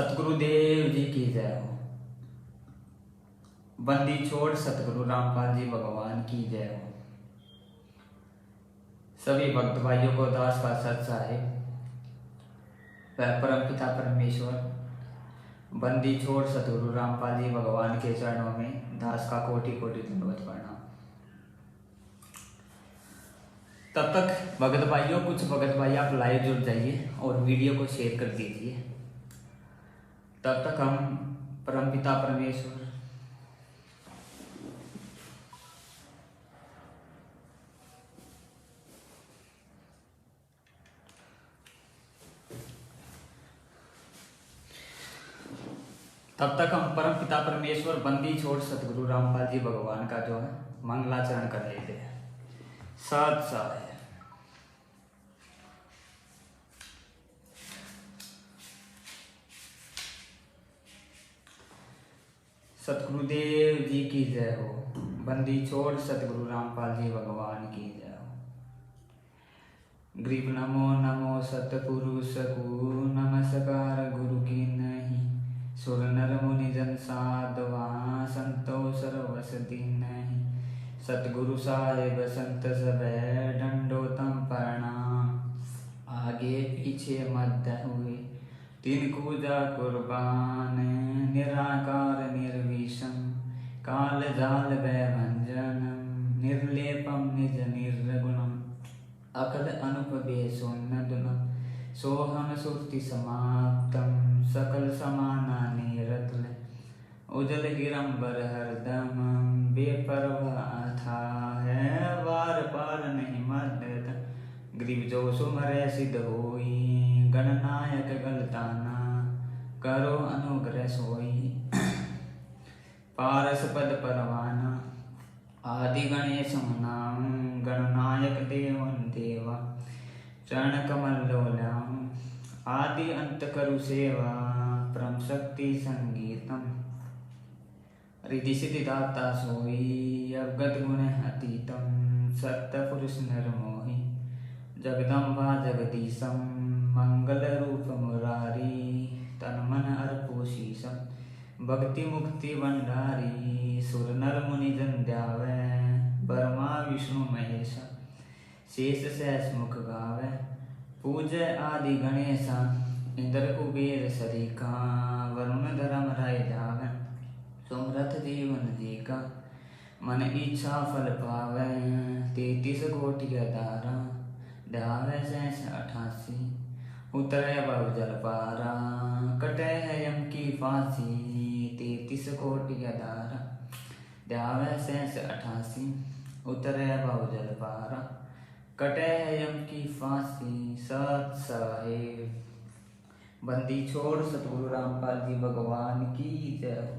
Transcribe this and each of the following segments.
सतगुरुदेव जी की जय हो। बंदी छोड़ सतगुरु रामपाल जी भगवान की जय हो। सभी भक्त भाइयों को दास का सत साहिब वह परम पिता परमेश्वर बंदी छोड़ सतगुरु रामपाल जी भगवान के चरणों में दास का कोटि कोटि दंडवत प्रणाम। तब तक भगत भाइयों, कुछ भगत भाई आप लाइव जुड़ जाइए और वीडियो को शेयर कर दीजिए। तब तक हम परमपिता परमेश्वर परमपिता परमेश्वर बंदी छोड़ सतगुरु रामपाल जी भगवान का जो है मंगलाचरण कर लेते हैं। सत साहिब। सतगुरुदेव जी की जय हो। बंदी छोड़ सतगुरु रामपाल जी भगवान की जय हो। ग्रीव नमो नमो सतपुरुष को नमस्कार गुरु की नहीं। सुर नर मुनि जन साधवा संतो सर्वस दीन्हि। सतगुरु साहेब संत सब दंडोतम प्रणाम। आगे पीछे मध्य हुए तीन कूजा कुर्बान। निराकार निर्विषम काल जाल भंजनम। निर्लेपम निज निर्गुणम अकल अनुपवेशोन्नदुनम। सोहम सुरति समाप्तम सकल समानानि रत्न। उजल गिरंबर हरदम बेपरवाह था है वार पार नहीं मदद। ग्रीव जो सुमरे सिद्ध होई गणनायक गलताना। करो अनुग्रह सोई पारस पद परवाना। आदि गणेश नाम गणनायक देवन देवा। चरण कमल लोलाम आदि अंत करु सेवा। परम शक्ति संगीतम रिधि सिद्धि दाता सोई। अवगत गुण अतीतम सत्य पुरुष निर्मोही। जगदम्बा जगदीशम मंगल रूप मुरारी। तन मन अर्पो शीशम भक्ति मुक्ति भंडारी। सुर नर मुनि जन ध्यावे ब्रह्मा विष्णु महेश। शेष सहस मुख गावे पूजय आदि गणेशा। इंद्र कुबेर सरीका वरुण धर्म राय जावे। सुमरथ जीवन जी का मन इच्छा फल पावे। 33 कोटि अधारा ध्यावे 88। उतरे भव जल पारा कटे है यम की फांसी। 33 कोटि अधारा ध्यावे 88। उतरे भव जल पारा कटे है यम की फांसी। सत साहिब। बंदी छोड़ सतगुरु रामपाल जी भगवान की जय हो।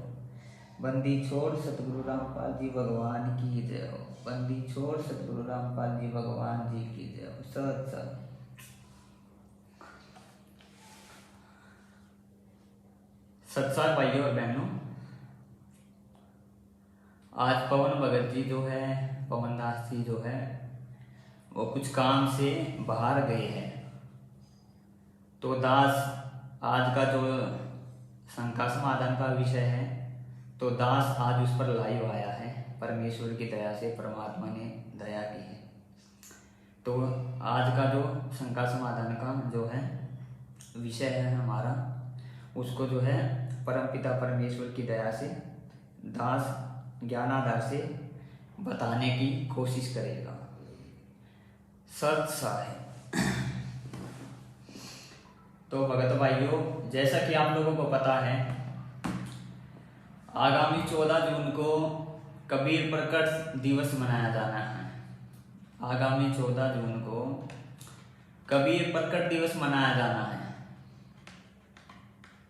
बंदी छोड़ सतगुरु रामपाल जी भगवान की जय हो। बंदी छोड़ सतगुरु रामपाल जी भगवान जी की जय हो। सत साहिब। सत्सार भाइयों और बहनों, आज पवन भगत जी जो है, पवन दास जी जो है, वो कुछ काम से बाहर गए हैं। तो दास आज का जो शंका समाधान का विषय है, तो दास आज उस पर लाइव आया है। परमेश्वर की दया से परमात्मा ने दया की है। तो आज का जो शंका समाधान का जो है विषय है हमारा, उसको जो है परमपिता परमेश्वर की दया से दास ज्ञानाधार से बताने की कोशिश करेगा। सत साहिब। तो भगत भाइयों, जैसा कि आप लोगों को पता है, आगामी 14 जून को कबीर प्रकट दिवस मनाया जाना है। आगामी 14 जून को कबीर प्रकट दिवस मनाया जाना है।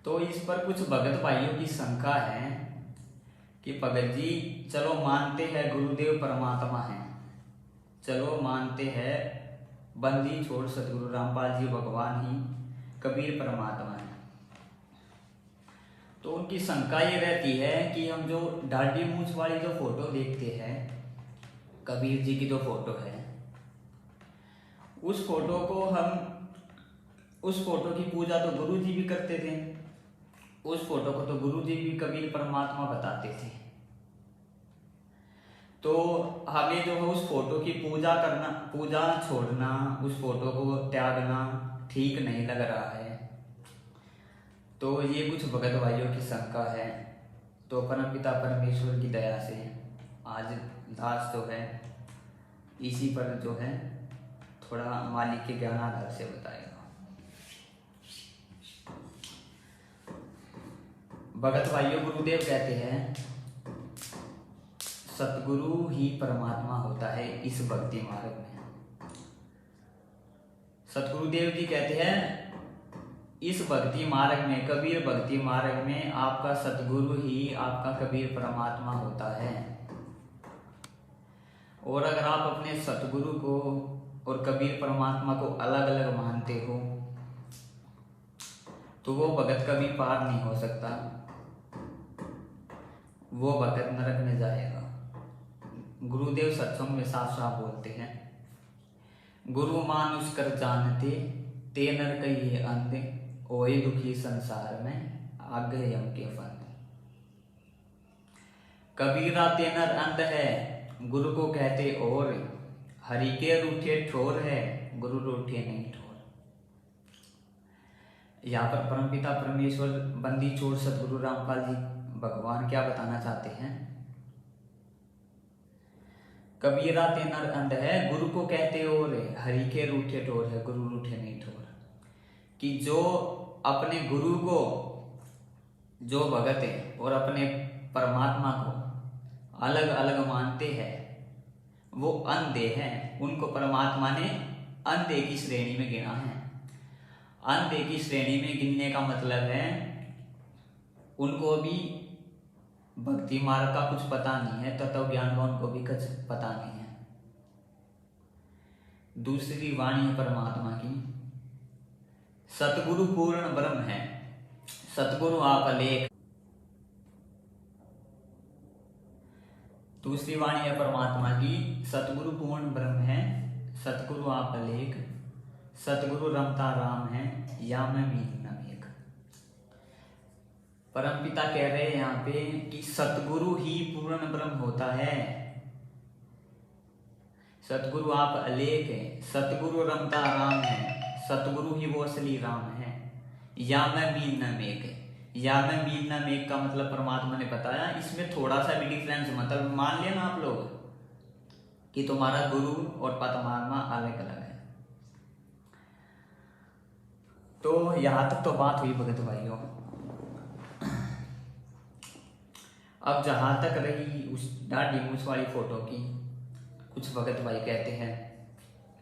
तो इस पर कुछ भगत भाइयों की शंका है कि भगत जी, चलो मानते हैं गुरुदेव परमात्मा है, चलो मानते हैं बंदी छोड़ सतगुरु रामपाल जी भगवान ही कबीर परमात्मा है। तो उनकी शंका ये रहती है कि हम जो दाढ़ी मूंछ वाली जो फोटो देखते हैं, कबीर जी की जो फोटो है, उस फोटो की पूजा तो गुरु जी भी करते थे, उस फोटो को तो गुरु जी भी कबीर परमात्मा बताते थे। तो हमें जो है उस फोटो की पूजा करना, पूजा छोड़ना, उस फोटो को त्यागना ठीक नहीं लग रहा है। तो ये कुछ भगत भाइयों की शंका है। तो परमपिता परमेश्वर की दया से आज दास जो है इसी पर जो है थोड़ा मालिक के ज्ञान आधार से बताएगा। भगत भाइयों, गुरुदेव कहते हैं सतगुरु ही परमात्मा होता है इस भक्ति मार्ग में। सतगुरुदेव जी कहते हैं इस भक्ति मार्ग में, कबीर भक्ति मार्ग में आपका सतगुरु ही आपका कबीर परमात्मा होता है। और अगर आप अपने सतगुरु को और कबीर परमात्मा को अलग अलग मानते हो तो वो भगत कभी पार नहीं हो सकता, वो भगत नरक में जाएगा। गुरुदेव सत्संग में साफ साफ बोलते हैं, गुरु मानुष कर जानते ते नर कहिए अंधे, ओए दुखी संसार में आगे यम के फंदे। कबीरा ते नर अंध है गुरु को कहते और, हरि के रूठे ठोर है गुरु रूठे नहीं ठोर। यहाँ पर परमपिता परमेश्वर बंदी चोर सतगुरु रामपाल जी भगवान क्या बताना चाहते हैं? कबीरा ते नर अंध है गुरु को कहते और, हरि के रूठे ठोर है गुरु रूठे नहीं ठोर। कि जो अपने गुरु को, जो भगत है और अपने परमात्मा को अलग अलग मानते हैं वो अंधे हैं। उनको परमात्मा ने अंधे की श्रेणी में गिना है। अंधे की श्रेणी में गिनने का मतलब है उनको अभी भक्ति मार्ग का कुछ पता नहीं है, तत्व ज्ञान का उनको भी कुछ पता नहीं है। दूसरी वाणी है परमात्मा की, सतगुरु पूर्ण ब्रह्म है। सतगुरु आप अलेख। दूसरी वाणी है परमात्मा की, सतगुरु पूर्ण ब्रह्म है, सतगुरु आप अलेख, सतगुरु रमता राम है, या मैं मीन न मेघ। परमपिता कह रहे हैं यहाँ पे कि सतगुरु ही पूर्ण ब्रह्म होता है। सतगुरु आप अलेख है, सतगुरु रमता राम है, सतगुरु ही वो असली राम है। या मैं मीन न मेघ है, या मैं मीन न मेघ का मतलब परमात्मा ने बताया। इसमें थोड़ा सा भी डिफरेंस, मतलब मान लेना आप लोग कि तुम्हारा गुरु और परमात्मा अलग अलग है। तो यहां तक तो बात हुई भगत भाइयों। अब जहां तक रही उस दाढ़ी मूछ वाली फोटो की, कुछ भगत भाई कहते हैं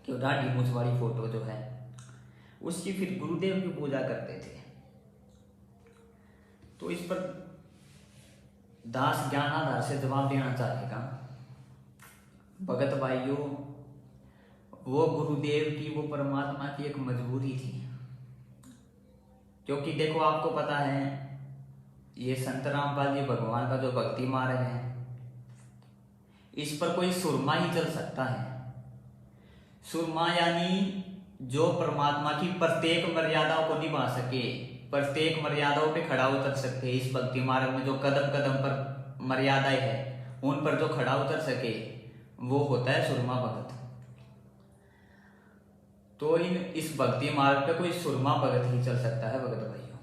कि दाढ़ी मूछ वाली फोटो जो है उसकी फिर गुरुदेव की पूजा करते थे। तो इस पर दास ज्ञान आधार से जवाब देना चाहेगा। भगत भाइयों, वो गुरुदेव की, वो परमात्मा की एक मजबूरी थी। क्योंकि देखो आपको पता है ये संत रामपाल जी भगवान का जो भक्ति मार्ग है इस पर कोई सुरमा ही चल सकता है। सुरमा यानी जो परमात्मा की प्रत्येक मर्यादाओं को निभा सके, प्रत्येक मर्यादाओं पे खड़ा उतर सके। इस भक्ति मार्ग में जो कदम कदम पर मर्यादाएं है उन पर जो खड़ा उतर सके वो होता है सुरमा भगत। तो इस भक्ति मार्ग पे कोई सुरमा भगत ही चल सकता है भगत भाइयों।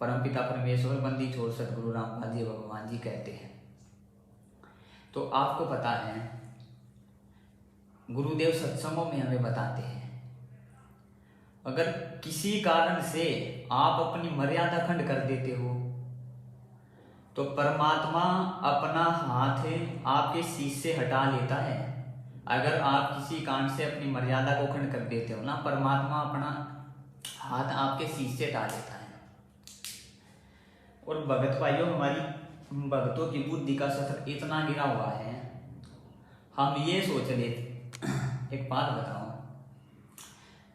परमपिता परमेश्वर बंदी छोड़ सतगुरु रामपाल जी भगवान जी कहते हैं। तो आपको पता है गुरुदेव सत्संगों में हमें बताते हैं अगर किसी कारण से आप अपनी मर्यादा खंड कर देते हो तो परमात्मा अपना हाथ आपके शीश से हटा लेता है। अगर आप किसी कारण से अपनी मर्यादा को खंड कर देते हो ना, परमात्मा अपना हाथ आपके शीश से हटा लेता है। और भगत भाइयों, हमारी भक्तों की बुद्धि का सतर इतना गिरा हुआ है, हम ये सोच लेते, एक बात बताओ,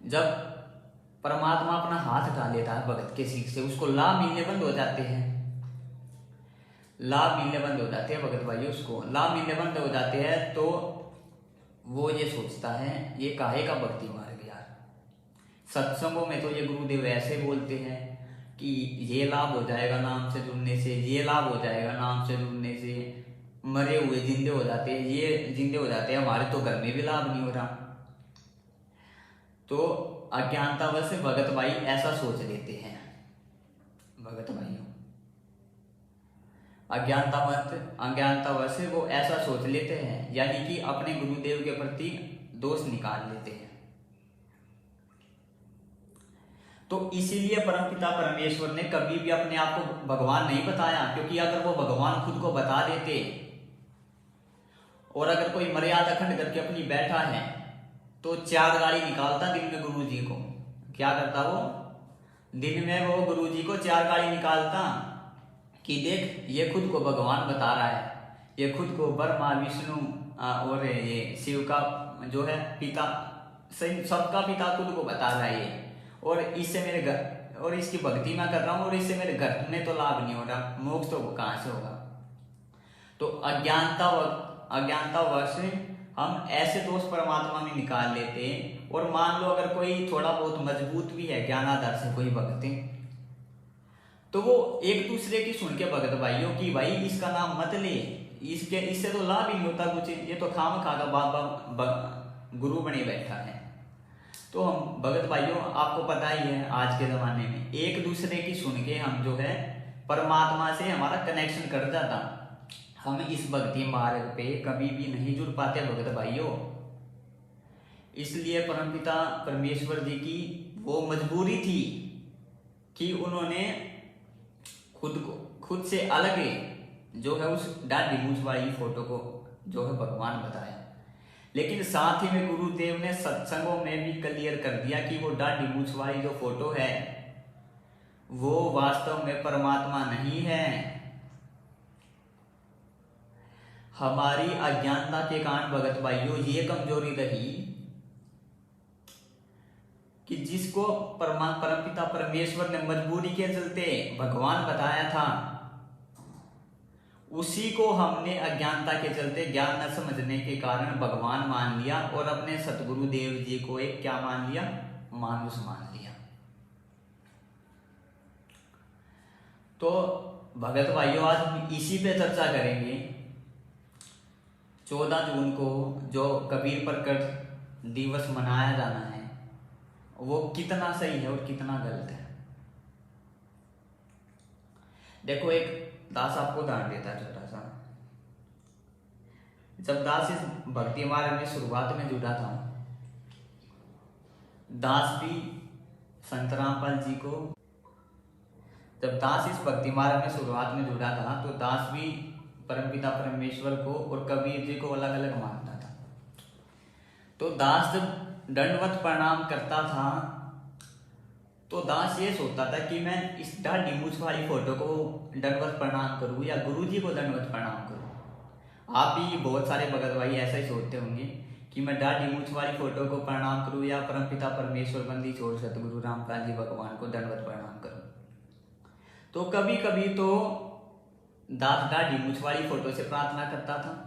जब परमात्मा अपना हाथ हटा लेता है भगत के शीश से, उसको लाभ मिलने बंद हो जाते हैं। लाभ मिलने बंद हो जाते हैं भगत भाइयों, उसको लाभ मिलने बंद हो जाते हैं तो वो ये सोचता है ये काहे का भक्ति मार्ग यार। सत्संगों में तो ये गुरुदेव ऐसे बोलते हैं कि ये लाभ हो जाएगा नाम से जुड़ने से, ये लाभ हो जाएगा नाम से जुड़ने से, मरे हुए जिंदे हो जाते हैं, ये जिंदे हो जाते हैं, हमारे तो घर में भी लाभ नहीं हो रहा। तो अज्ञानतावश से भगत भाई ऐसा सोच लेते हैं। भगत भाइयों, अज्ञानतावश से वो ऐसा सोच लेते हैं, यानी कि अपने गुरुदेव के प्रति दोष निकाल लेते हैं। तो इसीलिए परमपिता परमेश्वर ने कभी भी अपने आप को भगवान नहीं बताया, क्योंकि अगर वो भगवान खुद को बता देते, और अगर कोई मर्यादा खंड करके अपनी बैठा है तो 4 गाली निकालता दिन में गुरु जी को। क्या करता वो? दिन में वो गुरु जी को 4 गाली निकालता कि देख ये खुद को भगवान बता रहा है, ये खुद को ब्रह्मा विष्णु और ये शिव का जो है पिता, सबका पिता खुद को बता रहा है ये, और इससे मेरे घर, और इसकी भक्ति मैं कर रहा हूँ, और इससे मेरे घर में तो लाभ नहीं हो रहा, मोक्ष तो कहाँ से होगा। तो अज्ञानतावश हम ऐसे दोष परमात्मा में निकाल लेते हैं। और मान लो अगर कोई थोड़ा बहुत मजबूत भी है ज्ञानाधार से कोई भक्त, तो वो एक दूसरे की सुन के भगत भाइयों की भाई इसका नाम मत ले, इससे तो लाभ ही नहीं होता कुछ, ये तो खाम खा का बाबा गुरु बने बैठा है। तो हम भगत भाइयों, आपको पता ही है आज के जमाने में एक दूसरे की सुन के हम जो है परमात्मा से हमारा कनेक्शन कर जाता, हम इस भक्ति मार्ग पे कभी भी नहीं जुड़ पाते भगत भाइयों। इसलिए परमपिता परमेश्वर जी की वो मजबूरी थी कि उन्होंने खुद से अलग जो है उस दाढ़ी मूंछ वाली फोटो को जो है भगवान बताया। लेकिन साथ ही में गुरुदेव ने सत्संगों में भी क्लियर कर दिया कि वो दाढ़ी मूंछ वाली जो फोटो है वो वास्तव में परमात्मा नहीं है। हमारी अज्ञानता के कारण भगत भाइयों ये कमजोरी रही कि जिसको परमपिता परमेश्वर ने मजबूरी के चलते भगवान बताया था, उसी को हमने अज्ञानता के चलते ज्ञान न समझने के कारण भगवान मान लिया, और अपने सतगुरु देव जी को एक क्या मान लिया? मानुष मान लिया। तो भगत भाइयों, आज हम इसी पे चर्चा करेंगे। 14 जून को जो कबीर प्रकट दिवस मनाया जाना है वो कितना सही है और कितना गलत है। देखो, एक दास आपको उदाहरण देता है छोटा सा। जब दास इस भक्ति मार्ग में शुरुआत में जुड़ा था, दास भी संत रामपाल जी को, जब दास इस भक्ति मार्ग में शुरुआत में जुड़ा था तो दास भी परमपिता परमेश्वर को और कबीर जी को अलग अलग मानता था। तो दास जब दंडवत प्रणाम करता था तो दास ये सोचता था कि मैं इस दाढ़ी मूंछ वाली फोटो को दंडवत प्रणाम करूं या गुरु जी को दंडवत प्रणाम करूं। आप भी बहुत सारे भगत भाई ऐसा ही सोचते होंगे कि मैं दाढ़ी मूंछ वाली फोटो को प्रणाम करूं या परमपिता परमेश्वर बंदी छोड़ सतगुरु रामपाल जी भगवान को दंडवत प्रणाम करूं। तो कभी कभी तो दास दाढ़ी मूंछ वाली फोटो से प्रार्थना करता था,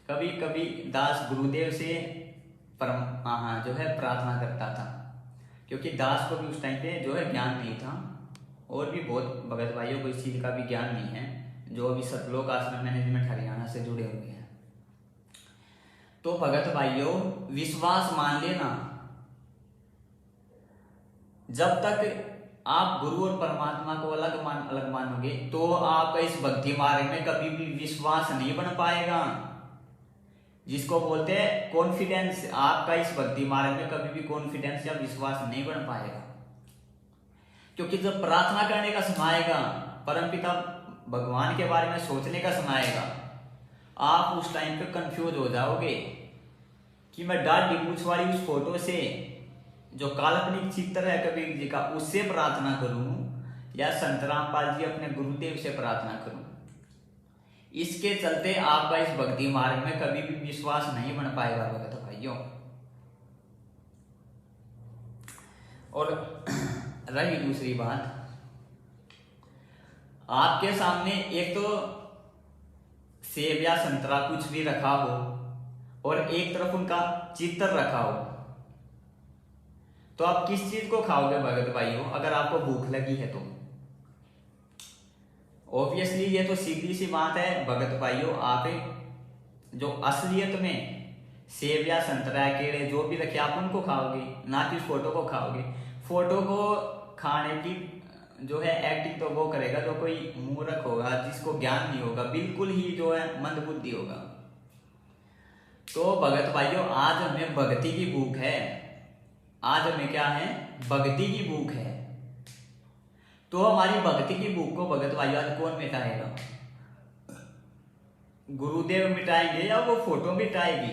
कभी कभी दास गुरुदेव से जो है प्रार्थना करता था, क्योंकि दास को भी उस टाइम पे जो है ज्ञान नहीं था, और भी बहुत भगत भाइयों को इस चीज का भी ज्ञान नहीं है जो अभी सतलोक आश्रम मैनेजमेंट हरियाणा से जुड़े हुए हैं। तो भगत भाइयों, विश्वास मान लेना, जब तक आप गुरु और परमात्मा को अलग मानोगे तो आपका इस भक्ति मार्ग में कभी भी विश्वास नहीं बन पाएगा, जिसको बोलते हैं कॉन्फिडेंस। आपका इस भक्ति मार्ग में कभी भी कॉन्फिडेंस या विश्वास नहीं बन पाएगा, क्योंकि जब प्रार्थना करने का समय आएगा, परमपिता भगवान के बारे में सोचने का समय आएगा, आप उस टाइम पे कंफ्यूज हो जाओगे कि मैं दाढ़ी मूंछ वाली उस फोटो से, जो काल्पनिक चित्र है कबीर जी का, उससे प्रार्थना करूं या संत रामपाल जी अपने गुरुदेव से प्रार्थना करूं। इसके चलते आपका इस भक्ति मार्ग में कभी भी विश्वास नहीं बन पाएगा भगत भाइयों। और रही दूसरी बात, आपके सामने एक तो सेब या संतरा कुछ भी रखा हो और एक तरफ उनका चित्र रखा हो, तो आप किस चीज को खाओगे भगत भाइयों, अगर आपको भूख लगी है तो? ऑब्वियसली ये तो सीधी सी बात है भगत भाइयों, आप जो असलियत में सेब या संतरा केले जो भी रखे आप उनको खाओगे, ना कि फोटो को खाओगे। फोटो को खाने की जो है एक्टिंग तो वो करेगा जो कोई मूर्ख होगा, जिसको ज्ञान नहीं होगा, बिल्कुल ही जो है मंदबुद्धि होगा। तो भगत भाइयों आज हमें भक्ति की भूख है, आज हमें क्या है, भक्ति की भूख है। तो हमारी भक्ति की भूख को भगत भाइयों आज कौन मिटाएगा? गुरुदेव मिटाएंगे या वो फोटो मिटाएगी?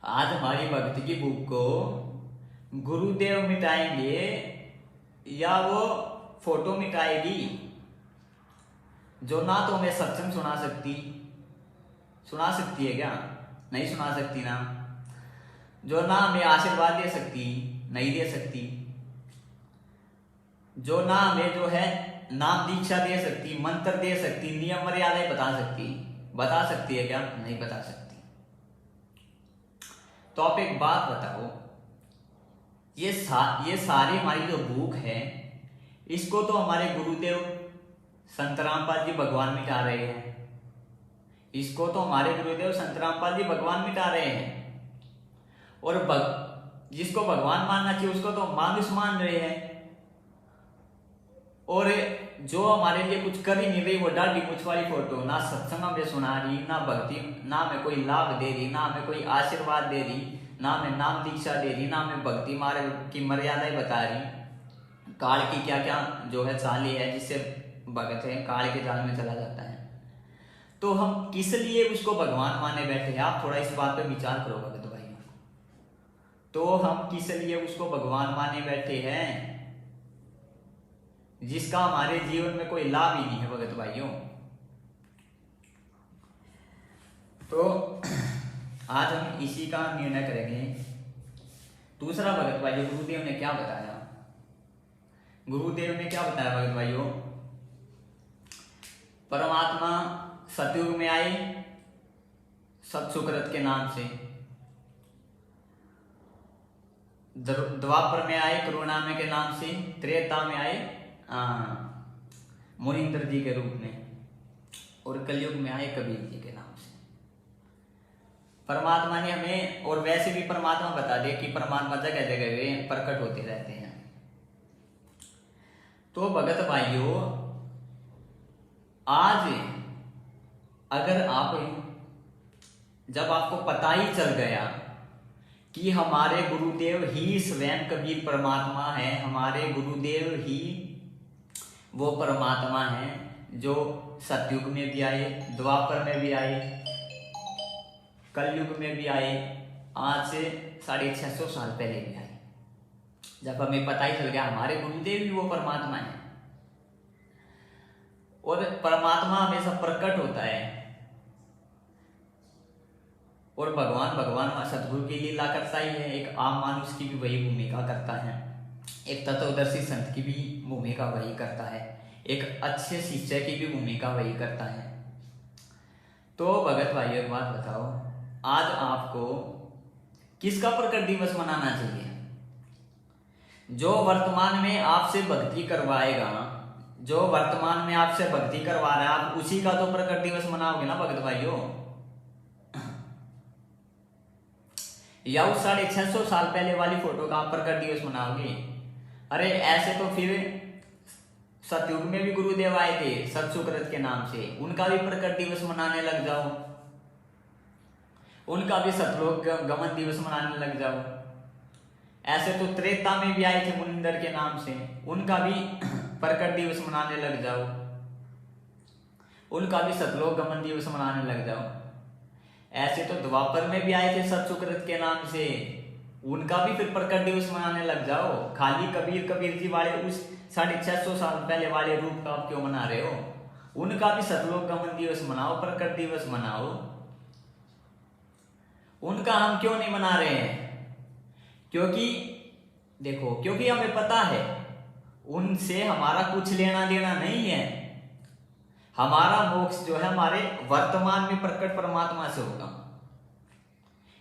आज हमारी भक्ति की भूख को गुरुदेव मिटाएंगे या वो फोटो मिटाएगी, जो ना तो हमें सत्संग सुना सकती है क्या? नहीं सुना सकती ना। जो ना हमें आशीर्वाद दे सकती, नहीं दे सकती। जो ना हमें जो है नाम दीक्षा दे सकती, मंत्र दे सकती, नियम मर्यादाएं बता सकती है क्या? नहीं बता सकती। तो आप एक बात बताओ, ये सारी हमारी जो भूख है, इसको तो हमारे गुरुदेव संत रामपाल जी भगवान मिटा रहे हैं। इसको तो हमारे गुरुदेव संत रामपाल जी भगवान मिटा रहे हैं। और जिसको भगवान मानना चाहिए उसको तो मानुष मान रहे हैं। और जो हमारे लिए कुछ कर ही नहीं रही, वो डाढ़ी मूंछ वाली फोटो ना सत्संग में सुना रही, ना भक्ति, ना हमें कोई लाभ दे रही, ना हमें कोई आशीर्वाद दे रही, ना हमें नाम दीक्षा दे रही, ना हमें भक्ति मार्ग की मर्यादाएं बता रही। काल की क्या क्या जो है चाली है जिससे भगत है काल के जाल में चला जाता है। तो हम किस लिए उसको भगवान माने बैठे हैं? आप थोड़ा इस बात पे विचार करो भगत भाई। तो हम किस लिए उसको भगवान माने बैठे हैं जिसका हमारे जीवन में कोई लाभ ही नहीं है भगत भाइयों? तो आज हम इसी का निर्णय करेंगे। दूसरा भगत भाइयों, गुरुदेव ने क्या बताया? गुरुदेव ने क्या बताया भगत भाइयों? परमात्मा सतयुग में आए सत्सुकृत के नाम से, द्वापर में आए करुणामय के नाम से, त्रेता में आए मुनींद्र जी के रूप में, और कलयुग में आए कबीर जी के नाम से। परमात्मा ने हमें, और वैसे भी परमात्मा बता दे कि परमात्मा जगह जगह प्रकट होते रहते हैं। तो भगत भाइयों, आज अगर जब आपको पता ही चल गया कि हमारे गुरुदेव ही स्वयं कबीर परमात्मा है, हमारे गुरुदेव ही वो परमात्मा है जो सतयुग में भी आए, द्वापर में भी आए, कलयुग में भी आए, आज से 650 साल पहले भी आए। जब हमें पता ही चल गया हमारे गुरुदेव ही वो परमात्मा है, और परमात्मा हमेशा प्रकट होता है, और भगवान सतगुरु की लीला करता ही है। एक आम मानुष की भी वही भूमिका करता है, एक तत्वदर्शी संत की भी भूमिका वही करता है, एक अच्छे शिष्य की भी भूमिका वही करता है। तो भगत भाई एक बात बताओ, आज आपको किसका प्रकट दिवस मनाना चाहिए? जो वर्तमान में आपसे भक्ति करवाएगा, जो वर्तमान में आपसे भक्ति करवा रहा है, आप उसी का तो प्रकट दिवस मनाओगे ना भगत भाइयों? या उस 650 साल पहले वाली फोटो का आप प्रकट दिवस मनाओगे? अरे ऐसे तो फिर सतयुग में भी गुरुदेव आए थे सत्सुकृत के नाम से, उनका भी प्रकट दिवस मनाने लग जाओ, उनका भी सतलोक गमन दिवस मनाने लग जाओ। ऐसे तो त्रेता में भी आए थे मुनिंदर के नाम से, उनका भी प्रकट दिवस मनाने लग जाओ, उनका भी सतलोक गमन दिवस मनाने लग जाओ। ऐसे तो द्वापर में भी आए थे सत्सुकृत के नाम से, उनका भी फिर प्रकट दिवस मनाने लग जाओ। खाली कबीर जी वाले उस 650 साल पहले वाले रूप का आप क्यों मना रहे हो? उनका भी सतलोक गमन दिवस मनाओ, प्रकट दिवस मनाओ। उनका हम क्यों नहीं मना रहे हैं? क्योंकि देखो, क्योंकि हमें पता है उनसे हमारा कुछ लेना देना नहीं है। हमारा मोक्ष जो है हमारे वर्तमान में प्रकट परमात्मा से होगा।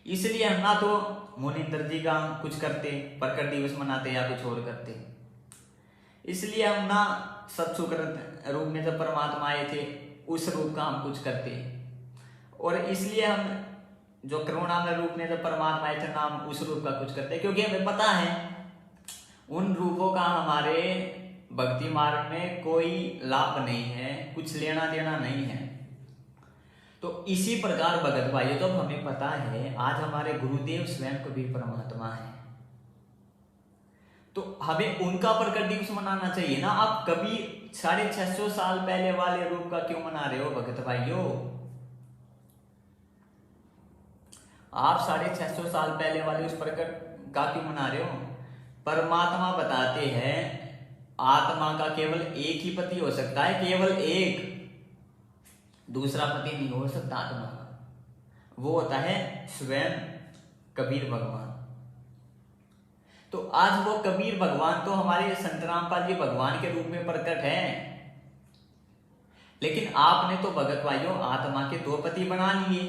इसलिए हम ना तो मोनिंदर जी का कुछ करते, प्रकट दिवस मनाते या कुछ और करते। इसलिए हम ना सत्सुकृत रूप में जब परमात्मा आए थे उस रूप का हम कुछ करते, और इसलिए हम जो करुणामय रूप में जब परमात्मा आए थे ना हम उस रूप का कुछ करते, क्योंकि हमें पता है उन रूपों का हमारे भक्ति मार्ग में कोई लाभ नहीं है, कुछ लेना देना नहीं है। तो इसी प्रकार भगत भाइयों, जब हमें पता है आज हमारे गुरुदेव स्वयं कबीर परमात्मा है, तो हमें उनका प्रकट दिवस मनाना चाहिए ना। आप कभी 650 साल पहले वाले रूप का क्यों मना रहे हो भगत भाइयों? आप 650 साल पहले वाले उस प्रकट का क्यों मना रहे हो? परमात्मा बताते हैं आत्मा का केवल एक ही पति हो सकता है, केवल एक, दूसरा पति नहीं हो सकता आत्मा का। वो होता है स्वयं कबीर भगवान। तो आज वो कबीर भगवान तो हमारे संत रामपाल जी भगवान के रूप में प्रकट है, लेकिन आपने तो भगत भाइयों आत्मा के दो पति बना लिए।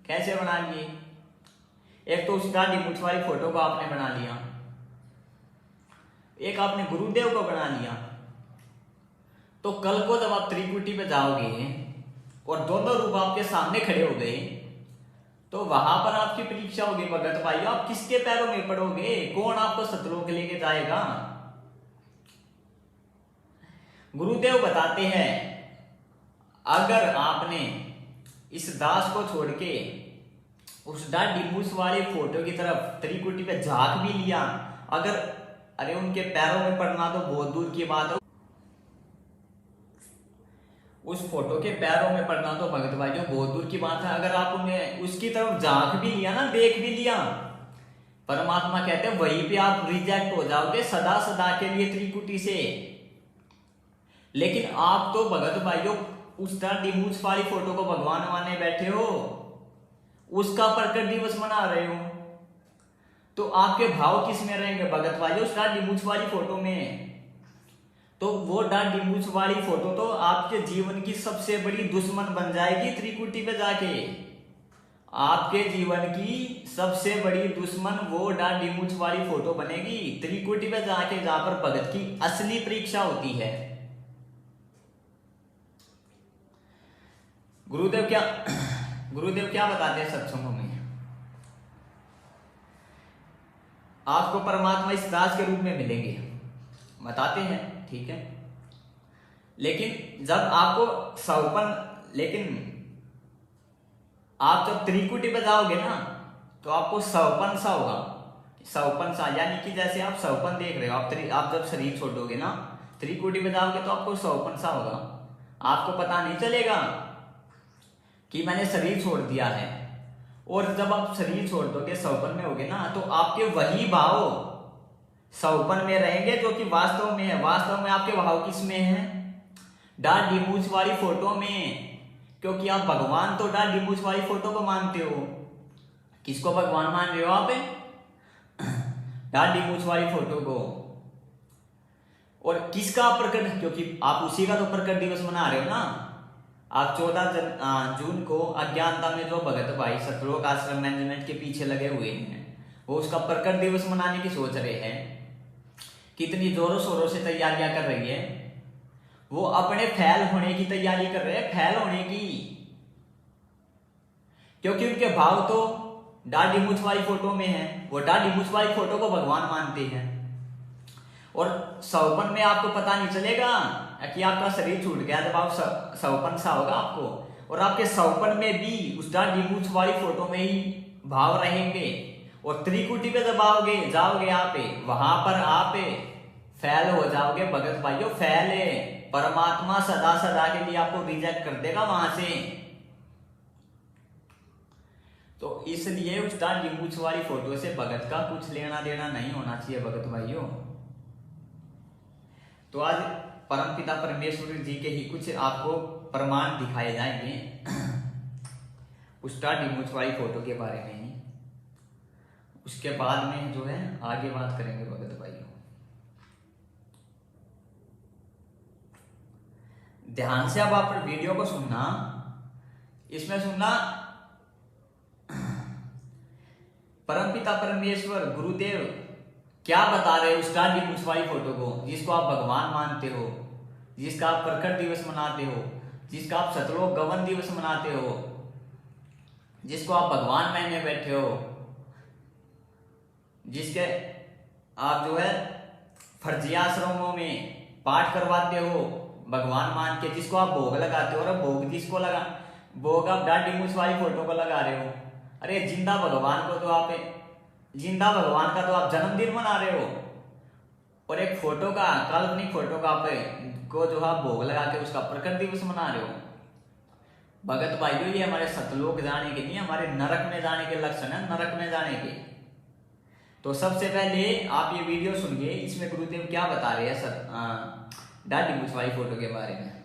कैसे बना लिए? एक तो उस दाढ़ी मूंछ वाली फोटो को आपने बना लिया, एक आपने गुरुदेव को बना लिया। तो कल को जब आप त्रिकुटी पे जाओगे और दोनों रूप आपके सामने खड़े हो गए, तो वहां पर आपकी परीक्षा होगी भगत भाइयों, आप किसके पैरों में पड़ोगे? कौन आपको सतलोक लेके जाएगा? गुरुदेव बताते हैं अगर आपने इस दास को छोड़ के उस दाढ़ी मूंछ वाली फोटो की तरफ त्रिकुटी पे झांक भी लिया, अगर अरे उनके पैरों में पड़ना तो बहुत दूर की बात है, उस फोटो के पैरों में पड़ना तो भगत भाइयों बहुत दूर की बात है। अगर आप उन्हें उसकी तरफ झांक भी लिया ना, देख भी लिया, परमात्मा कहते हैं वहीं पे आप रिजेक्ट हो जाओगे सदा सदा के लिए त्रिकुटी से। लेकिन आप तो भगत भाइयों उस दाढ़ी मूंछ वाली फोटो को भगवान माने बैठे हो, उसका प्रकट दिवस मना रहे हो, तो आपके भाव किस में रहेंगे भगत भाइयों? उस दाढ़ी मूंछ वाली फोटो में। तो वो दाढ़ी मूंछ वाली फोटो तो आपके जीवन की सबसे बड़ी दुश्मन बन जाएगी त्रिकुटी पे जाके। आपके जीवन की सबसे बड़ी दुश्मन वो दाढ़ी मूंछ वाली फोटो बनेगी त्रिकुटी पे जाके, जहां पर भगत की असली परीक्षा होती है। गुरुदेव क्या बताते हैं सत्संगों में? आपको परमात्मा इस दास के रूप में मिलेंगे, बताते हैं, ठीक है। लेकिन जब आपको आप जब त्रिकुटी पे जाओगे ना, तो आपको सवपन सा होगा। सवपन सा यानी कि जैसे आप सवपन देख रहे हो, आप जब शरीर छोड़ोगे ना, त्रिकुटी पे जाओगे तो आपको सवपन सा होगा। आपको पता नहीं चलेगा कि मैंने शरीर छोड़ दिया है। और जब आप शरीर छोड़ दोगे, सवपन में होगे ना, तो आपके वही भाव सवपन में रहेंगे जो कि वास्तव में है। वास्तव में आपके भाव किस में है? दाढ़ी मूंछ वाली फोटो में। क्योंकि आप भगवान तो दाढ़ी मूंछ वाली फोटो को मानते हो। किसको भगवान मान रहे हो आप? दाढ़ी मूंछ वाली फोटो को। और किसका प्रकट? क्योंकि आप उसी का तो प्रकट दिवस मना रहे हो ना। आप 14 जून को अज्ञानता में जो भगत भाई सतलोक आश्रम मैनेजमेंट के पीछे लगे हुए हैं, वो उसका प्रकट दिवस मनाने की सोच रहे हैं। कितनी जोरों शोरों से तैयारियां कर रही है। वो अपने फैल होने की तैयारी कर रहे हैं, फैल होने की। क्योंकि उनके भाव तो दाढ़ी मूंछ वाली फोटो में है। वो दाढ़ी मूंछ वाली फोटो को भगवान मानते हैं। और सवपन में आपको पता नहीं चलेगा कि आपका शरीर छूट गया, जब आप सवपन सा होगा आपको। और आपके सवपन में भी उस दाढ़ी मूंछ वाली फोटो में ही भाव रहेंगे। और त्रिकुटी पे जब जाओगे आप, वहां पर आप फैल हो जाओगे भगत भाइयों, फैले। परमात्मा सदा सदा के लिए आपको रिजेक्ट कर देगा वहां से। तो इसलिए उस दाढ़ी मूंछ वाली फोटो से भगत का कुछ लेना देना नहीं होना चाहिए भगत भाइयों। तो आज परमपिता परमेश्वर जी के ही कुछ आपको प्रमाण दिखाए जाएंगे उस दाढ़ी मूंछ वाली फोटो के बारे में ही। उसके बाद में जो है आगे बात करेंगे भगत भाइयों। ध्यान से अब आप वीडियो को सुनना। इसमें सुनना परमपिता परमेश्वर गुरुदेव क्या बता रहे हो उस दाढ़ी मूंछ वाली फोटो को, जिसको आप भगवान मानते हो, जिसका आप प्रकट दिवस मनाते हो, जिसका आप सतलोक गमन दिवस मनाते हो, जिसको आप भगवान मानने बैठे हो, जिसके आप जो है फर्जी आश्रमों में पाठ करवाते हो भगवान मान के, जिसको आप भोग लगाते हो, और भोग जिसको लगा भोग आप दाढ़ी मूंछ वाली फोटो को लगा रहे हो। अरे जिंदा भगवान को तो आप, जिंदा भगवान का तो आप जन्मदिन मना रहे हो, और एक फोटो का, काल्पनिक फोटो का आप को जो आप भोग लगा के उसका प्रकट दिवस मना रहे हो। भगत भाइयों, ये हमारे सतलोक जाने के नहीं, हमारे नरक में जाने के लक्षण है, नरक में जाने के। तो सबसे पहले आप ये वीडियो सुनिए, इसमें गुरुदेव क्या बता रहे हैं दाढ़ी मूंछ वाली फोटो के बारे में।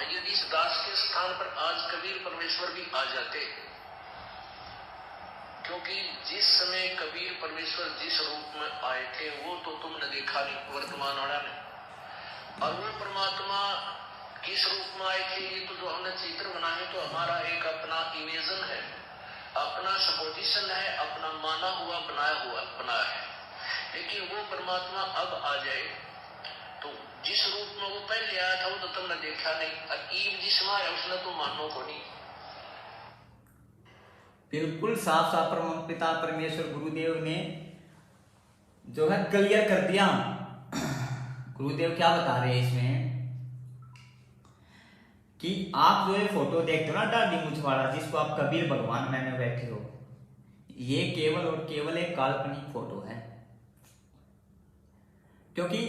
यदि इस दास के स्थान पर आज कबीर परमेश्वर भी आ जाते, क्योंकि जिस समय कबीर परमेश्वर जिस रूप में आए थे वो तो तुमने देखा नहीं, वर्तमान वाला ने, और वो परमात्मा किस रूप में आए थे ये तो जो हमने चित्र बनाए तो हमारा एक अपना इमेजन है, अपना सपोजिशन है, अपना माना हुआ बनाया है। लेकिन वो परमात्मा अब आ जाए तो जिस रूप में वो पहले आया था वो तो तुमने देखा नहीं, और ईव जिसमें आया उसने तो मानो को नहीं। बिल्कुल साफ साफ पिता परमेश्वर गुरुदेव ने जो है क्लियर कर दिया। गुरुदेव क्या बता रहे हैं इसमें कि आप जो ये फोटो देखते हो ना दाढ़ी मूंछ वाला, जिसको आप कबीर भगवान माने बैठे हो, ये केवल और केवल एक काल्पनिक फोटो है। क्योंकि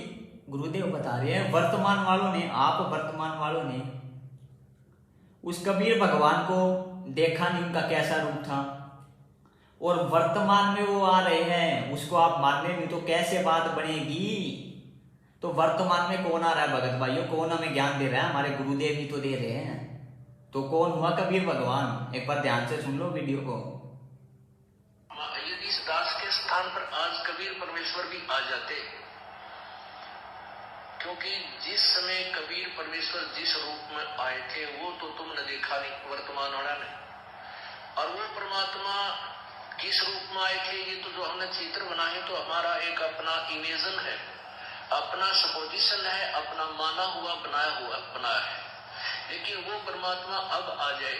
गुरुदेव बता रहे हैं वर्तमान वालों ने, आप वर्तमान वालों ने उस कबीर भगवान को देखा नहीं, उनका कैसा रूप था, और वर्तमान में वो आ रहे हैं, उसको आप मानने नहीं तो कैसे बात बनेगी। तो वर्तमान में कौन आ रहा है भगत भाइयों, कौन हमें ज्ञान दे रहा है, हमारे गुरुदेव ही तो दे रहे हैं। तो कौन हुआ कबीर भगवान, एक बार ध्यान से सुन लो वीडियो को। यदि इस दास के स्थान पर आज कबीर परमेश्वर भी आ जाते, क्योंकि जिस समय कबीर परमेश्वर जिस रूप में आए थे वो तो तुमने देखा नहीं, वर्तमान वाला ने, और वो परमात्मा किस रूप में आए थे ये तो जो हमने चित्र बनाए तो हमारा एक अपना इमेजन है, अपना सपोजिशन है, अपना माना हुआ बनाया है। लेकिन वो परमात्मा अब आ जाए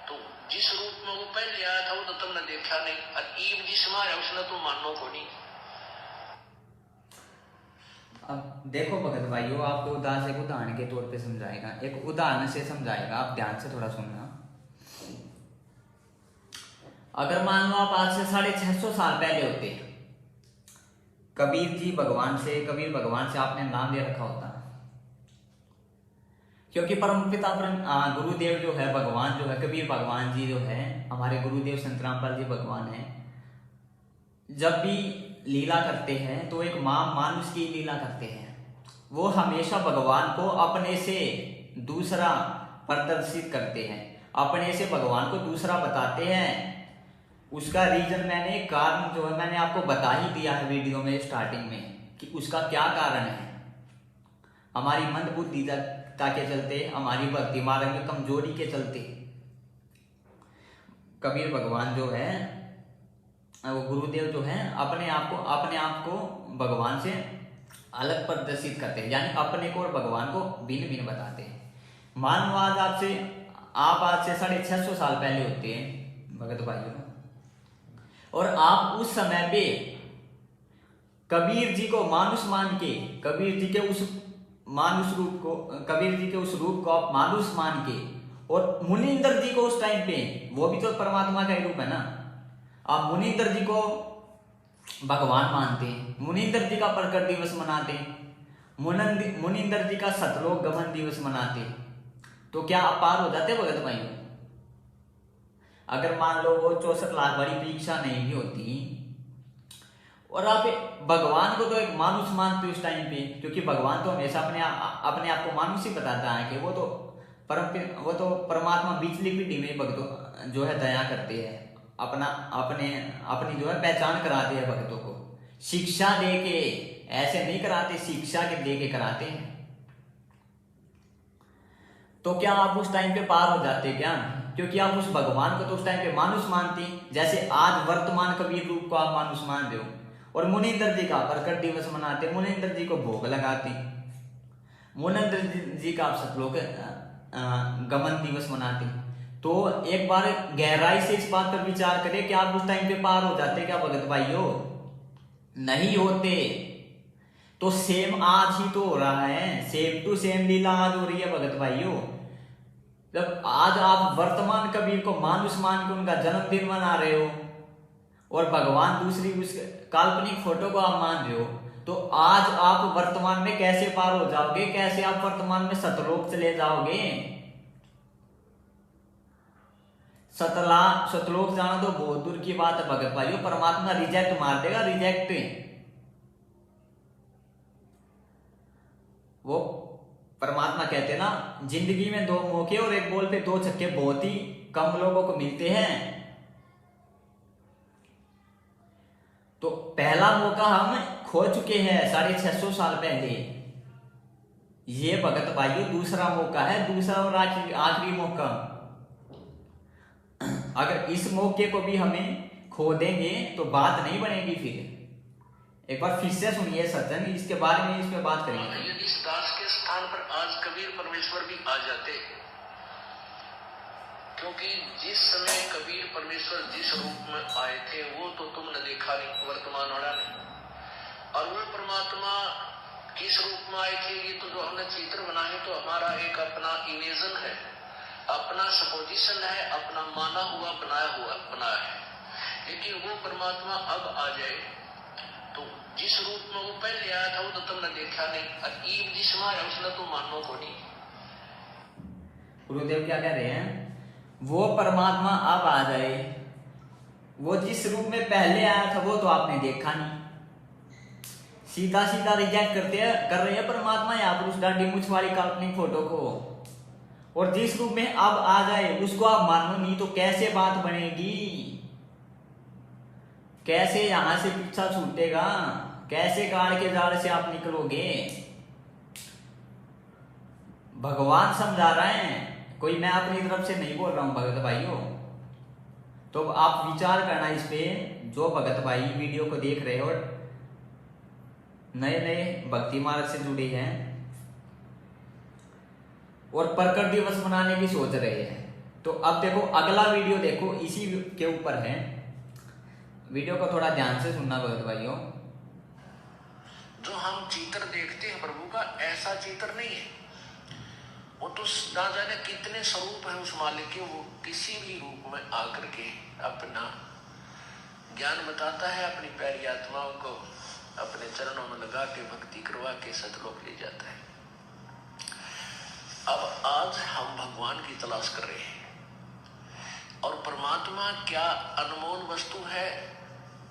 तो जिस रूप में वो पहले आया था वो तो तुमने देखा नहीं, और ईव जिसमें आया उसने तो मानो को नहीं। अब देखो भगत भाइयों, आपको दास एक उदाहरण के तौर पे समझाएगा, एक उदाहरण से समझाएगा, आप ध्यान से थोड़ा सुनना। अगर मान लो आप आज से 650 साल पहले होते, कबीर भगवान से आपने नाम ले रखा होता, क्योंकि परमपिता गुरुदेव जो है भगवान जो है कबीर भगवान जी जो है हमारे गुरुदेव संत रामपाल जी भगवान है, जब भी लीला करते हैं तो एक मानुष की लीला करते हैं। वो हमेशा भगवान को अपने से दूसरा प्रदर्शित करते हैं, अपने से भगवान को दूसरा बताते हैं। उसका रीजन कारण जो है मैंने आपको बता ही दिया है वीडियो में स्टार्टिंग में कि उसका क्या कारण है। हमारी मंद बुद्धिता के चलते, हमारी भक्ति मार्ग में कमजोरी के चलते कबीर भगवान जो है वो गुरुदेव जो है अपने आप को भगवान से अलग प्रदर्शित करते हैं, यानी अपने को और भगवान को भिन्न भिन्न बताते हैं। मान लो आज आप आज से 650 साल पहले होते हैं भगत भाइयों, और आप उस समय पे कबीर जी को मानुष मान के, कबीर जी के उस रूप को आप मानुष मान के, और मुनिंदर जी को उस टाइम पे, वो भी तो परमात्मा का ही रूप है ना, आप मुनिंदर जी को भगवान मानते हैं, मुनिंदर जी का प्रकट दिवस मनाते हैं, मुनिंदर जी का सतलोक गमन दिवस मनाते हैं, तो क्या आप पार हो जाते भगत भाइयों? अगर मान लो वो 64 लाख वाली परीक्षा नहीं भी होती और आप भगवान को तो एक मानुष मानते हो उस टाइम पे, क्योंकि भगवान तो हमेशा अपने आप को मानुष ही बताता है कि वो तो परमात्मा बीचली पीढ़ी में भक्तों जो है दया करते हैं, अपनी जो है पहचान कराते हैं भक्तों को, शिक्षा दे के, ऐसे नहीं कराते, शिक्षा के दे के कराते हैं। तो क्या आप उस टाइम पे पार हो जाते क्या? क्योंकि आप उस भगवान को तो उस टाइम पे मानुष मानती, जैसे आज वर्तमान कबीर रूप को आप मानुष मान रहे हो, और मुनिंदर जी का प्रकट दिवस मनाते, मुनिंदर जी को भोग लगाती, मुनिंदर जी का आप सतलोक गमन दिवस मनाते। तो एक बार गहराई से इस बात पर विचार करें कि आप उस टाइम पे पार हो जाते क्या भगत भाइयों? नहीं होते। तो सेम आज ही तो हो रहा है, सेम टू सेम लीला आज हो रही है भगत भाइयों। जब आज आप वर्तमान कबीर को मानुष मान के उनका जन्मदिन मना रहे हो और भगवान दूसरी उस काल्पनिक फोटो को आप मान रहे हो, तो आज आप वर्तमान में कैसे पार हो जाओगे? कैसे आप वर्तमान में सतलोक चले जाओगे? सतलोक जाना तो बहुत दूर की बात है भगत भाइयों। परमात्मा रिजेक्ट मार देगा, रिजेक्ट। वो परमात्मा कहते हैं ना, जिंदगी में 2 मौके और एक बॉल पे 2 छक्के बहुत ही कम लोगों को मिलते हैं। तो पहला मौका हम खो चुके हैं 650 साल पहले। ये भगत भाइयों दूसरा मौका है, दूसरा और आखिरी मौका। अगर इस मौके को भी हमें खो देंगे तो बात नहीं बनेगी। फिर एक बार फिर से सुनिए सज्जन, इसके बारे में इसमें बात करेंगे। यदि इस दास के स्थान पर आज कबीर परमेश्वर भी आ जाते, क्योंकि जिस समय कबीर परमेश्वर जिस रूप में आए थे वो तो तुमने देखा नहीं, वर्तमान वाला नहीं, और वो परमात्मा किस रूप में आए थे ये तो जो हमने चित्र बनाए तो हमारा एक अपना इमेजन है, अपना सपोजिशन है, अपना माना हुआ बनाया है। लेकिन वो परमात्मा अब आ जाए तो जिस रूप में वो पहले आया था वो तो तुमने देखा नहीं, और ईब जिसमें आया उसने तो मानो को नहीं। गुरुदेव क्या कह रहे हैं? वो परमात्मा अब आ जाए, वो जिस रूप में पहले आया था वो तो आपने देखा नहीं। सीधा सीधा रिजेक्ट कर रहे हैं परमात्मा यहाँ पर उस डांडी मुछ वाली काल्पनिक फोटो को, और जिस रूप में अब आ जाए उसको आप मानो नहीं तो कैसे बात बनेगी? कैसे यहां से पीछा छूटेगा? कैसे गाड़ के जाड़ से आप निकलोगे? भगवान समझा रहे हैं, कोई मैं अपनी तरफ से नहीं बोल रहा हूं भगत भाइयों। तो आप विचार करना इस पे, जो भगत भाई वीडियो को देख रहे हो, नए नए भक्ति मार्ग से जुड़े हैं और प्रकट दिवस मनाने की सोच रहे हैं। तो अब देखो अगला वीडियो देखो, इसी के ऊपर है। वीडियो को थोड़ा ध्यान से सुनना भगत भाइयों। जो हम चित्र देखते हैं प्रभु का, ऐसा चित्र नहीं है। वो तो ना जाने कितने स्वरूप है उस मालिक के, वो किसी भी रूप में आकर के अपना ज्ञान बताता है, अपनी प्यारी आत्माओं को अपने चरणों में लगा के भक्ति करवा के सतलोक ले जाता है। अब आज हम भगवान की तलाश कर रहे हैं, और परमात्मा क्या अनमोल वस्तु है,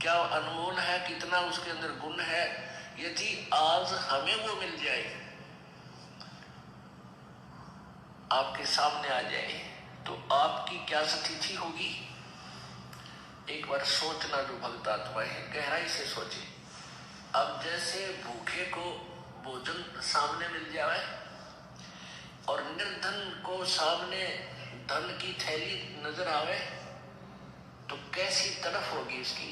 क्या अनमोल है, कितना उसके अंदर गुण है। यदि आज हमें वो मिल जाए, आपके सामने आ जाए, तो आपकी क्या स्थिति होगी? एक बार सोचना, जो भक्त आत्मा है गहराई से सोचे। अब जैसे भूखे को भोजन सामने मिल जाए और निर्धन को सामने धन की थैली नजर आवे, तो कैसी तड़फ होगी इसकी।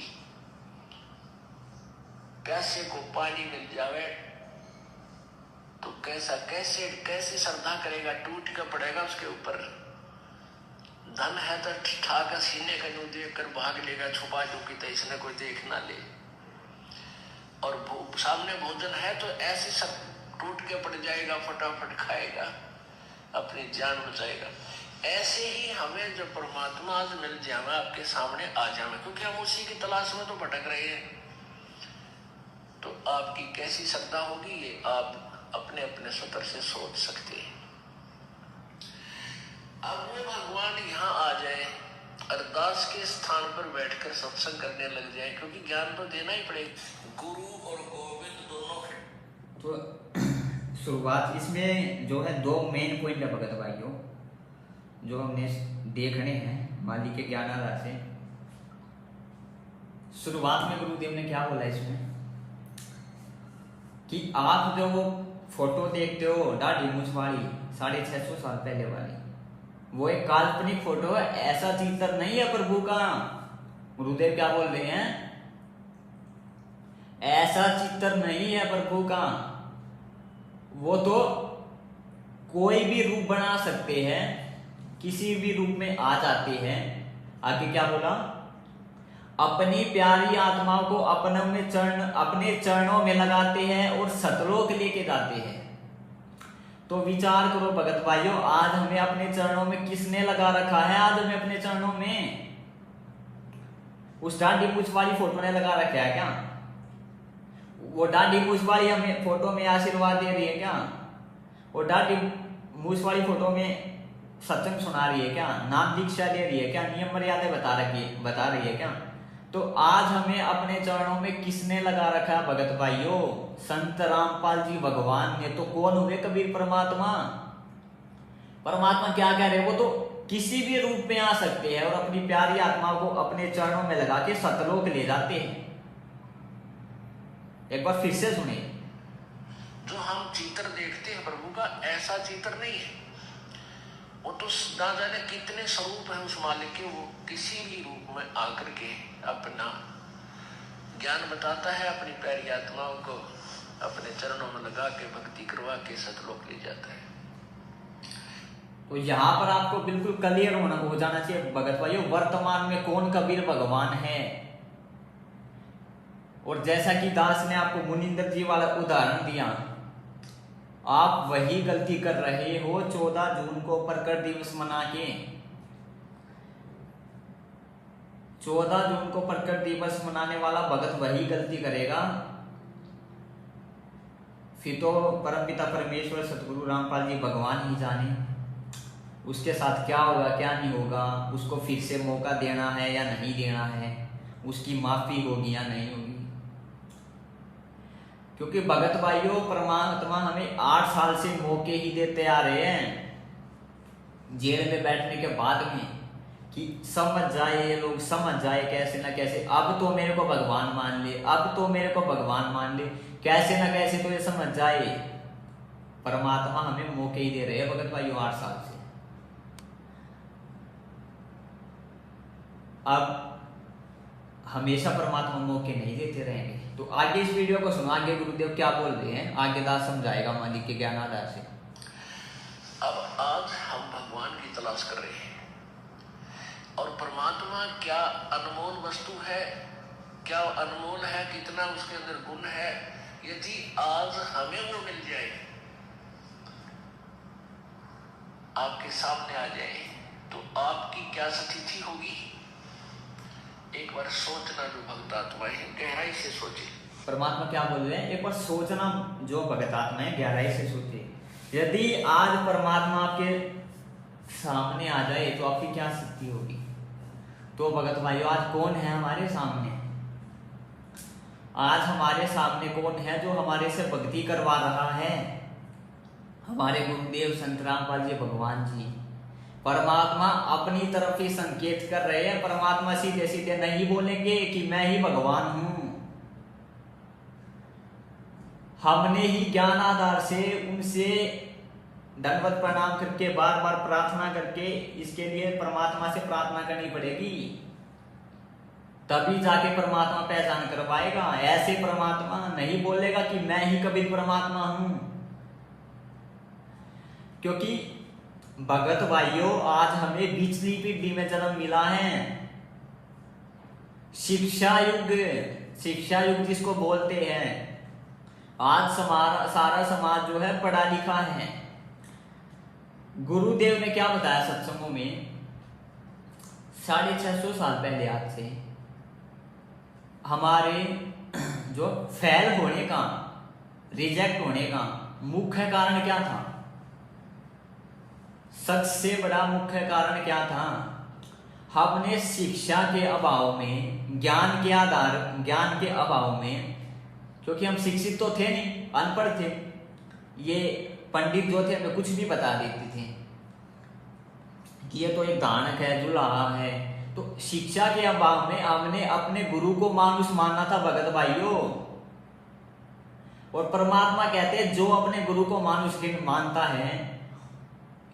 प्यासे को पानी मिल जावे तो कैसे श्रद्धा करेगा, टूट कर पड़ेगा उसके ऊपर। धन है तो ठाकर सीने का यूं देख कर भाग लेगा, छुपा चुकी तो इसने कोई देख ना ले। और सामने भोजन है तो ऐसे सब टूट के पड़ जाएगा, फटाफट खाएगा, अपनी जान बचाएगा। ऐसे ही हमें जो परमात्मा आज मिल जाए, आपके सामने आ जाए, क्योंकि हम उसी की तलाश में तो भटक रहे हैं, तो आपकी कैसी श्रद्धा होगी ये आप अपने अपने स्तर से सोच सकते हैं। अब वो भगवान यहाँ आ जाए, अरदास के स्थान पर बैठकर सत्संग करने लग जाए, क्योंकि ज्ञान तो देना ही पड़ेगा। गुरु और गोविंद दोनों है। तो शुरुआत इसमें जो है 2 मेन पॉइंट है भगत भाइयों, जो हमने देखने हैं मालिक के ज्ञान आधार से। शुरुआत में गुरुदेव ने क्या बोला इसमें कि आप जो वो फोटो देखते हो दाढ़ी मूछ वाली 650 साल पहले वाली, वो एक काल्पनिक फोटो है, ऐसा चित्र नहीं है प्रभु का। गुरुदेव क्या बोल रहे हैं, ऐसा चित्र नहीं है प्रभु का। वो तो कोई भी रूप बना सकते हैं, किसी भी रूप में आ जाते हैं। आगे क्या बोला, अपनी प्यारी आत्माओं को अपने चरणों में लगाते हैं और सतलोक लेके जाते हैं। तो विचार करो भगत भाइयों, आज हमें अपने चरणों में किसने लगा रखा है? आज हमें अपने चरणों में उस दाढ़ी मूछ वाली फोटो ने लगा रखा है क्या? वो दाढ़ी मूछ वाली हमें फोटो में आशीर्वाद दे रही है क्या? वो दाढ़ी मूछ वाली फोटो में सत्संग सुना रही है क्या? नाम दीक्षा दे रही है क्या? नियम मर्यादा बता रही है क्या? तो आज हमें अपने चरणों में किसने लगा रखा है भगत भाइयों? संत रामपाल जी भगवान ने। तो कौन हुए? कबीर परमात्मा। परमात्मा क्या कह रहे हैं? वो तो किसी भी रूप में आ सकते हैं और अपनी प्यारी आत्मा को अपने चरणों में लगा के सतलोक ले जाते हैं। एक बार फिर से सुनिए, जो हम चित्र देखते हैं प्रभु का, ऐसा चित्र नहीं है। वो तो ना जाने कितने स्वरूप है उस मालिक के। वो किसी भी रूप में आकर के अपना ज्ञान बताता है, अपनी प्यारी आत्माओं को अपने चरणों में लगा के भक्ति करवा के सतलोक ले जाता है। तो यहाँ पर आपको बिल्कुल क्लियर हो जाना चाहिए भगत भाइयों, वर्तमान में कौन कबीर भगवान है। और जैसा कि दास ने आपको मुनिंदर जी वाला उदाहरण दिया, आप वही गलती कर रहे हो। 14 जून को प्रकट दिवस मना के 14 जून को प्रकट दिवस मनाने वाला भगत वही गलती करेगा। फिर तो परमपिता परमेश्वर सतगुरु रामपाल जी भगवान ही जाने उसके साथ क्या होगा क्या नहीं होगा। उसको फिर से मौका देना है या नहीं देना है, उसकी माफी होगी या नहीं होगी। क्योंकि भगत भाइयों, परमात्मा हमें 8 साल से मौके ही देते आ रहे हैं जेल में बैठने के बाद में, कि समझ जाए ये लोग, समझ जाए कैसे ना कैसे। अब तो मेरे को भगवान मान ले, अब तो मेरे को भगवान मान ले, कैसे ना कैसे तो ये समझ जाए। परमात्मा हमें मौके ही दे रहे हैं भगत भाइयों 8 साल से। अब हमेशा परमात्मा मौके नहीं देते रहेंगे। तो आगे इस वीडियो को सुनो, आगे गुरुदेव क्या बोल रहे हैं, आगे दास समझाएगा मालिक के ज्ञान आधार से। अब आज हम भगवान की तलाश कर रहे हैं, और परमात्मा क्या अनमोल वस्तु है, क्या अनमोल है, कितना उसके अंदर गुण है। यदि आज हमें वो मिल जाए, आपके सामने आ जाए, तो आपकी क्या स्थिति होगी? एक बार सोचना, जो भक्त आत्मा है गहराई से सोचे। परमात्मा क्या बोल रहे हैं? एक बार सोचना, जो भक्त आत्मा है गहराई से सोचे। यदि आज परमात्मा आपके सामने आ जाए तो आपकी क्या स्थिति होगी? तो भगत भाइयों, आज कौन है हमारे सामने? आज हमारे सामने कौन है जो हमारे से भक्ति करवा रहा है? हमारे गुरुदेव संत रामपाल जी भगवान जी। परमात्मा अपनी तरफ ही संकेत कर रहे हैं। परमात्मा सीधे सीधे नहीं बोलेंगे कि मैं ही भगवान हूं। हमने ही ज्ञान आधार से उनसे दंडवत प्रणाम करके बार बार प्रार्थना करके इसके लिए परमात्मा से प्रार्थना करनी पड़ेगी, तभी जाके परमात्मा पहचान करवाएगा। ऐसे परमात्मा नहीं बोलेगा कि मैं ही कबीर परमात्मा हूं। क्योंकि भगत भाइयों, आज हमें पिछली पीढ़ी में जन्म मिला है। शिक्षा युग जिसको बोलते हैं। आज सारा समाज जो है पढ़ा लिखा है। गुरुदेव ने क्या बताया सत्संगों में? 650 साल पहले आज से हमारे जो फेल होने का, रिजेक्ट होने का मुख्य कारण क्या था? सबसे बड़ा मुख्य कारण क्या था? हमने शिक्षा के अभाव में, ज्ञान के अभाव में, क्योंकि हम शिक्षित तो थे नहीं, अनपढ़ थे। ये पंडित जो थे हमें कुछ भी बता देते थे कि ये तो एक दानक है, जुलाहा है। तो शिक्षा के अभाव में हमने अपने गुरु को मानुष मानना था भगत भाइयों। और परमात्मा कहते हैं जो अपने गुरु को मानुष मानता है,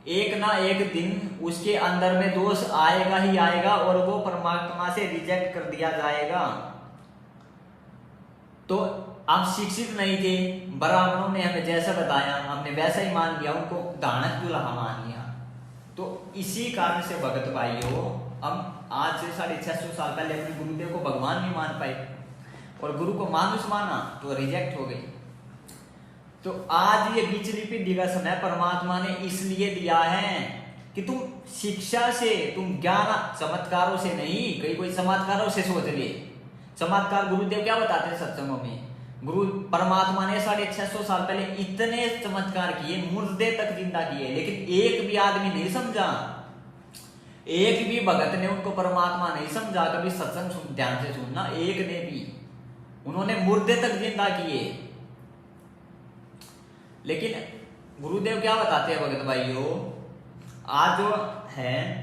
एक ना एक दिन उसके अंदर में दोष आएगा ही आएगा और वो परमात्मा से रिजेक्ट कर दिया जाएगा। तो आप शिक्षित नहीं थे, ब्राह्मणों ने हमें जैसा बताया हमने वैसा ही मान लिया, उनको दानक दुल्हा मान लिया। तो इसी कारण से भगत भाइयों, हम आज से 650 साल पहले अपने गुरुदेव को भगवान नहीं मान पाए और गुरु को मानुष माना तो रिजेक्ट हो गई। तो आज ये बीचली पीढ़ी का समय परमात्मा ने इसलिए दिया है कि तुम शिक्षा से, तुम ज्ञान चमत्कारों से नहीं, कोई चमत्कारों से सोच ले। चमत्कार गुरुदेव क्या बताते हैं सत्संगों में, गुरु परमात्मा ने 650 साल पहले इतने चमत्कार किए, मुर्दे तक जिंदा किए, लेकिन एक भी आदमी नहीं समझा, एक भी भगत ने उनको परमात्मा नहीं समझा। कभी सत्संग ध्यान से सुनना, एक ने भी, उन्होंने मुर्दे तक जिंदा किए। लेकिन गुरुदेव क्या बताते हैं भगत भाइयों, आज जो है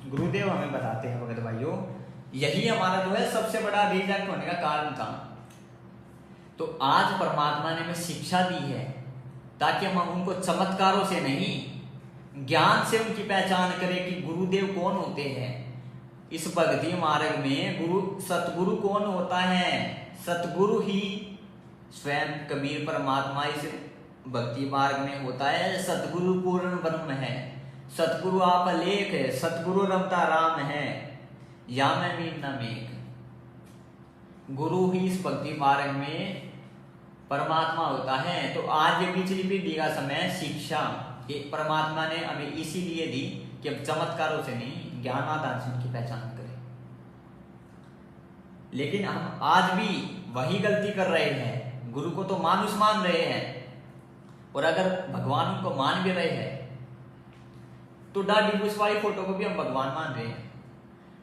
गुरुदेव हमें बताते हैं भगत भाइयों, यही हमारा जो है सबसे बड़ा रिजेक्ट होने का कारण था। तो आज परमात्मा ने हमें शिक्षा दी है ताकि हम उनको चमत्कारों से नहीं, ज्ञान से उनकी पहचान करें कि गुरुदेव कौन होते हैं। इस भक्ति मार्ग में गुरु सतगुरु कौन होता है, सतगुरु ही स्वयं कबीर परमात्मा इस भक्ति मार्ग में होता है। सतगुरु पूर्ण ब्रह्म है, सतगुरु आप अलेख है, सतगुरु रमता राम है, या मैं मीन न मेघ। गुरु ही इस भक्ति मार्ग में परमात्मा होता है। तो आज ये पिछली पीढ़ी का समय शिक्षा ये परमात्मा ने हमें इसीलिए दी कि अब चमत्कारों से नहीं, ज्ञानादान से उनकी पहचान करें। लेकिन हम आज भी वही गलती कर रहे हैं, गुरु को तो मानुष मान रहे हैं, और अगर भगवान उनको मान भी रहे हैं तो दाढ़ी मूछ वाली फोटो को भी हम भगवान मान रहे हैं।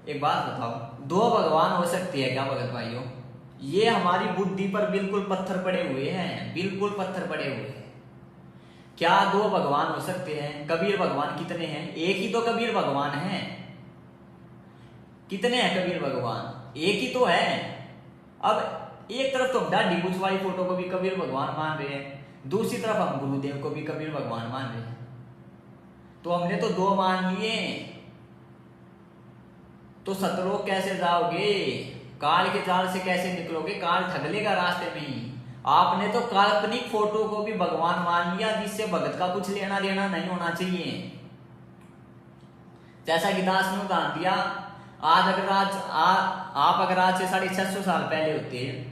एक बात बताओ, दो भगवान हो सकती है क्या भगत भाइयों? ये हमारी बुद्धि पर बिल्कुल पत्थर पड़े हुए हैं, बिल्कुल पत्थर पड़े हुए हैं। क्या दो भगवान हो सकते हैं? कबीर भगवान कितने हैं? एक ही तो कबीर भगवान है। कितने हैं कबीर भगवान? एक ही तो है। अब एक तरफ तो हम दाढ़ी मूछ वाली फोटो को भी कबीर भगवान मान रहे हैं, दूसरी तरफ हम गुरुदेव को भी कबीर भगवान मान रहे हैं। तो हमने तो दो मान लिए, तो सतलोक कैसे जाओगे? काल के जाल से कैसे निकलोगे? काल ठग लेगा रास्ते में ही। आपने तो काल्पनिक फोटो को भी भगवान मान लिया, जिससे भगत का कुछ लेना देना नहीं होना चाहिए। जैसा कि दास ने उदाहरण दिया, आप अगर आज से 650 साल पहले होते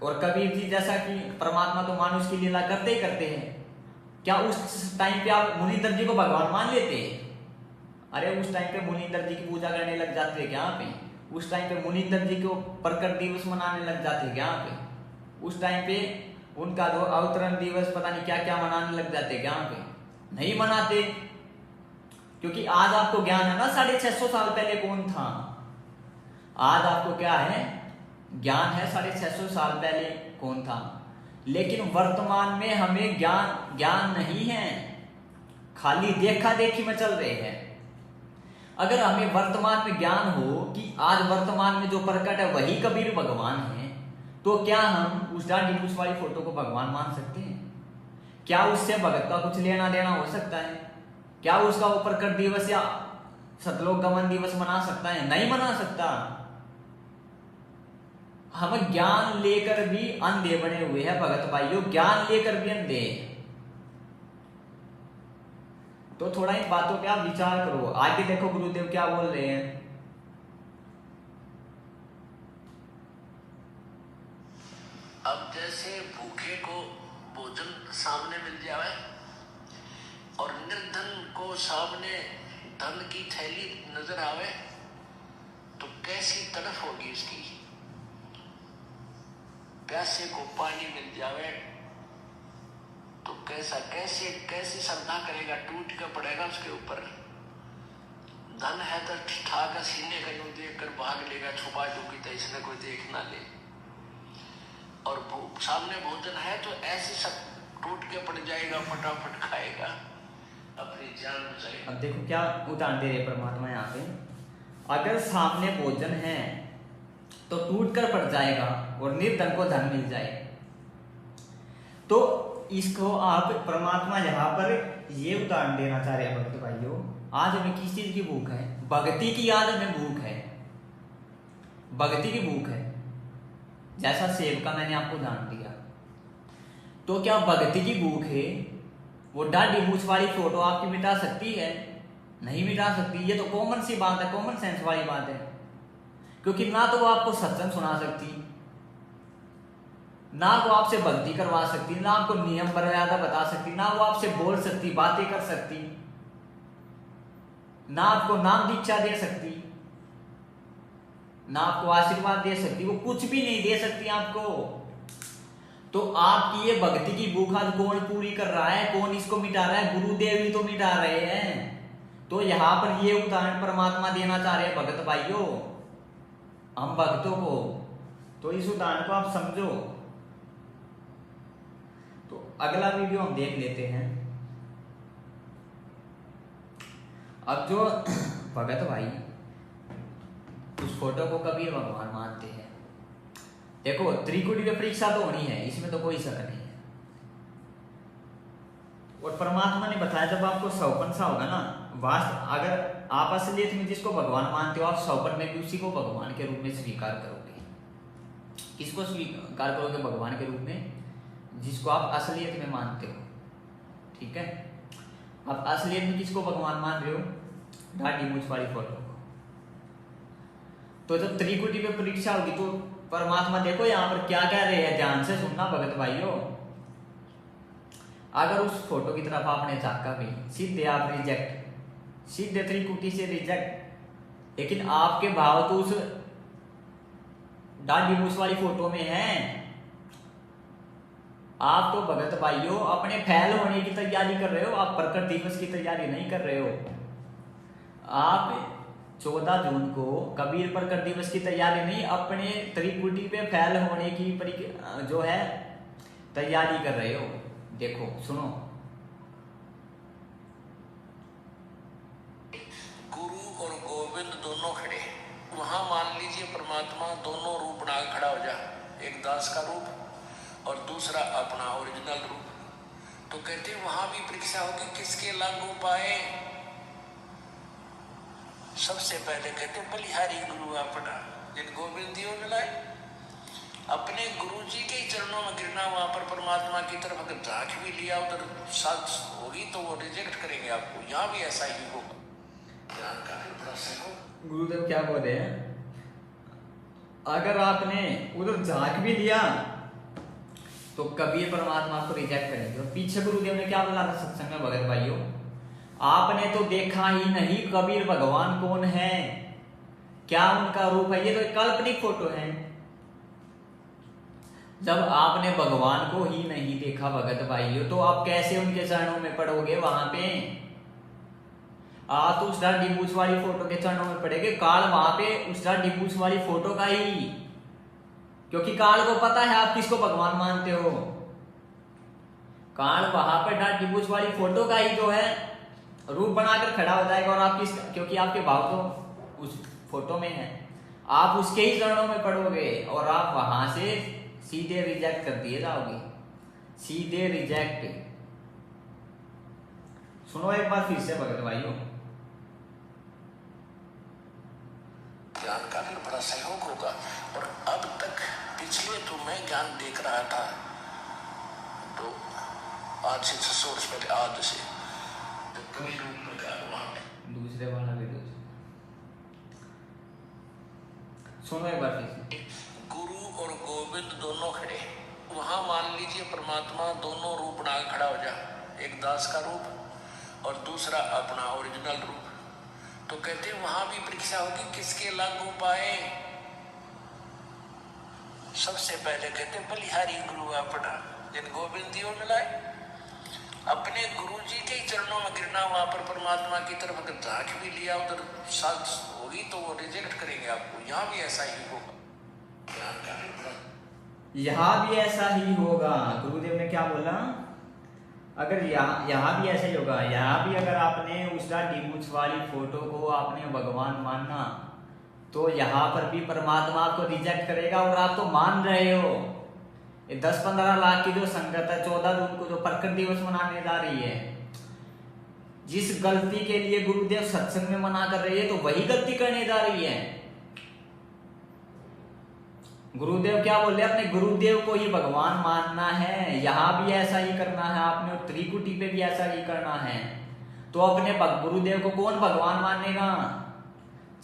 और कबीर जी जैसा कि परमात्मा तो मानुष की लीला करते ही करते हैं, क्या उस टाइम पे आप मुनींद्र जी को भगवान मान लेते? अरे उस टाइम पे मुनींद्र जी की पूजा करने लग जाते क्या पे? उस टाइम पे मुनींद्र जी को प्रकट दिवस मनाने लग जाते क्या पे? उस टाइम पे उनका जो अवतरण दिवस पता नहीं क्या क्या मनाने लग जाते क्या पे? नहीं मनाते, क्योंकि आज आपको ज्ञान है ना 650 साल पहले कौन था। आज आपको क्या है? ज्ञान है 650 साल पहले कौन था। लेकिन वर्तमान में हमें ज्ञान नहीं है, खाली देखा देखी में चल रहे हैं। अगर हमें वर्तमान में ज्ञान हो कि आज वर्तमान में जो प्रकट है वही कबीर भगवान है, तो क्या हम उस दाढ़ी मूछ वाली फोटो को भगवान मान सकते हैं? क्या उससे भगत का कुछ लेना देना हो सकता है? क्या उसका वो प्रकट दिवस या सतलोक गमन दिवस मना सकता है? नहीं मना सकता। हम ज्ञान लेकर भी अंधे बने हुए हैं भगत भाइयों, ज्ञान लेकर भी अंधे। तो थोड़ा इन बातों पे आप विचार करो। आगे देखो गुरुदेव क्या बोल रहे हैं। अब जैसे भूखे को भोजन सामने मिल जाए और निर्धन को सामने धन की थैली नजर आवे, तो कैसी तड़फ होगी इसकी। प्यासे को पानी मिल जावे तो कैसे श्रद्धा करेगा, टूट कर पड़ेगा उसके ऊपर। धन है तो ठाकर सीने का यूं देख कर भाग लेगा, छुपा चुकी तो इसने कोई देख ना ले। और सामने भोजन है तो ऐसे सब टूट के पड़ जाएगा, फटाफट खाएगा, अपनी जान बचाएगा। अब देखो क्या उदाहरण दे रहे परमात्मा यहाँ पे। अगर सामने भोजन है तो टूट कर पड़ जाएगा और निर्धन को धन मिल जाए। तो इसको आप परमात्मा यहाँ पर ये उदाहरण देना चाह रहे हैं भक्त भाइयों। आज हमें किस चीज की भूख है? भक्ति की आज हमें भूख है, भक्ति की भूख है। जैसा सेब का मैंने आपको उदाहरण दिया, तो क्या भक्ति की भूख है वो दाढ़ी मूछ वाली फोटो आपकी मिटा सकती है? नहीं मिटा सकती। ये तो कॉमन सी बात है, कॉमन सेंस वाली बात है। क्योंकि ना तो वो आपको सत्संग सुना सकती, ना वो आपसे भक्ति करवा सकती, ना आपको नियम मर्यादा बता सकती, ना वो आपसे बोल सकती, बातें कर सकती, ना आपको नाम दीक्षा दे सकती, ना आपको आशीर्वाद दे सकती, वो कुछ भी नहीं दे सकती आपको। तो आपकी ये भक्ति की भूख आज कौन पूरी कर रहा है? कौन इसको मिटा रहा है? गुरुदेव ही तो मिटा रहे हैं। तो यहां पर ये उदाहरण परमात्मा देना चाह रहे हैं भक्त भाइयों हम भक्तों को। तो इस उदाहरण को आप समझो। तो अगला वीडियो हम देख लेते हैं। अब जो भगत भाई उस फोटो को कबीर भगवान मानते हैं, देखो त्रिकुटी की परीक्षा तो होनी है, इसमें तो कोई शक नहीं है। और परमात्मा ने बताया जब आपको सौपन सा होगा ना, वास्तव अगर आप असलियत में जिसको भगवान मानते हो, आप सौपन में भी उसी को भगवान के रूप में स्वीकार करोगे। किसको स्वीकार करोगे? भगवान के रूप में, जिसको आप असलियत में मानते हो। ठीक है, आप असलियत में किसको भगवान मान रहे हो? दाढ़ी मूछ वाली फोटो को। तो जब त्रिकुटी पे परीक्षा होगी तो परमात्मा देखो यहाँ पर क्या कह रहे हैं, ध्यान से सुनना भगत भाइयों। अगर उस फोटो की तरफ आपने झांका भी, सीधे आप रिजेक्ट, सीधे त्रिकुटी से रिजेक्ट। लेकिन आपके भाव तो उस दाढ़ी मूछ वाली फोटो में है। आप तो भगत भाइयों अपने फैल होने की तैयारी कर रहे हो, आप प्रकट दिवस की तैयारी नहीं कर रहे हो। आप 14 जून को कबीर प्रकट दिवस की तैयारी नहीं, अपने त्रिकुटी पे फैल होने की जो है तैयारी कर रहे हो। देखो सुनो, गुरु और गोविंद दोनों खड़े, वहां मान लीजिए परमात्मा दोनों रूप बना के खड़ा हो जा, एक दास का रूप और दूसरा अपना ओरिजिनल रूप। तो कहते वहां भी परीक्षा होगी, किसके लागू पाए? सबसे पहले कहते बलिहारी गुरु अपना, जिन गोविंद दियो मिलाए। अपने गुरु जी के चरणों में गिरना, वहां पर परमात्मा की तरफ अगर झांक भी लिया उधर साथ होगी तो वो रिजेक्ट करेंगे आपको। यहाँ भी ऐसा ही होगा। ध्यान का फिर प्रश्न हो, गुरुदेव क्या बोल रहे हैं? अगर आपने उधर झांक भी लिया तो कबीर परमात्मा आपको रिजेक्ट करेंगे। और पीछे गुरुदेव ने क्या बोला था सत्संग में भगत भाइयों? आपने तो देखा ही नहीं कबीर भगवान कौन है, क्या उनका रूप है, ये तो एक काल्पनिक फोटो है। जब आपने भगवान को ही नहीं देखा भगत भाइयों, तो आप कैसे उनके चरणों में पड़ोगे? वहां पे आप तो उस दाढ़ी मूछ वाली फोटो के चरणों में पड़ेगे। काल वहां पे उस दाढ़ी मूछ वाली फोटो का ही, क्योंकि काल को पता है आप किसको भगवान मानते हो। काल वहां पर दाढ़ी मूछ वाली फोटो का ही जो है रूप बनाकर खड़ा हो जाएगा। और आप किस, क्योंकि आपके भाव तो उस फोटो में है, आप उसके ही चरणों में पड़ोगे और आप वहां से सीधे रिजेक्ट कर दिए जाओगे, सीधे रिजेक्ट। सुनो एक बार फिर से भगत भाइयों, ज्ञान का फिर बड़ा सहयोग होगा। और अब तक पिछले तो मैं ज्ञान देख रहा था, तो आज से 600 वर्ष पहले, आज से तो कभी रूप में वहां दूसरे वाला भी दो। सुनो एक बार फिर से। गुरु और गोविंद दोनों खड़े, वहां मान लीजिए परमात्मा दोनों रूप बना के खड़ा हो जा, एक दास का रूप और दूसरा अपना ओरिजिनल रूप। तो कहते वहां भी परीक्षा होगी, किसके लागू पाए? सबसे पहले कहते बलिहारी गुरु अपना, जिन गोविंद दियो मिलाए। अपने गुरु जी के चरणों में गिरना, वहां पर परमात्मा की तरफ अगर झांक भी लिया उधर साथ होगी तो वो रिजेक्ट करेंगे आपको। यहाँ भी ऐसा ही होगा। यहाँ भी ऐसा ही होगा। गुरुदेव ने क्या बोला? अगर यहाँ भी ऐसा ही होगा। यहाँ भी अगर आपने उस दाढ़ी मूछ वाली फोटो को आपने भगवान मानना, तो यहाँ पर भी परमात्मा आपको रिजेक्ट करेगा। और आप तो मान रहे हो, ये 10-15 लाख की जो संगत है 14 जून को जो प्रकट दिवस मनाने जा रही है, जिस गलती के लिए गुरुदेव सत्संग में मना कर रही है, तो वही गलती करने जा रही है। गुरुदेव क्या बोल रहे हैं, अपने गुरुदेव को ही भगवान मानना है, यहां भी ऐसा ही करना है आपने, और त्रिकुटी पे भी ऐसा ही करना है। तो अपने गुरुदेव को कौन भगवान मानेगा?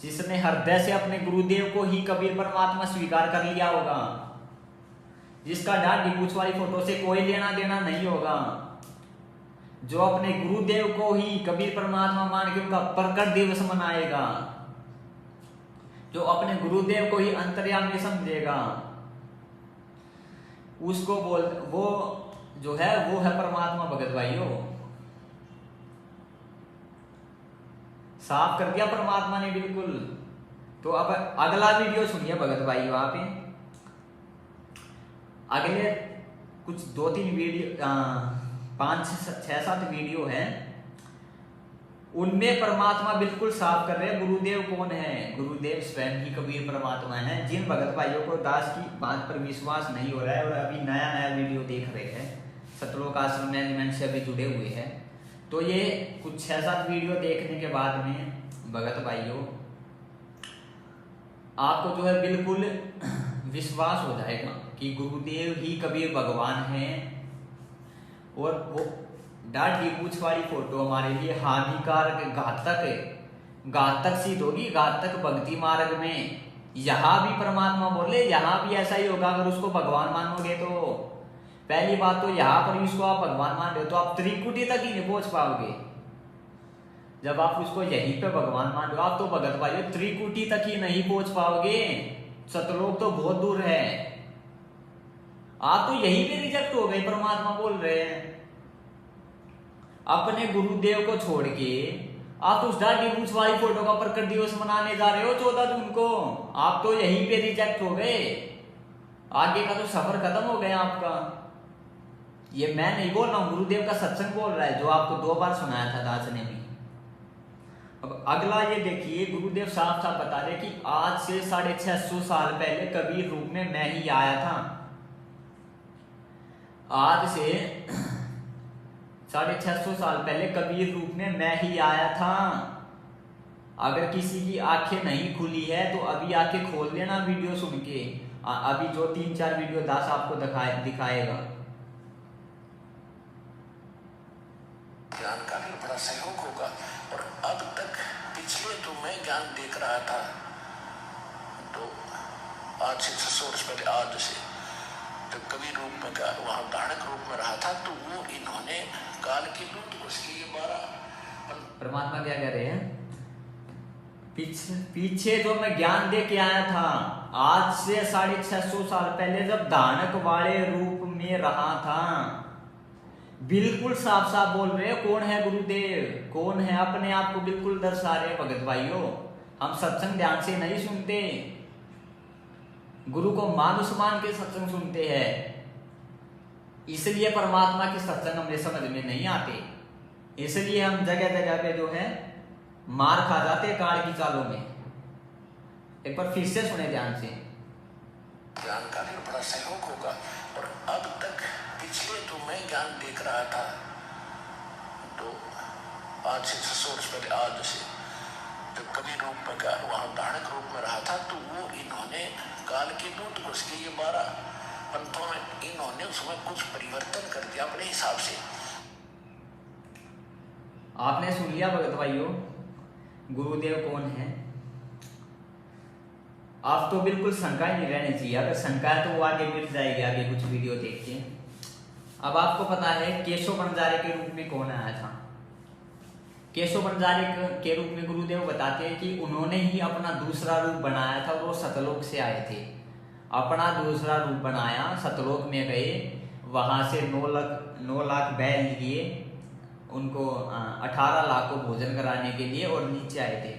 जिसने हृदय से अपने गुरुदेव को ही कबीर परमात्मा स्वीकार कर लिया होगा, जिसका डांडी पूछ वाली फोटो से कोई लेना देना नहीं होगा, जो अपने गुरुदेव को ही कबीर परमात्मा मान के उनका प्रकट दिवस मनाएगा, जो अपने गुरुदेव को ही अंतर्यामी समझेगा, उसको वो जो है वो है परमात्मा। भगत भाइयों, साफ कर दिया परमात्मा ने बिल्कुल। तो अब अगला वीडियो सुनिए भगत भाइयों, आप अगले कुछ 2-3 वीडियो 5-6-7 वीडियो है, उनमें परमात्मा बिल्कुल साफ कर रहे हैं गुरुदेव कौन है। गुरुदेव स्वयं ही कबीर परमात्मा है। जिन भगत भाइयों को दास की बात पर विश्वास नहीं हो रहा है और अभी नया नया वीडियो देख रहे हैं, सतलोक आश्रम मैनेजमेंट से अभी जुड़े हुए हैं, तो ये कुछ 6-7 वीडियो देखने के बाद में भगत भाइयों आपको जो है बिल्कुल विश्वास हो जाएगा कि गुरुदेव ही कबीर भगवान है। और वो डांडी पूछ वाली फोटो हमारे लिए हानिकारक घातक सिद्ध होगी, घातक भक्ति मार्ग में। यहाँ भी परमात्मा बोले, यहाँ भी ऐसा ही होगा अगर उसको भगवान मानोगे तो। पहली बात तो यहाँ पर भी उसको आप भगवान मान रहे हो तो आप त्रिकुटी तक ही नहीं पहुंच पाओगे। जब आप उसको यहीं पे भगवान मान रहे हो, आप तो भगत भाई त्रिकुटी तक ही नहीं पहुंच पाओगे। सतलोक तो बहुत दूर है, आप तो यहीं पे रिजेक्ट हो गए। परमात्मा बोल रहे हैं अपने गुरुदेव को छोड़ के आप उस डांडी पूछ वाली फोटो का प्रकट दिवस मनाने जा रहे हो 14 जून को, आप तो यहीं पे रिजेक्ट हो गए। आगे का तो सफर खत्म हो गया आपका। ये मैं नहीं बोल रहा हूं, गुरुदेव का सत्संग बोल रहा है, जो आपको 2 बार सुनाया था दास ने भी। अब अगला ये देखिए, गुरुदेव साफ साफ बता रहे कि आज से 650 साल पहले कबीर रूप में मैं ही आया था। आज से 650 साल पहले कबीर रूप में मैं ही आया था। अगर किसी की आंखें नहीं खुली है तो अभी आंखें खोल लेना वीडियो सुन के। अभी जो 3-4 वीडियो दास आपको दिखाएगा। ज्ञान का भी बड़ा सहयोग होगा। और अब तक पिछले जो मैं ज्ञान देख रहा था, तो आज से 600 वर्ष पहले, आज से तो कबीर रूप में वहां धारक रूप में रहा था, तो वो इन्होंने काल की लूट उसकी ये 12 परमात्मा क्या कह रहे हैं, पीछे जो मैं ज्ञान दे के आया था आज से 650 साल पहले, जब धानक वाले रूप में रहा था, बिल्कुल साफ साफ बोल रहे हैं कौन है गुरुदेव, कौन है, अपने आप को बिल्कुल दर्शा रहे। भगत भाइयों, हम सत्संग ध्यान से नहीं सुनते, गुरु को मानुष मान के सत्संग सुनते हैं, इसलिए परमात्मा के सत्संग हमें समझ में नहीं आते। इसलिए हम जगह जगह पे जो है मार खा जाते हैं काल की चालों में। एक बार फिर से सुने ध्यान से। ज्ञान का भी बड़ा सहयोग होगा। और अब तक पिछले जो मैं ज्ञान देख रहा था, तो आज से 600 वर्ष पहले, आज से जब कबीर रूप में वहां धारक रूप में रहा था, तो वो इन्होंने काल की लूट उसके ये 12 पंथों में इन्होंने उसमें कुछ परिवर्तन कर दिया अपने हिसाब से। आपने सुन लिया भगत भाइयों, गुरुदेव कौन है। आप तो बिल्कुल शंका ही नहीं रहनी चाहिए, अगर शंका है तो वो आगे मिट जाएगी, आगे कुछ वीडियो देख के। अब आपको पता है केशव बंजारे के रूप में कौन आया था। केशव बंजारे के रूप में गुरुदेव बताते हैं कि उन्होंने ही अपना दूसरा रूप बनाया था, और वो सतलोक से आए थे। अपना दूसरा रूप बनाया, सतलोक में गए, वहां से 9 लाख बैल लिए, उनको 18 लाख को भोजन कराने के लिए, और नीचे आए थे।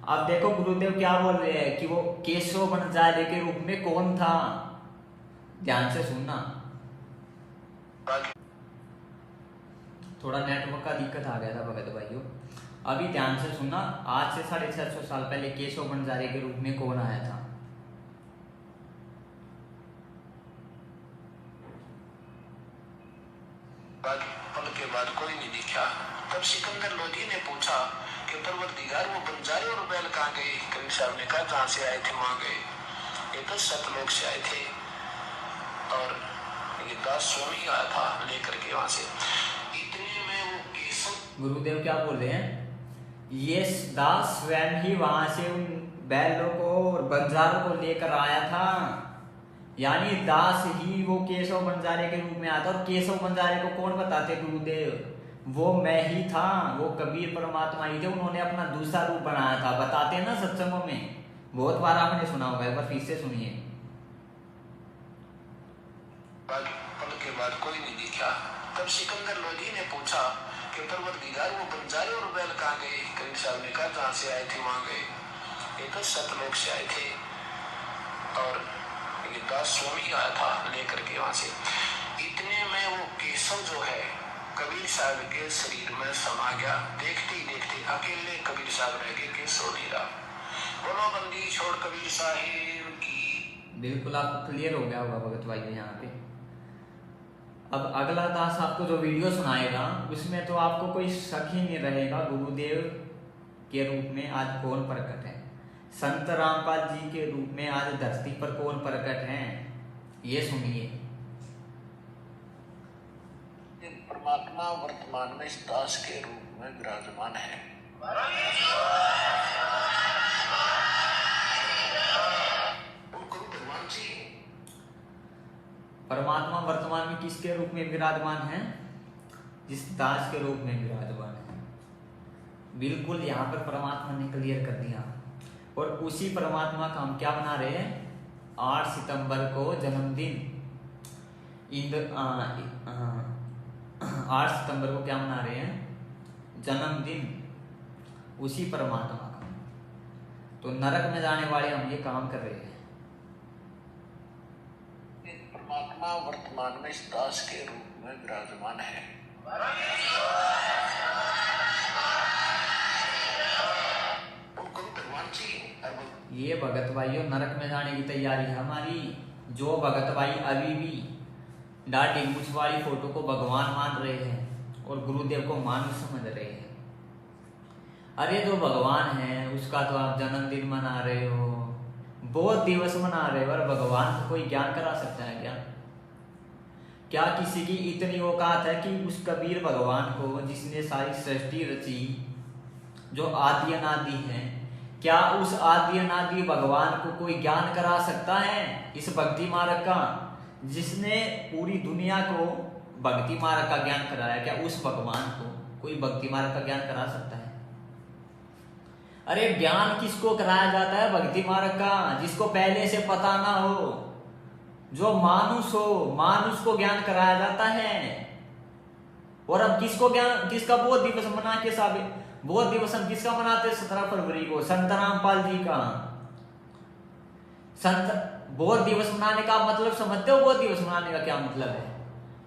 अब देखो गुरुदेव क्या बोल रहे हैं कि वो केशव बंजारे के रूप में कौन था। ध्यान से सुनना, थोड़ा नेटवर्क का दिक्कत आ गया था भगत भाइयों, अभी ध्यान से सुनना। आज से 650 साल पहले केशव बंजारे के रूप में कौन आया था। कहाँ गए? कबीर साहब ने कहा जहाँ से आए थे वहां गए, ये तो सतलोक से आए थे और ये दास स्वामी आया था लेकर के वहां से। इतने में वो केशव गुरुदेव क्या बोल रहे हैं? ये दास स्वयं ही वहां से उन बैलों को और बंजारों को लेकर आया था, यानी दास ही वो केशव बंजारे के रूप में आया था। और केशव बंजारे को कौन बताते गुरुदेव? वो मैं ही था, वो कबीर परमात्मा ही थे, उन्होंने अपना दूसरा रूप बनाया था। बताते हैं ना सत्संगों में, बहुत बार आपने सुना होगा, एक बार फिर से सुनिए। पल के बाद कोई नहीं दिखा। तब सिकंदर लोधी ने पूछा कि परवरदिगार वो बंजारे और बैल कहाँ गए? कबीर साहब ने कहा जहाँ से आए थे वहां गए, ये तो सतलोक से आए थे और ये दास स्वामी आया था लेकर के वहां से। इतने में वो केशव जो है कबीर साहब के शरीर में समा गया। देखते ही देखते अकेले कबीर साहब रह गए, केशव नहीं रहा। बोलो बंदी छोड़ कबीर साहिब की। बिल्कुल आपको क्लियर हो गया होगा भगत भाई यहाँ पे। अब अगला दास आपको जो वीडियो सुनाएगा उसमें तो आपको कोई शक ही नहीं रहेगा गुरुदेव के रूप में आज कौन प्रकट है, संत रामपाल जी के रूप में आज धरती पर कौन प्रकट है, ये सुनिए। परमात्मा वर्तमान में इस दास के रूप में विराजमान है। भगवान जी परमात्मा वर्तमान में किसके रूप में विराजमान है? जिस दास के रूप में विराजमान है। बिल्कुल यहाँ पर परमात्मा ने क्लियर कर दिया। और उसी परमात्मा का हम क्या बना रहे हैं? 8 सितंबर को जन्मदिन, 8 सितंबर को क्या मना रहे हैं? जन्मदिन उसी परमात्मा का। तो नरक में जाने वाले हम ये काम कर रहे हैं। परमात्मा वर्तमान में इस दास के रूप में विराजमान है। भगवान जी ये भगत भाइयों नरक में जाने की तैयारी है हमारी। जो भगत भाई अभी भी दाढ़ी मूंछ वाली फोटो को भगवान मान रहे हैं और गुरुदेव को मानुष समझ रहे हैं, अरे जो भगवान है उसका तो आप जन्मदिन मना रहे हो, बहुत दिवस मना रहे हो, और भगवान को कोई ज्ञान करा सकता है क्या? क्या किसी की इतनी औकात है कि उस कबीर भगवान को जिसने सारी सृष्टि रची, जो आदि अनादि है, क्या उस आदि अनादि भगवान को कोई ज्ञान करा सकता है? इस भक्ति मार्ग का, जिसने पूरी दुनिया को भक्ति मार्ग का ज्ञान कराया, क्या उस भगवान को कोई भक्ति मार्ग का ज्ञान करा सकता है? अरे ज्ञान किसको कराया जाता है भक्ति मार्ग का? जिसको पहले से पता ना हो, जो मानुष हो, मानुष को ज्ञान कराया जाता है। और अब किसको ज्ञान, किसका बोध दिवस मना के साबित, बोध दिवस हम किसका मनाते हैं? 17 फरवरी को, संत रामपाल जी का। संत बोध दिवस मनाने का मतलब समझते हो? बोध दिवस मनाने का क्या मतलब है?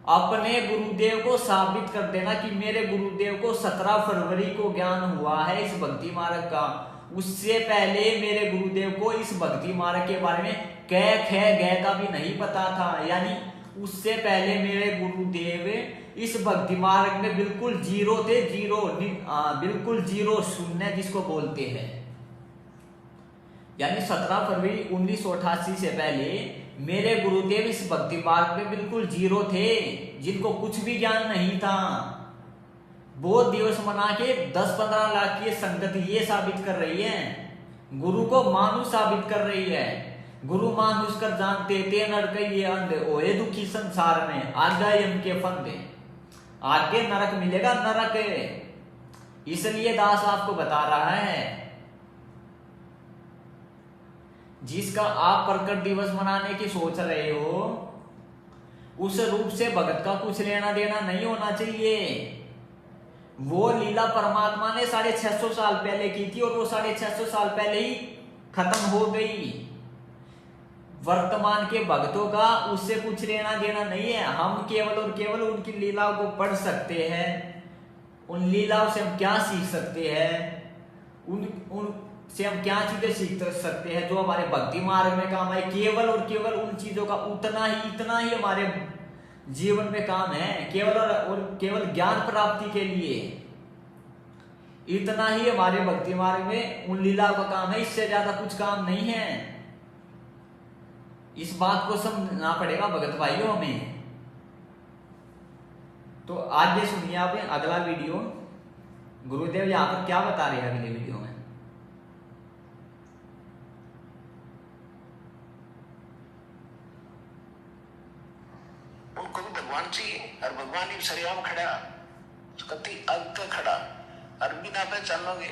अपने गुरुदेव को साबित कर देना कि मेरे गुरुदेव को 17 फरवरी को ज्ञान हुआ है इस भक्ति मार्ग का। उससे पहले मेरे गुरुदेव को इस भक्ति मार्ग के बारे में कै खे गै का भी नहीं पता था। यानी उससे पहले मेरे गुरुदेव इस भक्ति मार्ग में बिल्कुल जीरो थे, बिल्कुल जीरो, शून्य जिसको बोलते हैं। यानी 17 फरवरी 1988 से पहले मेरे गुरुदेव इस भक्ति मार्ग में बिल्कुल जीरो थे, जिनको कुछ भी ज्ञान नहीं था। बोध दिवस मना के 10-15 लाख की संगत ये साबित कर रही है, गुरु को मानुष साबित कर रही है। गुरु मानुष कर जानते ते नरक अंधे ओए दुखी संसार में आज्ञा के फंदे, आगे नरक मिलेगा, नरक। इसलिए दास आपको बता रहा है, जिसका आप प्रकट दिवस मनाने की सोच रहे हो, उस रूप से भगत का कुछ लेना देना नहीं होना चाहिए। वो लीला परमात्मा ने 650 साल पहले की थी और वो 650 साल पहले ही खत्म हो गई। वर्तमान के भक्तों का उससे कुछ लेना देना नहीं है। हम केवल और केवल उनकी लीलाओं को पढ़ सकते हैं, उन लीलाओं से हम क्या सीख सकते हैं, उन से हम क्या चीजें सीख सकते हैं जो हमारे भक्ति मार्ग में काम आए। केवल और केवल उन चीजों का इतना ही हमारे जीवन में काम है, केवल और केवल ज्ञान प्राप्ति के लिए। इतना ही हमारे भक्ति मार्ग में उन लीला का काम है, इससे ज्यादा कुछ काम नहीं है। इस बात को समझना पड़ेगा भगत भाइयों हमें। तो आगे सुनिए आप अगला वीडियो, गुरुदेव यहां पर क्या बता रहे हैं अगले वीडियो में। उनको भी भगवान चाहिए और भगवान ही सरेआम खड़ा, कति अग तक खड़ा और बिना पहचानोगे,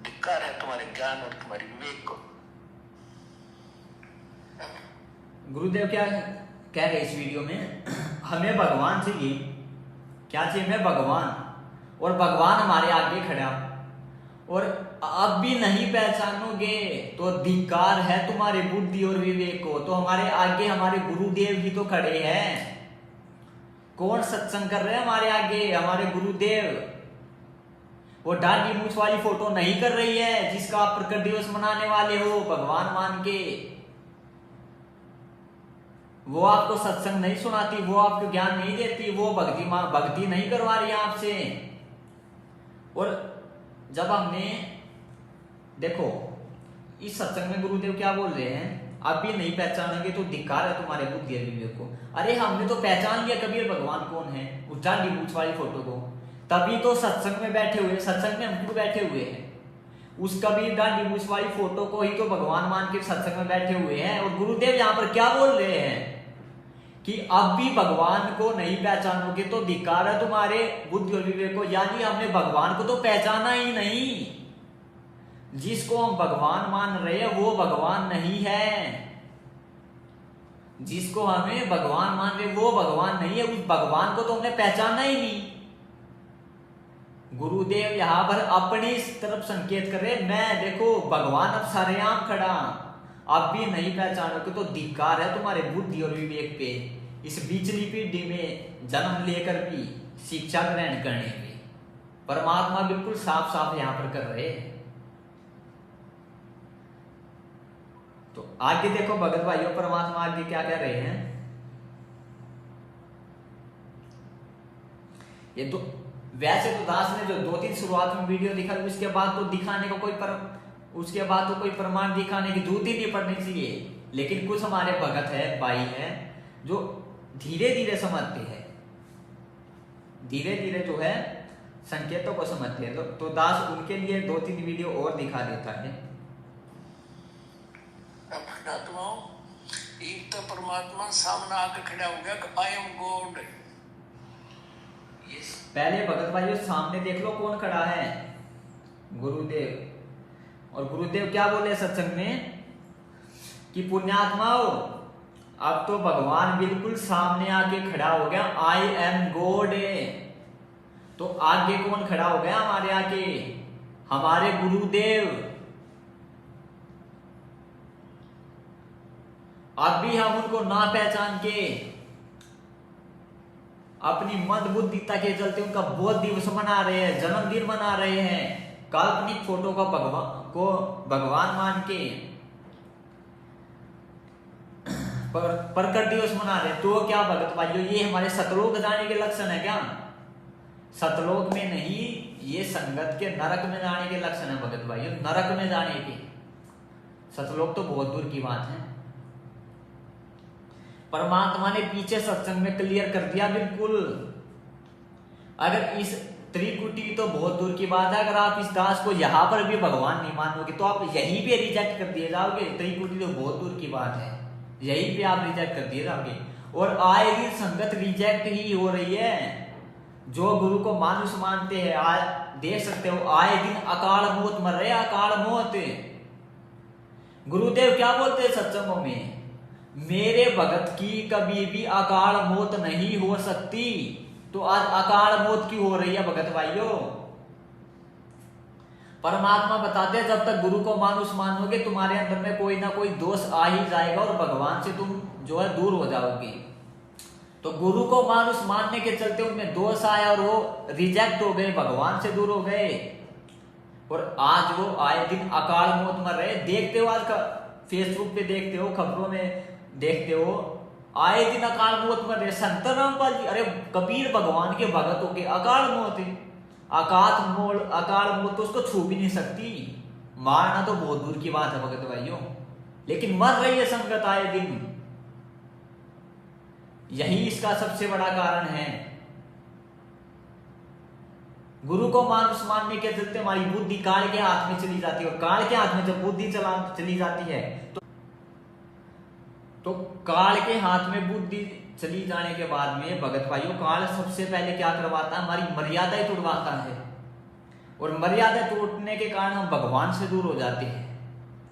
धिक्कार है तुम्हारे ज्ञान और तुम्हारे विवेक को। गुरुदेव क्या कह रहे इस वीडियो में, हमें भगवान चाहिए। क्या चाहिए? हमें भगवान, और भगवान हमारे आगे खड़ा, और अब भी नहीं पहचानोगे तो धिक्कार है तुम्हारे बुद्धि और विवेक को। तो हमारे आगे हमारे गुरुदेव ही तो खड़े हैं। कौन सत्संग कर रहे हैं हमारे आगे? हमारे गुरुदेव। वो दाढ़ी मूछ वाली फोटो नहीं कर रही है जिसका आप प्रकट दिवस मनाने वाले हो भगवान मान के। वो आपको सत्संग नहीं सुनाती, वो आपको ज्ञान नहीं देती, वो भक्ति नहीं करवा रही आपसे। और जब हमने देखो इस सत्संग में गुरुदेव क्या बोल रहे हैं, आप भी नहीं पहचानोगे तो धिक्कार है तुम्हारे बुद्धि और विवेक को। अरे हमने तो पहचान लिया कबीर भगवान कौन है, उस दाढ़ी मूछ वाली फोटो को, तभी तो सत्संग में बैठे हुए, सत्संग में हम क्यों बैठे हुए हैं? उस कबीर दाढ़ी मूछ वाली फोटो को ही तो भगवान मान के सत्संग में बैठे हुए हैं। और गुरुदेव यहाँ पर क्या बोल रहे हैं कि अब भी भगवान को नहीं पहचानोगे तो धिक्कार है तुम्हारे बुद्धि और विवेक को। यानी हमने भगवान को तो पहचाना ही नहीं। जिसको हम भगवान मान रहे हैं वो भगवान नहीं है। जिसको हमें भगवान मान रहे वो भगवान नहीं है। उस भगवान को तो हमने पहचाना ही नहीं। गुरुदेव यहां पर अपनी तरफ संकेत कर रहे, मैं देखो भगवान अब सरेआम खड़ा, अब भी नहीं पहचानोगे तो धिक्कार है तुम्हारे बुद्धि और विवेक पे। इस बिचली पीढ़ी में जन्म लेकर भी शिक्षा ग्रहण करने में परमात्मा बिल्कुल साफ साफ यहां पर कर रहे हैं। तो आगे देखो भगत भाइयों, परमात्मा आगे क्या कह रहे हैं। ये तो वैसे तो दास ने जो 2-3 शुरुआत में वीडियो दिखा, उसके बाद तो दिखाने का उसके बाद तो कोई प्रमाण दिखाने की जरूरत ही नहीं पड़नी चाहिए। लेकिन कुछ हमारे भगत है, भाई है, जो धीरे धीरे समझते हैं, धीरे धीरे जो है संकेतों को समझते हैं। तो दास उनके लिए 2-3 वीडियो और दिखा देता है। एक तो परमात्मा सामने आकर खड़ा हो गया कि आई एम गॉड। पहले भगत भाइयों सामने देख लो कौन खड़ा है, गुरुदेव। और गुरुदेव क्या बोले सत्संग में कि पुण्यात्माओं अब तो भगवान बिल्कुल सामने आके खड़ा हो गया, आई एम गॉड। तो आगे कौन खड़ा हो गया हमारे आगे? हमारे गुरुदेव। अब भी हम उनको ना पहचान के अपनी मंद बुद्धिता के चलते उनका बोध दिवस मना रहे हैं, जन्मदिन मना रहे हैं, काल्पनिक फोटो का भगवान मान के प्रकट दिवस मना रहे। तो क्या भगत भाइयों ये हमारे सतलोक जाने के लक्षण है क्या? सतलोक में नहीं, ये संगत के नरक में जाने के लक्षण है भगत भाइयों, नरक में जाने के। सतलोक तो बहुत दूर की बात है। परमात्मा ने पीछे सत्संग में क्लियर कर दिया बिल्कुल। अगर इस त्रिकुटी तो बहुत दूर की बात है, अगर आप इस दास को यहां पर भी भगवान नहीं मानोगे तो आप यहीं पे रिजेक्ट कर दिए जाओगे। त्रिकुटी तो बहुत दूर की बात है, यहीं पे आप रिजेक्ट कर दिए जाओगे। और आए दिन संगत रिजेक्ट ही हो रही है। जो गुरु को मानुष मानते हैं, आज देख सकते हो आए दिन अकाल मौत मर रहे, अकाल मौत। गुरुदेव क्या बोलते हैं सत्संगों में, मेरे भगत की कभी भी अकाल मौत नहीं हो सकती। तो आज अकाल मौत क्यों हो रही है भगत भाइयों? परमात्मा बताते हैं जब तक गुरु को मानुष मानोगे तुम्हारे अंदर में कोई ना कोई दोष आ ही जाएगा और भगवान से तुम जो है दूर हो जाओगे। तो गुरु को मानुष मानने के चलते उनमें दोष आया और वो रिजेक्ट हो गए, भगवान से दूर हो गए। और आज वो आए दिन अकाल मौत मर रहे। देखते हो आज का फेसबुक पे देखते हो, खबरों में देखते हो, आए दिन अकाल मौत मर रहे। संत रामपाल जी, अरे कबीर भगवान के भगतों के अकाल मौत है। अकाल मौत तो उसको छू भी नहीं सकती, मारना तो बहुत दूर की बात है भगत भाइयों, लेकिन मर रही है संगत आए दिन। यही इसका सबसे बड़ा कारण है। गुरु को मानुष मानने के चलते हमारी बुद्धि काल के हाथ में चली जाती है, और काल के हाथ में जब बुद्धि चली जाती है तो काल के हाथ में बुद्धि चली जाने के बाद में भगत भाइयों काल सबसे पहले क्या करवाता है, हमारी मर्यादाएं तोड़वाता है, और मर्यादा टूटने के कारण हम भगवान से दूर हो जाते हैं।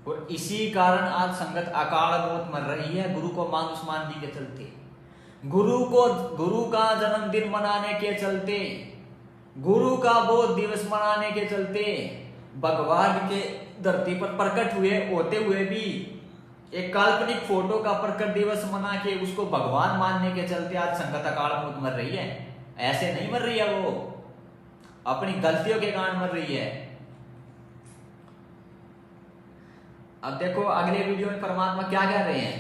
और इसी कारण आज संगत अकाल मौत मर रही है गुरु को मानुष मानने के चलते, गुरु का जन्मदिन मनाने के चलते, गुरु का बोध दिवस मनाने के चलते, भगवान के धरती पर प्रकट होते हुए भी एक काल्पनिक फोटो का प्रकट दिवस मना के उसको भगवान मानने के चलते आज संगत अकाल मौत मर रही है। ऐसे नहीं मर रही है, वो अपनी गलतियों के कारण मर रही है। अब देखो अगले वीडियो में परमात्मा क्या कह रहे हैं,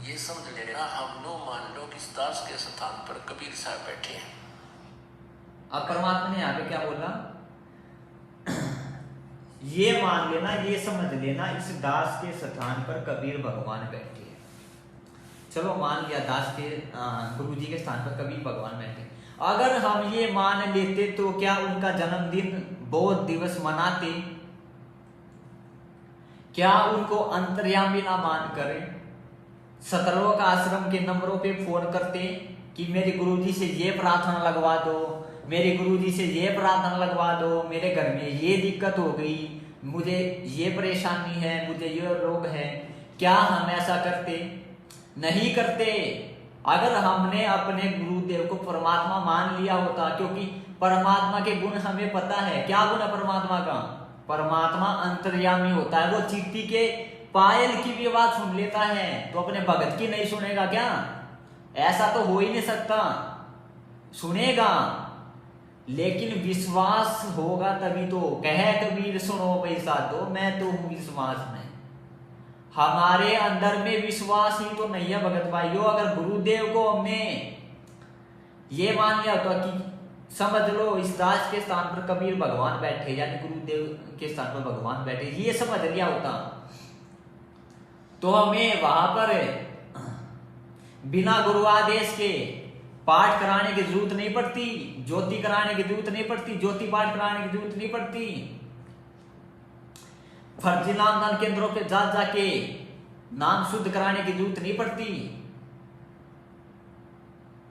ये समझ लेना हम नो मान लो कि दास के स्थान पर कबीर साहब बैठे हैं। अब परमात्मा ने यहाँ पे क्या बोला, ये मान लेना, ये समझ लेना इस दास के स्थान पर कबीर भगवान बैठे हैं। चलो मान लिया दास के गुरु जी के स्थान पर कबीर भगवान बैठे। अगर हम ये मान लेते तो क्या उनका जन्मदिन बोध दिवस मनाते, क्या उनको अंतर्यामी ना मान कर सतरों का आश्रम के नंबरों पे फोन करते कि मेरे गुरुजी से ये प्रार्थना लगवा दो, मेरे गुरुजी से ये प्रार्थना लगवा दो, मेरे घर में ये दिक्कत हो गई, मुझे ये परेशानी है, मुझे ये रोग है, क्या हम ऐसा करते? नहीं करते। अगर हमने अपने गुरुदेव को परमात्मा मान लिया होता, क्योंकि परमात्मा के गुण हमें पता है। क्या गुण है परमात्मा का? परमात्मा अंतर्यामी होता है, वो चींटी के पायल की भी आवाज सुन लेता है, तो अपने भगत की नहीं सुनेगा क्या? ऐसा तो हो ही नहीं सकता, सुनेगा, लेकिन विश्वास होगा तभी तो। कहे कबीर सुनो भाई साधो, मैं तो हूं विश्वास में। हमारे अंदर में विश्वास ही तो नहीं है भगत भाइयों। अगर गुरुदेव को हमने ये मान लिया होता कि समझ लो इस दास के स्थान पर कबीर भगवान बैठे, यानी गुरुदेव के स्थान पर भगवान बैठे, ये समझ लिया होता तो हमें वहां पर बिना गुरु आदेश के पाठ कराने की जरूरत नहीं पड़ती, ज्योति कराने की जरूरत नहीं पड़ती, ज्योति पाठ कराने की जरूरत नहीं पड़ती, फर्जी नामदान केंद्रों पे जाके नाम शुद्ध कराने की जरूरत नहीं पड़ती।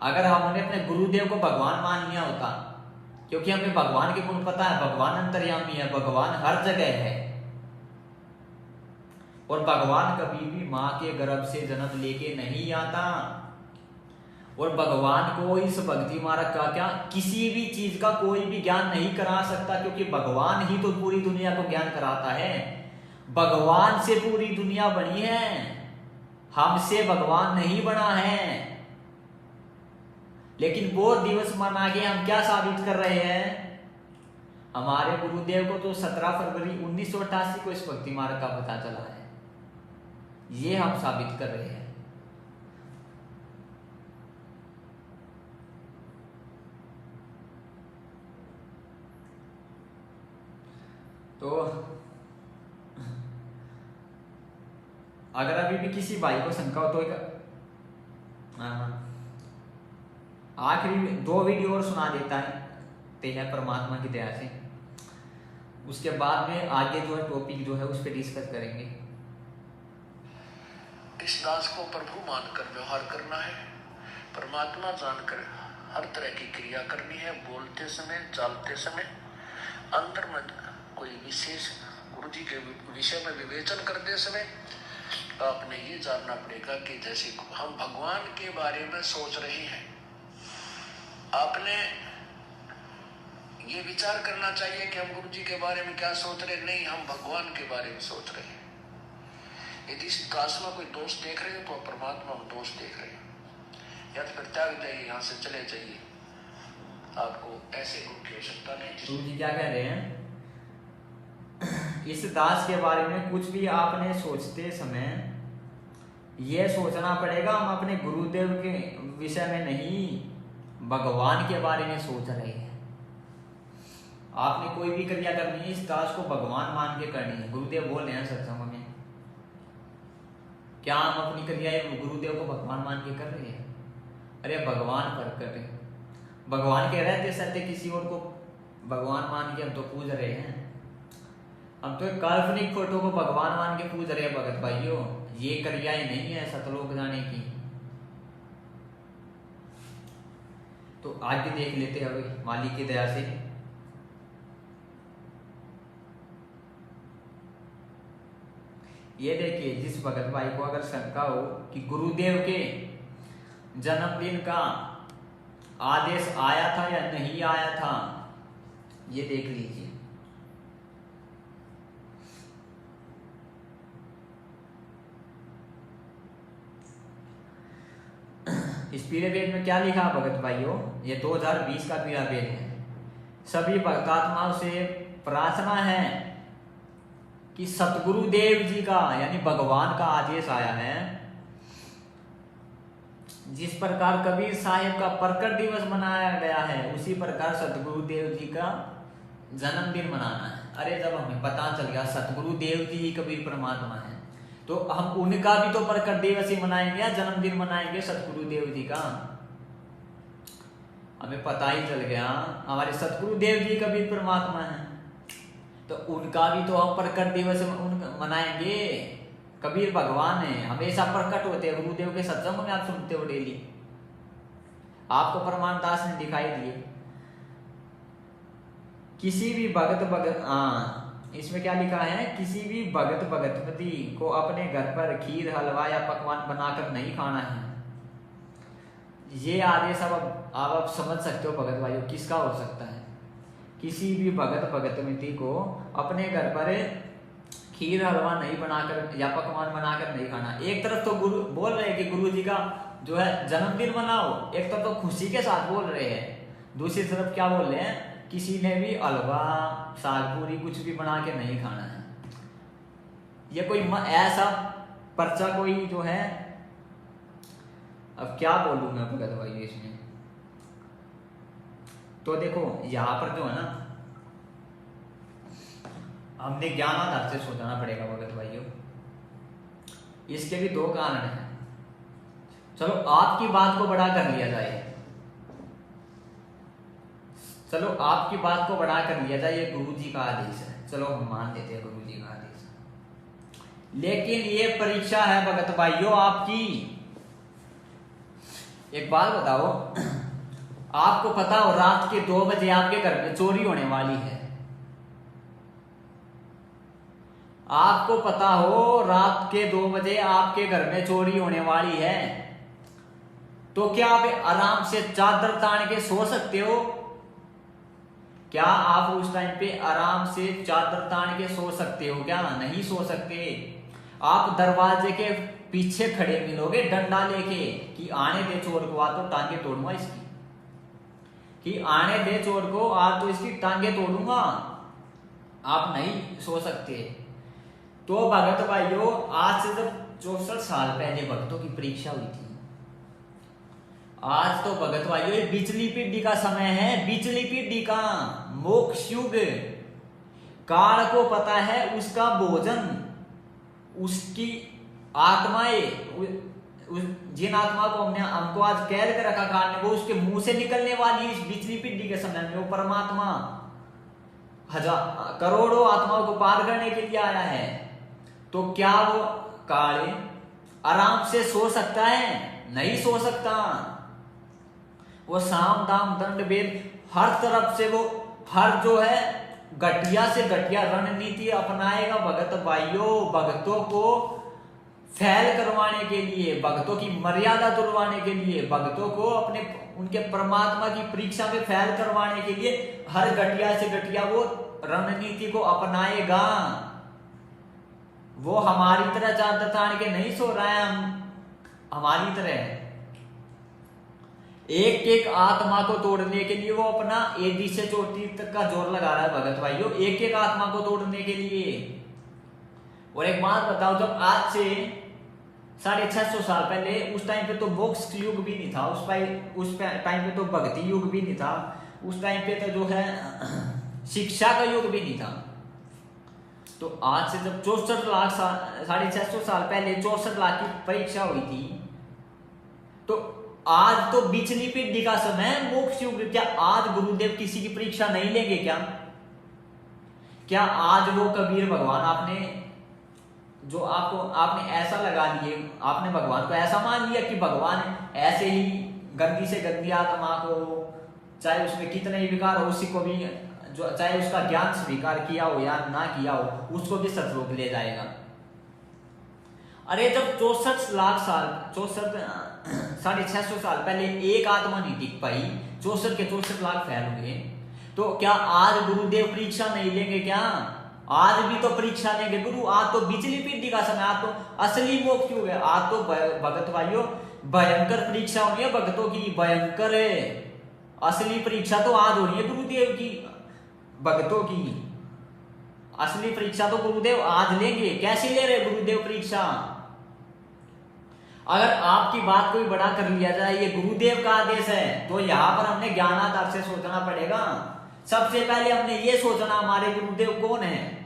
अगर हमने अपने गुरुदेव को भगवान मान लिया होता, क्योंकि हमें भगवान के गुण पता है, भगवान अंतर्यामी है, भगवान हर जगह है, और भगवान कभी भी मां के गर्भ से जन्म लेके नहीं आता, और भगवान को इस भक्ति मार्ग का क्या किसी भी चीज का कोई भी ज्ञान नहीं करा सकता, क्योंकि भगवान ही तो पूरी दुनिया को ज्ञान कराता है। भगवान से पूरी दुनिया बनी है, हमसे भगवान नहीं बना है। लेकिन वो दिवस मना के हम क्या साबित कर रहे हैं? हमारे गुरुदेव को तो 17 फरवरी 1988 को इस भक्ति मार्ग का पता चला है, ये हम साबित कर रहे हैं। तो अगर अभी भी किसी भाई को शंका हो तो आखिरी 2 वीडियो और सुना देता है परमात्मा की दया से, उसके बाद में आगे जो है टॉपिक जो है उस पर डिस्कस करेंगे। इस दास को प्रभु मानकर व्यवहार करना है, परमात्मा जानकर हर तरह की क्रिया करनी है। बोलते समय, चालते समय अंदर में कोई विशेष गुरु जी के विषय में विवेचन करते समय आपने ये जानना पड़ेगा कि जैसे हम भगवान के बारे में सोच रहे हैं, आपने ये विचार करना चाहिए कि हम गुरु जी के बारे में क्या सोच रहे, नहीं, हम भगवान के बारे में सोच रहे हैं। यदि इस दास में कोई दोष देख रहे हैं तो परमात्मा में दोष देख रहे हैं, या तो फिर त्याग जाइए, यहाँ से चले जाइए, आपको ऐसे गुरु की आवश्यकता नहीं। गुरु जी क्या कह रहे हैं? इस दास के बारे में कुछ भी आपने सोचते समय यह सोचना पड़ेगा हम अपने गुरुदेव के विषय में नहीं, भगवान के बारे में सोच रहे हैं। आपने कोई भी क्रिया करनी है, इस टास्क को भगवान मान के करनी है। गुरुदेव बोल रहे हैं सत्संग में, क्या हम अपनी क्रियाएं गुरुदेव को भगवान मान के कर रहे हैं? अरे भगवान पर कर रहे, भगवान के रहते सत्य किसी और को भगवान मान के हम तो पूज रहे हैं। हम तो एक काल्पनिक फोटो को भगवान मान के पूज रहे हैं भगत भाइयों। ये क्रियाएं नहीं है सतलोक जाने की। तो आगे देख लेते हैं अभी मालिक की दया से। ये देखिए, जिस भगत भाई को अगर शंका हो कि गुरुदेव के जन्मदिन का आदेश आया था या नहीं आया था, ये देख लीजिए। इस पीले पेज में क्या लिखा भगत भाइयों? ये 2020 का पीला पेज है। सभी भक्तात्माओं से प्रार्थना है कि सतगुरु देव जी का यानी भगवान का आदेश आया है। जिस प्रकार कबीर साहिब का प्रकट दिवस मनाया गया है, उसी प्रकार सतगुरु देव जी का जन्मदिन मनाना है। अरे जब हमें पता चल गया सतगुरु देव जी ही कबीर परमात्मा है, तो हम उनका भी तो प्रकट दिवस ही मनाएंगे या जन्मदिन मनाएंगे सतगुरु देव जी का। हमें पता ही चल गया हमारे सतगुरु देव जी कबीर परमात्मा है, तो उनका भी तो हम प्रकट दिवस मनाएंगे। कबीर भगवान है, हमेशा प्रकट होते हैं। गुरुदेव के सत्संग में आप सुनते हो डेली, आपको प्रमाण दास ने दिखाई दिए। किसी भी भगत इसमें क्या लिखा है? किसी भी भगत भगतमती को अपने घर पर खीर हलवा या पकवान बनाकर नहीं खाना है। ये आदेश अब आप समझ सकते हो भगत भाइयों किसका हो सकता है। किसी भी भगत भगतमती को अपने घर पर खीर हलवा नहीं बनाकर या पकवान बनाकर नहीं खाना। एक तरफ तो गुरु बोल रहे हैं कि गुरु जी का जो है जन्मदिन मनाओ, एक तरफ तो खुशी के साथ बोल रहे हैं, दूसरी तरफ क्या बोल रहे हैं? किसी ने भी हलवा साग पूरी कुछ भी बना के नहीं खाना है। ये कोई ऐसा पर्चा कोई जो है, अब क्या बोलूं मैं भगत भाई इसमें। तो देखो यहां पर जो है ना, हमने ज्ञान आधार से सोचना पड़ेगा भगत भाइयों। इसके भी दो कारण हैं। चलो आपकी बात को बड़ा कर लिया जाए, चलो आपकी बात को बड़ा कर लिया जाए, ये गुरु जी का आदेश है, चलो हम मान लेते हैं गुरु जी का आदेश है। लेकिन ये परीक्षा है भगत भाइयों आपकी। एक बात बताओ, आपको पता हो रात के 2 बजे आपके घर में चोरी होने वाली है, आपको पता हो रात के 2 बजे आपके घर में चोरी होने वाली है, तो क्या आप आराम से चादर तान के सो सकते हो? क्या आप उस टाइम पे आराम से चादर तान के सो सकते हो? क्या नहीं सो सकते। आप दरवाजे के पीछे खड़े मिलोगे डंडा लेके कि आने दे चोर को, आ तो टांगे तोड़ूंगा इसकी, कि आने दे चोर को, आज तो इसकी टांगे तोड़ूंगा। आप नहीं सो सकते। तो भगत भाइयों, आज से जब 64 साल पहले भक्तों की परीक्षा हुई थी, आज तो भगत भाइयों ये बिजली पीढ़ी का समय है, बिजली पीढ़ी का मोक्ष युग। काल को पता है उसका भोजन, उसकी आत्माएं, जिन आत्मा को हमको आज कैद कर रखा काल ने, वो उसके मुंह से निकलने वाली इस बिजली पीढ़ी के समय में वो परमात्मा करोड़ों आत्माओं को पार करने के लिए आया है। तो क्या वो काल आराम से सो सकता है? नहीं सो सकता। वो साम दाम दंड भेद हर तरफ से वो हर जो है घटिया से घटिया रणनीति अपनाएगा भगत भाइयों, भक्तों को फैल करवाने के लिए, भक्तों की मर्यादा तोड़वाने के लिए, भक्तों को अपने उनके परमात्मा की परीक्षा में फैल करवाने के लिए हर घटिया से घटिया वो रणनीति को अपनाएगा। वो हमारी तरह चादर तान के नहीं सो रहा है, हम हमारी तरह एक एक आत्मा को तोड़ने के लिए वो अपना एडी से चोटी तक का जोर लगा रहा है भगत भाइयों, एक एक आत्मा को तोड़ने के लिए। और एक बात बताओ, जब आज से 650 साल पहले, उस टाइम पे तो मोक्ष युग भी नहीं था, उस टाइम पे तो भक्ति युग भी नहीं था, उस टाइम पे तो जो है शिक्षा का युग भी नहीं था। तो आज से जब 64 लाख 650 साल पहले 64 लाख की परीक्षा हुई थी, तो आज तो बिचली पीढ़ी का समय मोक्ष युग। क्या आज गुरुदेव किसी की परीक्षा नहीं लेंगे क्या आज वो कबीर भगवान आपने ऐसा लगा लिए, आपने भगवान को ऐसा मान लिया कि भगवान ऐसे ही गंदी से गंदी आत्मा को, चाहे उसमें कितने ही विकार हो, उसी को भी जो चाहे उसका ज्ञान स्वीकार किया हो या ना किया हो, उसको भी सतलोक ले जाएगा। अरे जब 650 साल पहले एक आत्मा नहीं टिक पाई, 64 के 64 लाख फैल हुए, तो क्या आज गुरुदेव परीक्षा नहीं लेंगे क्या? आज भी तो परीक्षा लेंगे गुरु। आज तो बिचली पीढ़ी का समय, आज तो असली मोक्ष युग है। आज तो भगत भाइयों भयंकर परीक्षा होनी है, भगतों की भयंकर है। असली परीक्षा तो आज हो रही है गुरुदेव की, भगतों की असली परीक्षा तो गुरुदेव आज लेंगे। कैसे ले रहे गुरुदेव परीक्षा? अगर आपकी बात कोई बड़ा कर लिया जाए, ये गुरुदेव का आदेश है, तो यहां पर हमने ज्ञानाधार से सोचना पड़ेगा। सबसे पहले हमने ये सोचना हमारे गुरुदेव कौन है।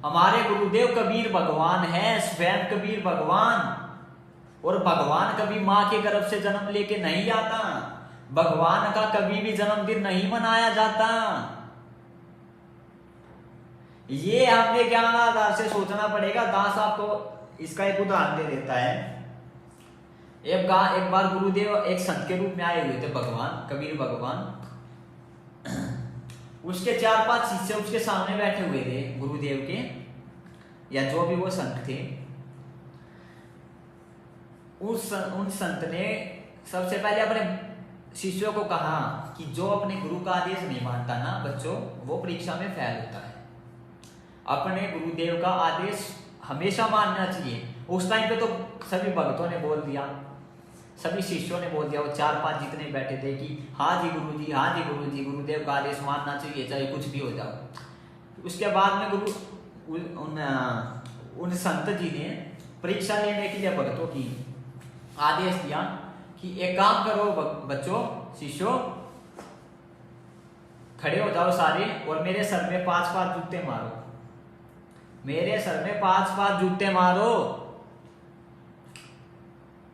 हमारे गुरुदेव कबीर भगवान है, स्वयं कबीर भगवान। और भगवान कभी मां के गर्भ से जन्म लेके नहीं आता, भगवान का कभी भी जन्मदिन नहीं मनाया जाता। ये हमने ज्ञानाधार से सोचना पड़ेगा। दास आपको इसका एक उदाहरण दे देता है। एक बार गुरुदेव एक संत के रूप में आए हुए थे, भगवान कबीर भगवान। उसके 4-5 शिष्य उसके सामने बैठे हुए थे, गुरुदेव के या जो भी वो संत थे। उन संत ने सबसे पहले अपने शिष्यों को कहा कि जो अपने गुरु का आदेश नहीं मानता ना बच्चों, वो परीक्षा में फेल होता है। अपने गुरुदेव का आदेश हमेशा मानना चाहिए। उस टाइम पे तो सभी भक्तों ने बोल दिया, सभी शिष्यों ने बोल दिया, वो 4-5 जितने बैठे थे कि हाँ जी गुरुजी, हाँ जी गुरुजी, गुरुदेव का आदेश मानना चाहिए, चाहे कुछ भी हो जाओ। उसके बाद में उन संत जी ने परीक्षा लेने के लिए भक्तों की आदेश दिया कि एक काम करो बच्चों, शिष्यों, खड़े हो जाओ सारे और मेरे सर में 5-5 जूते मारो, मेरे सर में 5-5 जूते मारो।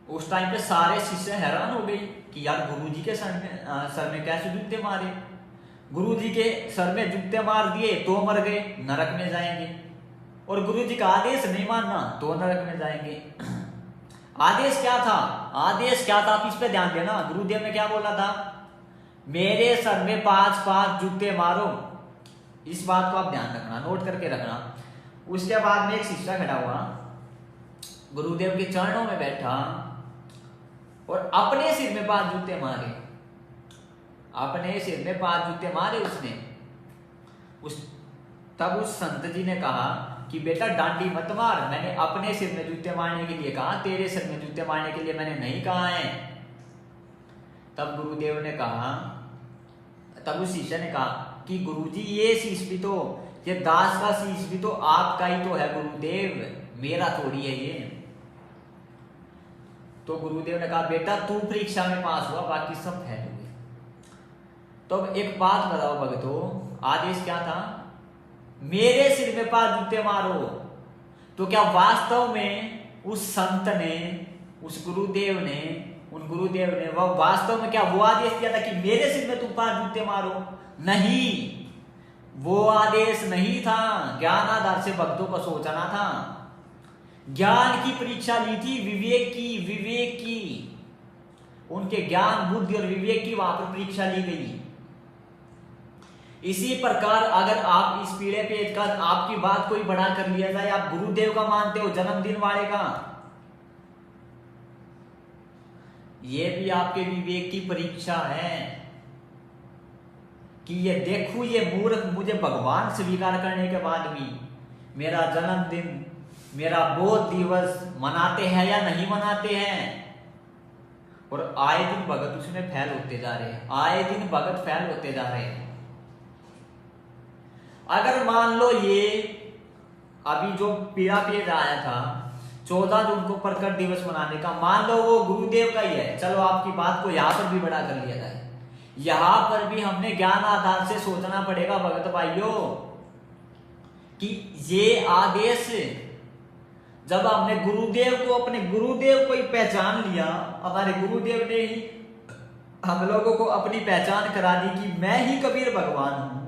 उस टाइम पे सारे शिष्य हैरान हो गए कि यार गुरुजी के सर में कैसे जूते मारे। गुरुजी के सर में जूते मार दिए तो मर गए, नरक में जाएंगे। और गुरुजी का आदेश नहीं मानना तो नरक में जाएंगे। आदेश क्या था? आदेश क्या था? आप इस पे ध्यान देना। गुरुदेव ने क्या बोला था? मेरे सर में 5-5 जूते मारो। इस बात को आप ध्यान रखना, नोट करके रखना। उसके बाद में एक शिष्य खड़ा हुआ, गुरुदेव के चरणों में बैठा और अपने सिर में 5 जूते मारे। अपने सिर में 5 जूते मारे उसने। तब उस संत जी ने कहा कि बेटा डांडी मत मार, मैंने अपने सिर में जूते मारने के लिए कहा, तेरे सिर में जूते मारने के लिए मैंने नहीं कहा है। तब गुरुदेव ने कहा, तब उस शिष्य ने कहा कि गुरुजी ये शीश भी तो, ये दास का शीश भी तो आपका ही तो है गुरुदेव, मेरा थोड़ी है ये। तो गुरुदेव ने कहा बेटा तू परीक्षा में पास हुआ, बाकी सब फेल हुए। तो अब एक बात बताओ भगतों, आदेश क्या था? मेरे सिर में 5 जूते मारो। तो क्या वास्तव में उस संत ने, उस गुरुदेव ने, उन गुरुदेव ने वह वास्तव में क्या वो आदेश दिया था कि मेरे सिर में तुम 5 जूते मारो? नहीं, वो आदेश नहीं था। ज्ञानाधार से भक्तों को सोचना था। ज्ञान की परीक्षा ली थी, विवेक की। उनके ज्ञान, बुद्धि और विवेक की वहां पर परीक्षा ली गई। इसी प्रकार अगर आप इस पीढ़े पेज का आपकी बात कोई बड़ा कर लिया जाए, आप गुरुदेव का मानते हो, जन्मदिन वाले का, ये भी आपके विवेक की परीक्षा है कि ये देखो ये मूर्ख मुझे भगवान स्वीकार करने के बाद भी मेरा जन्मदिन, मेरा बोध दिवस मनाते हैं या नहीं मनाते हैं। और आए दिन भगत उसमें फेल होते जा रहे हैं, आए दिन भगत फेल होते जा रहे हैं। अगर मान लो ये अभी जो पीड़ा पेज आया था 14 जून को प्रकट दिवस मनाने का, मान लो वो गुरुदेव का ही है, चलो आपकी बात को यहाँ पर भी बड़ा कर लिया जाए, यहाँ पर भी हमने ज्ञान आधार से सोचना पड़ेगा भगत भाइयों कि ये आदेश जब हमने गुरुदेव को, अपने गुरुदेव को ही पहचान लिया, हमारे गुरुदेव ने ही हम लोगों को अपनी पहचान करा दी कि मैं ही कबीर भगवान हूं,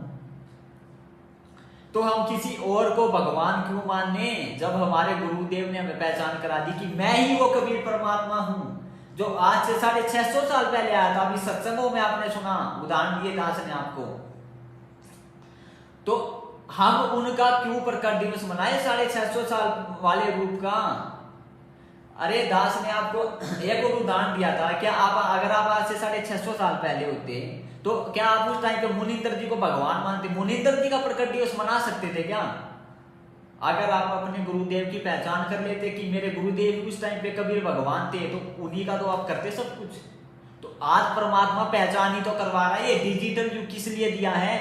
तो हम किसी और को भगवान क्यों माने जब हमारे गुरुदेव ने हमें पहचान करा दी कि मैं ही वो कबीर परमात्मा हूं जो आज से 650 साल पहले आया था। अभी सत्संगों में आपने सुना, उदाहरण दिए दास ने आपको, तो हम उनका क्यों प्रकट दिवस मनाए 650 साल वाले रूप का। अरे दास ने आपको एक और उदाहरण दिया था, क्या आप अगर आप आज से 650 साल पहले होते तो क्या आप उस टाइम पे मुनिंदर जी को भगवान मानते, मुनिंदर जी का प्रकट दिवस मना सकते थे क्या? अगर आप अपने गुरुदेव की पहचान कर लेते कि मेरे गुरुदेव उस टाइम पे कबीर भगवान थे, तो उन्हीं का तो आप करते सब कुछ। तो आज परमात्मा पहचान ही तो करवा रहा है। ये डिजिटल युग किस लिए दिया है?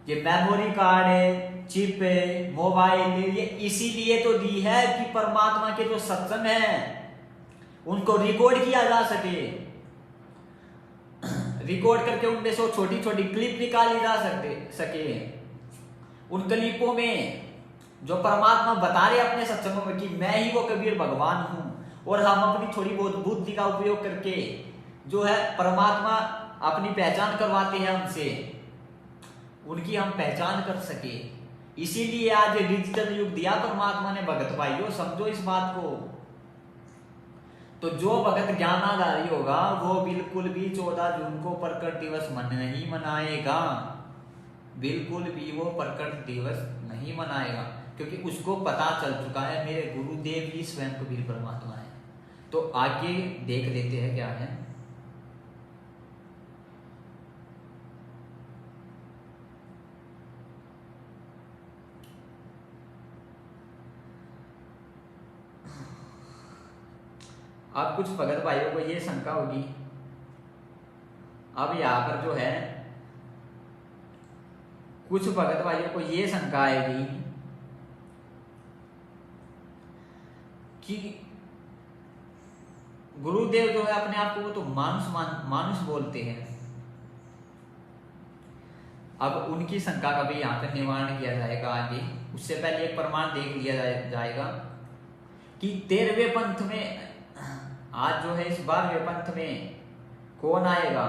ये मेमोरी कार्ड है, चिप है, मोबाइल है, ये इसीलिए तो दी है कि परमात्मा के जो सत्संग है उनको रिकॉर्ड किया जा सके, रिकॉर्ड करके उनमें से छोटी छोटी क्लिप निकाली जा सके। उन क्लिपों में जो परमात्मा बता रहे अपने सत्संगों में कि मैं ही वो कबीर भगवान हूं, और हम अपनी थोड़ी बहुत बुद्धि का उपयोग करके जो है परमात्मा अपनी पहचान करवाते हैं हमसे, उनकी हम पहचान कर सके। इसीलिए आज डिजिटल युग दिया परमात्मा ने भगत भाइयों, समझो इस बात को। तो जो भगत ज्ञानाधारी होगा वो बिल्कुल भी 14 जून को प्रकट दिवस नहीं मनाएगा, बिल्कुल भी वो प्रकट दिवस नहीं मनाएगा, क्योंकि उसको पता चल चुका है मेरे गुरुदेव ही स्वयं कबीर परमात्मा है। तो आगे देख लेते हैं क्या है। अब कुछ भगत भाइयों को ये शंका होगी, अब यहाँ पर जो है कुछ भगत भाइयों को ये शंका आएगी कि गुरुदेव जो है अपने आप को वो तो मानुष बोलते हैं। अब उनकी शंका का भी यहाँ पर निवारण किया जाएगा आगे। उससे पहले एक प्रमाण देख लिया जाएगा कि 13वें पंथ में, आज जो है इस 12वें पंथ में कौन आएगा,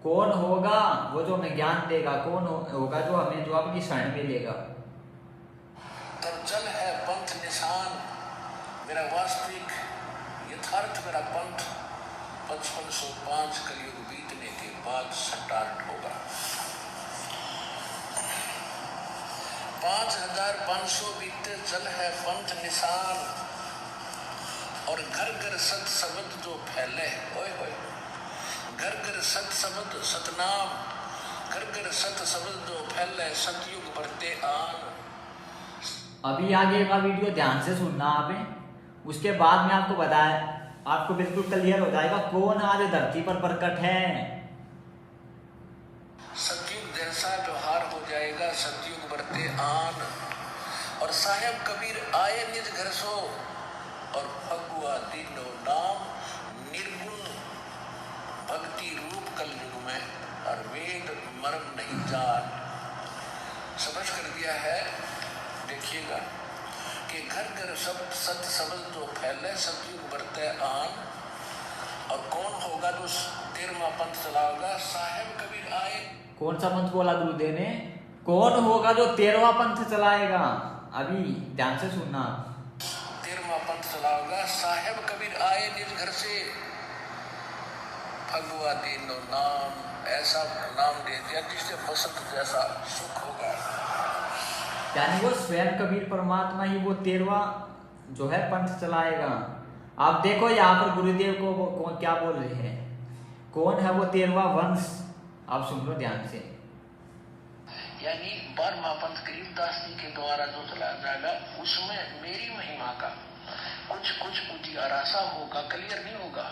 कौन होगा वो जो हमें ज्ञान देगा, कौन होगा जो हमें जो अपनी शरण में लेगा। तब जल है पंथ निशान, मेरा वास्तविक यथार्थ मेरा पंथ 5505 कलयुग बीतने के बाद स्टार्ट होगा। 5500 बीते जल है पंथ निशान, और घर घर सत शब्द जो फैले, ओए होए, घर घर सत शब्द सतनाम, घर घर सत शब्द जो फैले, सतयुग बरते आन। अभी आगे का वीडियो ध्यान से सुनना आप, उसके बाद में आपको बताया, आपको बिल्कुल क्लियर हो जाएगा कौन आज धरती पर प्रकट है। सतयुग जैसा व्यवहार हो जाएगा, सतयुग बरते आन, और साहेब कबीर आए निज घर सो, और भगवा दीनो नाम निर्गुण भक्ति रूप कलयुग में, और वेद मर्म नहीं जान। समझ कर दिया है, देखिएगा कि घर घर सब सत शब्द जो फैले, सतयुग बरते आन, और कौन होगा जो 13वां पंथ चलाएगा, साहेब कबीर आए। कौन सा पंथ बोला गुरुदेव ने? कौन होगा जो 13वां पंथ चलाएगा? अभी ध्यान से सुनना। 13वां पंथ चलाएगा, साहेब कबीर आए निज घर से, भगवा दीनो नाम, ऐसा नाम दे दिया जिससे बसंत जैसा सुख होगा। यानी वो स्वयं कबीर परमात्मा ही वो 13वां जो है पंथ चलाएगा। आप देखो यहाँ पर गुरुदेव को वो क्या बोल रहे हैं, कौन है वो 13वां वंश, आप सुन लो ध्यान से। यानी 12वां पंथ गरीबदास जी के द्वारा जो चलाया जाएगा, उसमें मेरी महिमा का कुछ उजियारा होगा, क्लियर नहीं होगा।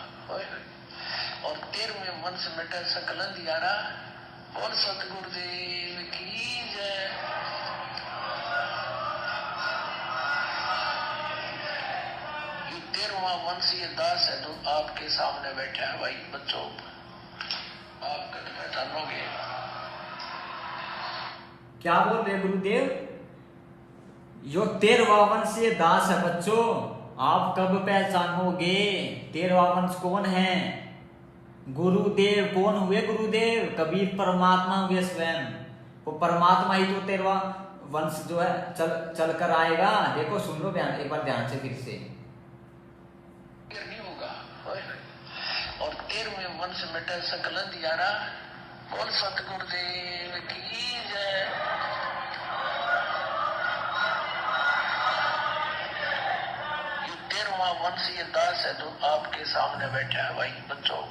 और 13वें वंश मिटे सकल अंधियारा, और सतगुरुदेव की जय। ये दास है जो आपके सामने बैठा है। भाई बच्चों, आप कद पहचानोगे? क्या बोल रहे गुरुदेव? यो 13वां वंश ये दास है बच्चों, आप कब पहचानोगे? 13वां वंश कौन है? गुरुदेव कौन हुए? गुरुदेव कबीर परमात्मा हुए स्वयं। वो परमात्मा ही तो 13वां वंश जो है चल कर आएगा। देखो सुन लो एक बार ध्यान से फिर से। नहीं होगा। और 13वें वंश मिटे सकल अंधियारा। बोल सतगुरुदेव की जय। ये 13वां वंश ये दास है जो आपके सामने बैठा है। भाई बच्चों,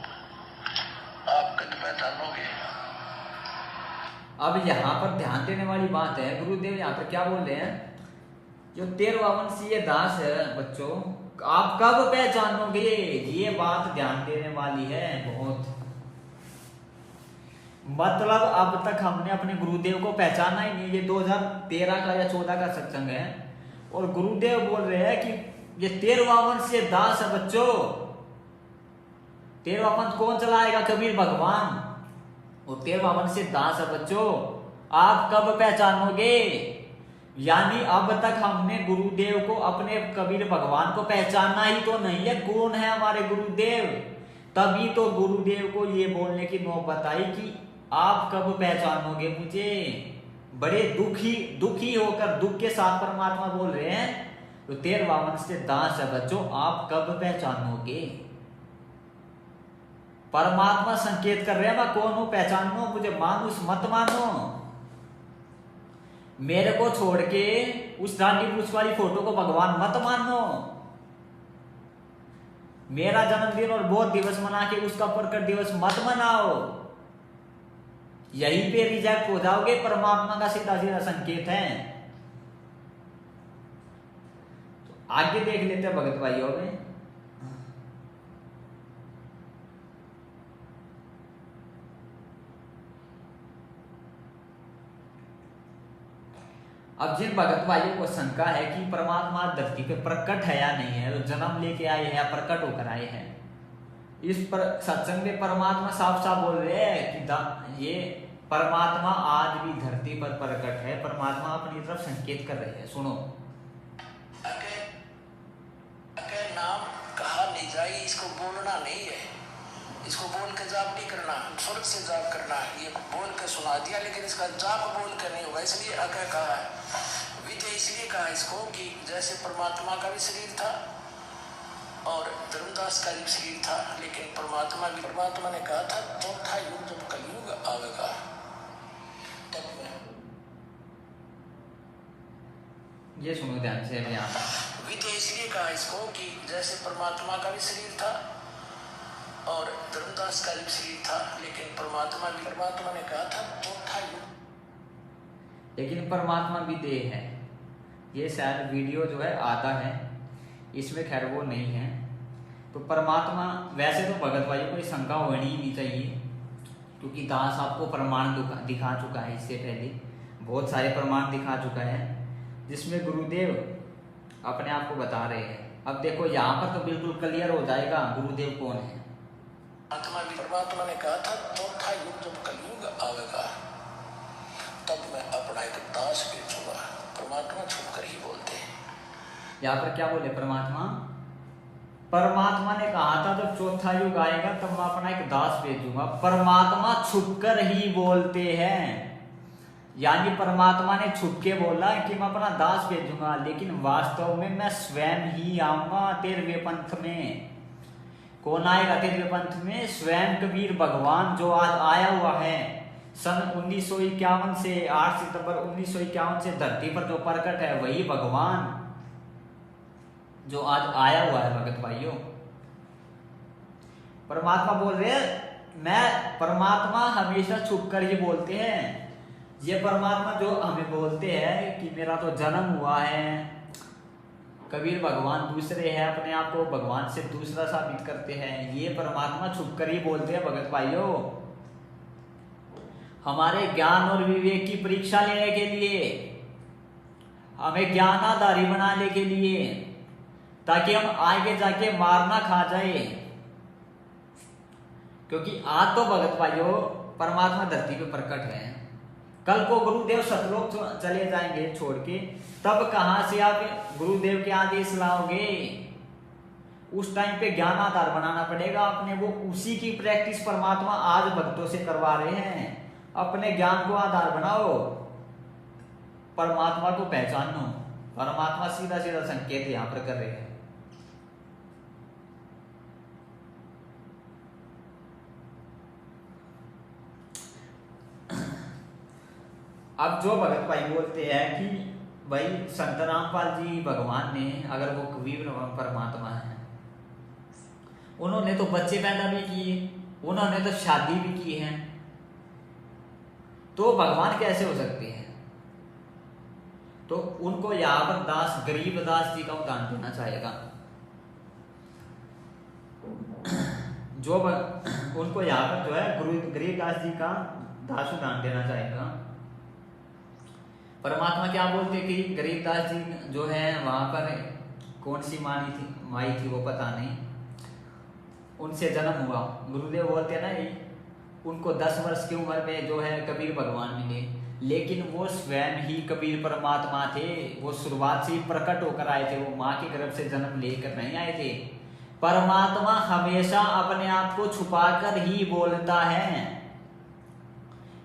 आप कद पहचानोगे? अब यहाँ पर ध्यान देने वाली बात है, गुरुदेव यहाँ पर क्या बोल रहे हैं? जो 13वां वंश ये दास है बच्चों, आप कब पहचानोगे? ये बात ध्यान देने वाली है बहुत। मतलब अब तक हमने अपने गुरुदेव को पहचाना ही नहीं। ये 2013 का या 14 का सत्संग है और गुरुदेव बोल रहे हैं कि ये 13वां वंश ये दास है बच्चों। 13वां वंश कौन चलाएगा? कबीर भगवान। और 13वां वंश ये दास है बच्चों, आप कब पहचानोगे? यानी अब तक हमने गुरुदेव को, अपने कबीर भगवान को पहचाना ही तो नहीं है कौन है हमारे गुरुदेव। तभी तो गुरुदेव को ये बोलने की नौबत आई कि आप कब पहचानोगे मुझे। बड़े दुखी होकर दुख के साथ परमात्मा बोल रहे हैं, तो 13वां वंश के दास है बच्चों, आप कब पहचानोगे? परमात्मा संकेत कर रहे हैं, मैं कौन हूं पहचानो मुझे, मानुस मत मानो। मेरे को छोड़ के उस डांडी मूछ वाली फोटो को भगवान मत मानो। मेरा जन्मदिन और बोध दिवस मना के उसका प्रकट दिवस मत मनाओ। यहीं पे रिजेक्ट हो जाओगे। परमात्मा का सीधा सीधा संकेत है। तो आगे देख लेते हैं भगत भाइयों में। अब जिन भगत भाइयों को शंका है कि परमात्मा धरती पे प्रकट है या नहीं है, तो जन्म लेके आए हैं या प्रकट होकर आए हैं, इस पर सत्संग में परमात्मा साफ साफ बोल रहे हैं कि ये परमात्मा आज भी धरती पर प्रकट है। परमात्मा अपनी तरफ संकेत कर रहे हैं। सुनो, नाम कहा नहीं जाए, इसको बोलना नहीं है, इसको बोल के जाप नहीं करना, स्वर्ग से जाप करना है। ये बोल के सुना दिया, लेकिन इसका जाप बोल कर नहीं होगा। इसलिए अकह कहा है। विजय इसलिए कहा इसको कि जैसे परमात्मा का भी शरीर था और धर्मदास का भी शरीर था, लेकिन परमात्मा ने कहा था चौथा युग जब कलयुग आवेगा तब मैं। ये सुनो ध्यान से। यहाँ विजय इसलिए कहा इसको कि जैसे परमात्मा का भी शरीर था और धर्मदास का भी शरीर था, लेकिन परमात्मा ने कहा था चौथा युग। लेकिन परमात्मा भी देह है। ये शायद वीडियो जो है आधा है, इसमें खैर वो नहीं है। तो परमात्मा, वैसे तो भगत भाइयों को शंका होनी ही नहीं चाहिए, क्योंकि दास आपको प्रमाण दिखा चुका है। इससे पहले बहुत सारे प्रमाण दिखा चुका है, जिसमें गुरुदेव अपने आप को बता रहे हैं। अब देखो यहाँ पर तो बिल्कुल क्लियर हो जाएगा गुरुदेव कौन है। परमात्मा ने कहा था चौथा युग जब कलयुग आवेगा तब मैं अपना एक दास भेजूंगा। परमात्मा छुप कर ही बोलते हैं। यहाँ पर क्या बोले परमात्मा ने कहा था जब चौथा युग आएगा तब मैं अपना एक दास भेजूंगा। परमात्मा छुपकर ही बोलते हैं, यानी परमात्मा ने छुप के बोला कि मैं अपना दास भेजूंगा, लेकिन वास्तव में मैं स्वयं ही आऊंगा 13वें पंथ में। कौन आएगा 13वें पंथ में? स्वयं कबीर भगवान, जो आज आया हुआ है सन 1951 से 8 सितंबर 1951 से धरती पर जो प्रकट है, वही भगवान जो आज आया हुआ है। भगत भाइयों, परमात्मा बोल रहे हैं, मैं परमात्मा हमेशा छुप कर ही बोलते हैं। ये परमात्मा जो हमें बोलते हैं कि मेरा तो जन्म हुआ है, कबीर भगवान दूसरे हैं, अपने आप को भगवान से दूसरा साबित करते हैं, ये परमात्मा छुप कर ही बोलते हैं। भगत भाइयों, हमारे ज्ञान और विवेक की परीक्षा लेने के लिए, हमें ज्ञानाधारी बनाने के लिए ताकि हम आगे जाके मार ना खा जाए। क्योंकि आज तो भगत भाइयों परमात्मा धरती पे प्रकट है, कल को गुरुदेव सतलोक चले जाएंगे छोड़ के, तब कहां से आप गुरुदेव के आदेश लाओगे? उस टाइम पे ज्ञान आधार बनाना पड़ेगा अपने। वो उसी की प्रैक्टिस परमात्मा आज भक्तों से करवा रहे हैं। अपने ज्ञान को आधार बनाओ, परमात्मा को पहचानो। परमात्मा सीधा सीधा संकेत यहां पर कर रहे हैं। अब जो भगत भाई बोलते हैं कि भाई संत रामपाल जी भगवान ने, अगर वो कबीर परमात्मा है, उन्होंने तो बच्चे पैदा भी किए, उन्होंने तो शादी भी की है, तो भगवान कैसे हो सकते हैं? तो उनको यहाँ पर दास गरीब दास जी का उदाहरण देना चाहेगा। जो उनको यहाँ पर जो है गरीब दास जी का दास उदाहरण देना चाहेगा। परमात्मा क्या बोलते कि गरीबदास जी जो है वहां पर कौन सी माई थी वो पता नहीं, उनसे जन्म हुआ। गुरुदेव बोलते हैं ना, उनको 10 वर्ष की उम्र में जो है कबीर भगवान मिले, लेकिन वो स्वयं ही कबीर परमात्मा थे। वो शुरुआत से ही प्रकट होकर आए थे, वो माँ के गर्भ से जन्म लेकर नहीं आए थे। परमात्मा हमेशा अपने आप को छुपाकर ही बोलता है,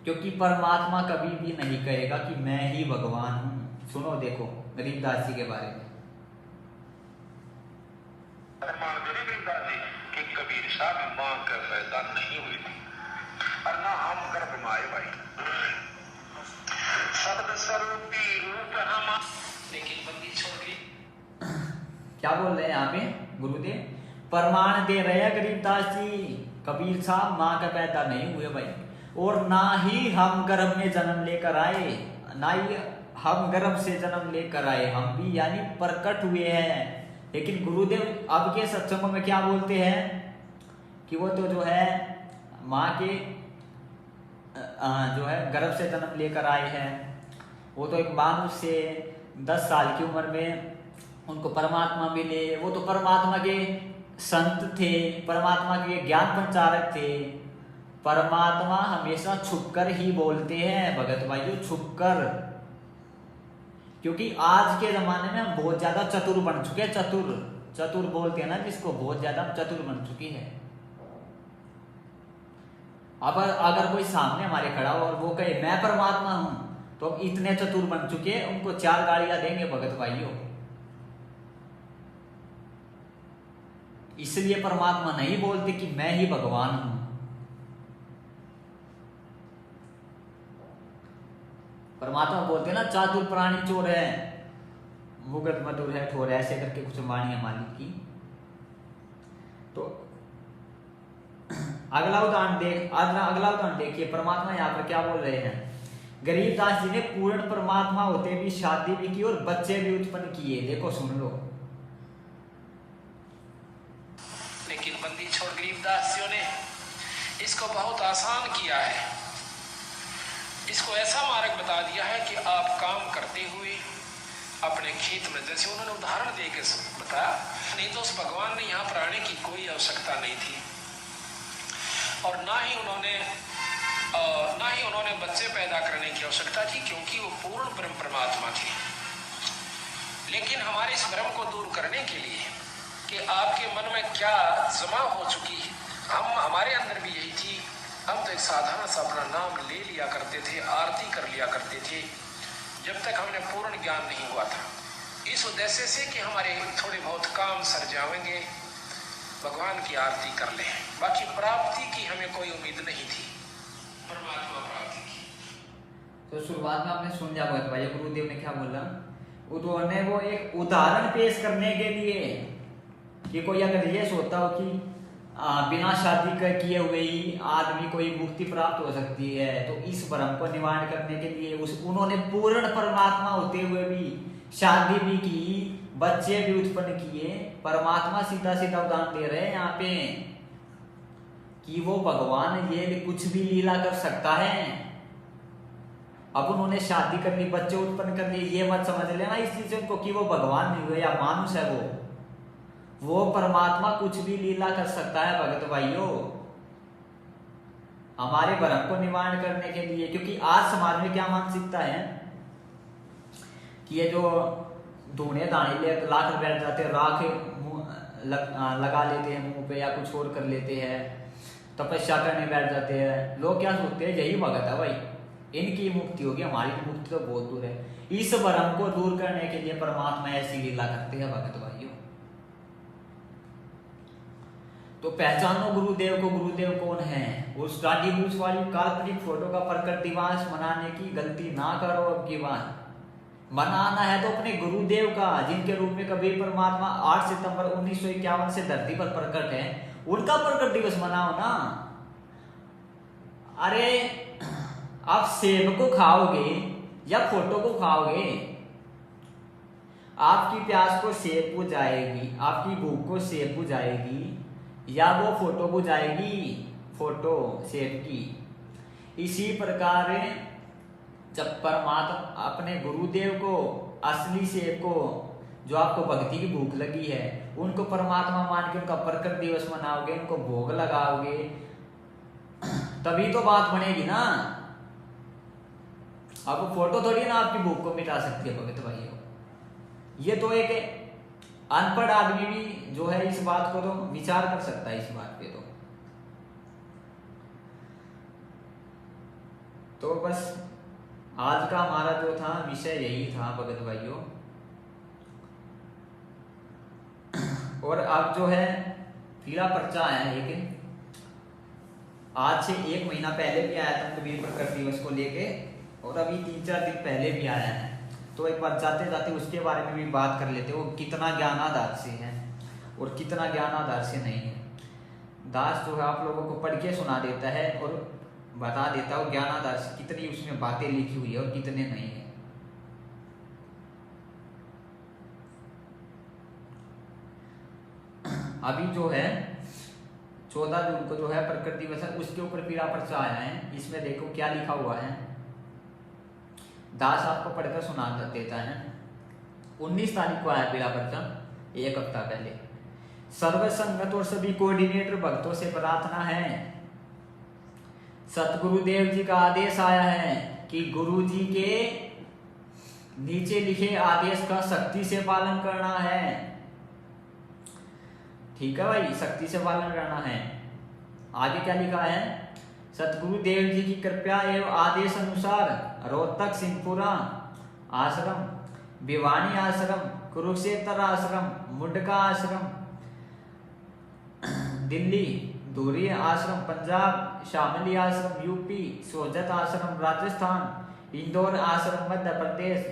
क्योंकि परमात्मा कभी भी नहीं कहेगा कि मैं ही भगवान हूं। सुनो देखो गरीबदास जी के बारे में। गरीबदास जी कि कबीर साहब मां का पैदा नहीं हुई थी और ना हम गर्भ में आए भाई, शब्द स्वरूपी रूप हम, लेकिन बंदी छोड़ गई। क्या बोल रहे हैं यहाँ पे गुरुदेव? प्रमाण दे रहे हैं गरीबदास जी, कबीर साहब मां का पैदा नहीं हुए भाई, और ना ही हम गर्भ में जन्म लेकर आए, ना ही हम गर्भ से जन्म लेकर आए, हम भी यानी प्रकट हुए हैं। लेकिन गुरुदेव अब के सत्संगों में क्या बोलते हैं कि वो तो जो है माँ के जो है गर्भ से जन्म लेकर आए हैं। वो तो एक मानुष से 10 साल की उम्र में उनको परमात्मा मिले, वो तो परमात्मा के संत थे, परमात्मा के ज्ञान प्रचारक थे। परमात्मा हमेशा छुपकर ही बोलते हैं भगत भाइयों, छुपकर। क्योंकि आज के जमाने में हम बहुत ज्यादा चतुर बन चुके हैं, चतुर बोलते हैं ना जिसको, बहुत ज्यादा चतुर बन चुकी है। अब अगर कोई सामने हमारे खड़ा हो और वो कहे मैं परमात्मा हूं, तो हम इतने चतुर बन चुके हैं, उनको 4 गालियां देंगे भगत भाइयों। इसलिए परमात्मा नहीं बोलते कि मैं ही भगवान हूं। परमात्मा बोलते ना चातुर प्राणी चोर है, मुगत मधुर है ठोर, ऐसे करके कुछ वाणियां मालिक की। तो अगला उदाहरण देखिए, परमात्मा यहाँ पर क्या बोल रहे हैं। गरीबदास जी ने पूर्ण परमात्मा होते भी शादी भी की और बच्चे भी उत्पन्न किए। देखो सुन लो। लेकिन बंदी छोड़ गरीबदासियों ने इसको बहुत आसान किया है, इसको ऐसा मार्ग बता दिया है कि आप काम करते हुए अपने खेत में, जैसे उन्होंने उदाहरण देकर बताया, नहीं तो उस भगवान ने यहाँ पर आने की कोई आवश्यकता नहीं थी, और ना ही उन्होंने बच्चे पैदा करने की आवश्यकता थी, क्योंकि वो पूर्ण ब्रह्म परमात्मा थे। लेकिन हमारे इस भ्रम को दूर करने के लिए कि आपके मन में क्या जमा हो चुकी है, हमारे अंदर भी यही थी। हम तो एक साधारण सा अपना नाम ले लिया करते थे, आरती कर लिया करते थे, जब तक हमने पूर्ण ज्ञान नहीं हुआ था, इस उद्देश्य से कि हमारे थोड़े बहुत काम सर जाएंगे, भगवान की आरती कर ले। बाकी प्राप्ति की हमें कोई उम्मीद नहीं थी, परमात्मा प्राप्ति की। तो शुरुआत में आपने सुन लिया भगत भाई, गुरुदेव ने क्या बोला। उन्होंने वो एक उदाहरण पेश करने के लिए कि कोई अगर ये सोचता हो कि बिना शादी किए हुए ही आदमी कोई मुक्ति प्राप्त हो सकती है, तो इस भ्रम को निवारण करने के लिए उन्होंने पूर्ण परमात्मा होते हुए भी शादी भी की, बच्चे भी उत्पन्न किए। परमात्मा सीधा उदाहरण दे रहे हैं यहाँ पे कि वो भगवान ये कुछ भी लीला कर सकता है। अब उन्होंने शादी कर ली, बच्चे उत्पन्न कर लिए, ये मत समझ लेना इस चीज से उनको कि वो भगवान नहीं हुए या मानुष है वो। वो परमात्मा कुछ भी लीला कर सकता है भगत भाइयों, हमारे भ्रम को निवारण करने के लिए। क्योंकि आज समाज में क्या मानसिकता है कि ये जो धूने दाने ले ला कर बैठ जाते हैं, राख लगा लेते हैं मुंह पे या कुछ और कर लेते हैं, तपस्या करने बैठ जाते हैं, लोग क्या सोचते हैं यही भगत है भाई, इनकी मुक्ति होगी, हमारी मुक्ति तो बहुत दूर है। इस भ्रम को दूर करने के लिए परमात्मा ऐसी लीला करते हैं भगत भाइयों। तो पहचानो गुरुदेव को, गुरुदेव कौन है। उस डांडी ब्रूस वाली काल्पनिक फोटो का प्रकट दिवस मनाने की गलती ना करो अब की बार। मनाना है तो अपने गुरुदेव का, जिनके रूप में कबीर परमात्मा 8 सितंबर 1951 से धरती पर प्रकट है, उनका प्रकट दिवस मनाओ ना। अरे आप सेब को खाओगे या फोटो को खाओगे, आपकी प्यास को सेब बुझाएगी, आपकी भूख को सेब बुझाएगी, या वो फोटो बुझाएगी, फोटो सेब की। इसी प्रकार जब परमात्मा अपने गुरुदेव को, असली सेब को, जो आपको भक्ति की भूख लगी है, उनको परमात्मा मान के उनका प्रकट दिवस मनाओगे, उनको भोग लगाओगे, तभी तो बात बनेगी ना। अब फोटो थोड़ी ना आपकी भूख को मिटा सकती है भगत भाइयों। ये तो एक अनपढ़ आदमी भी जो है इस बात को तो विचार कर सकता है, इस बात पे तो बस आज का हमारा जो था विषय यही था भगत भाइयों। और अब जो है पीला पर्चा है एक, आज से 1 महीना पहले भी आया था कबीर प्रकट दिवस को लेके, और अभी 3-4 दिन पहले भी आया है। तो एक बार जाते जाते उसके बारे में भी बात कर लेते, वो कितना ज्ञानाधार से है और कितना ज्ञानाधार से नहीं है। दास जो है आप लोगों को पढ़ के सुना देता है और बता देता है ज्ञानाधार से कितनी उसमें बातें लिखी हुई है और कितने नहीं है। अभी जो है 14 जून को जो है प्रकट दिवस है, उसके ऊपर पीला पर्चा आया है। इसमें देखो क्या लिखा हुआ है, दास आपको पढ़कर सुना देता है। 19 तारीख को आया पीला पर्चा, 1 हफ्ता पहले। सर्व संगत और सभी कोऑर्डिनेटर भक्तों से प्रार्थना है, सतगुरुदेव जी का आदेश आया है कि गुरु जी के नीचे लिखे आदेश का सख्ती से पालन करना है। ठीक है भाई, सख्ती से पालन करना है। आगे क्या लिखा है, सतगुरुदेव जी की कृपया एवं आदेश अनुसार रोहतक सिंहपुरा आश्रम, भिवानी आश्रम, कुरुक्षेत्र आश्रम, मुंडका आश्रम दिल्ली, धुरी आश्रम पंजाब, शामली आश्रम यूपी, सोजत आश्रम राजस्थान, इंदौर आश्रम मध्य प्रदेश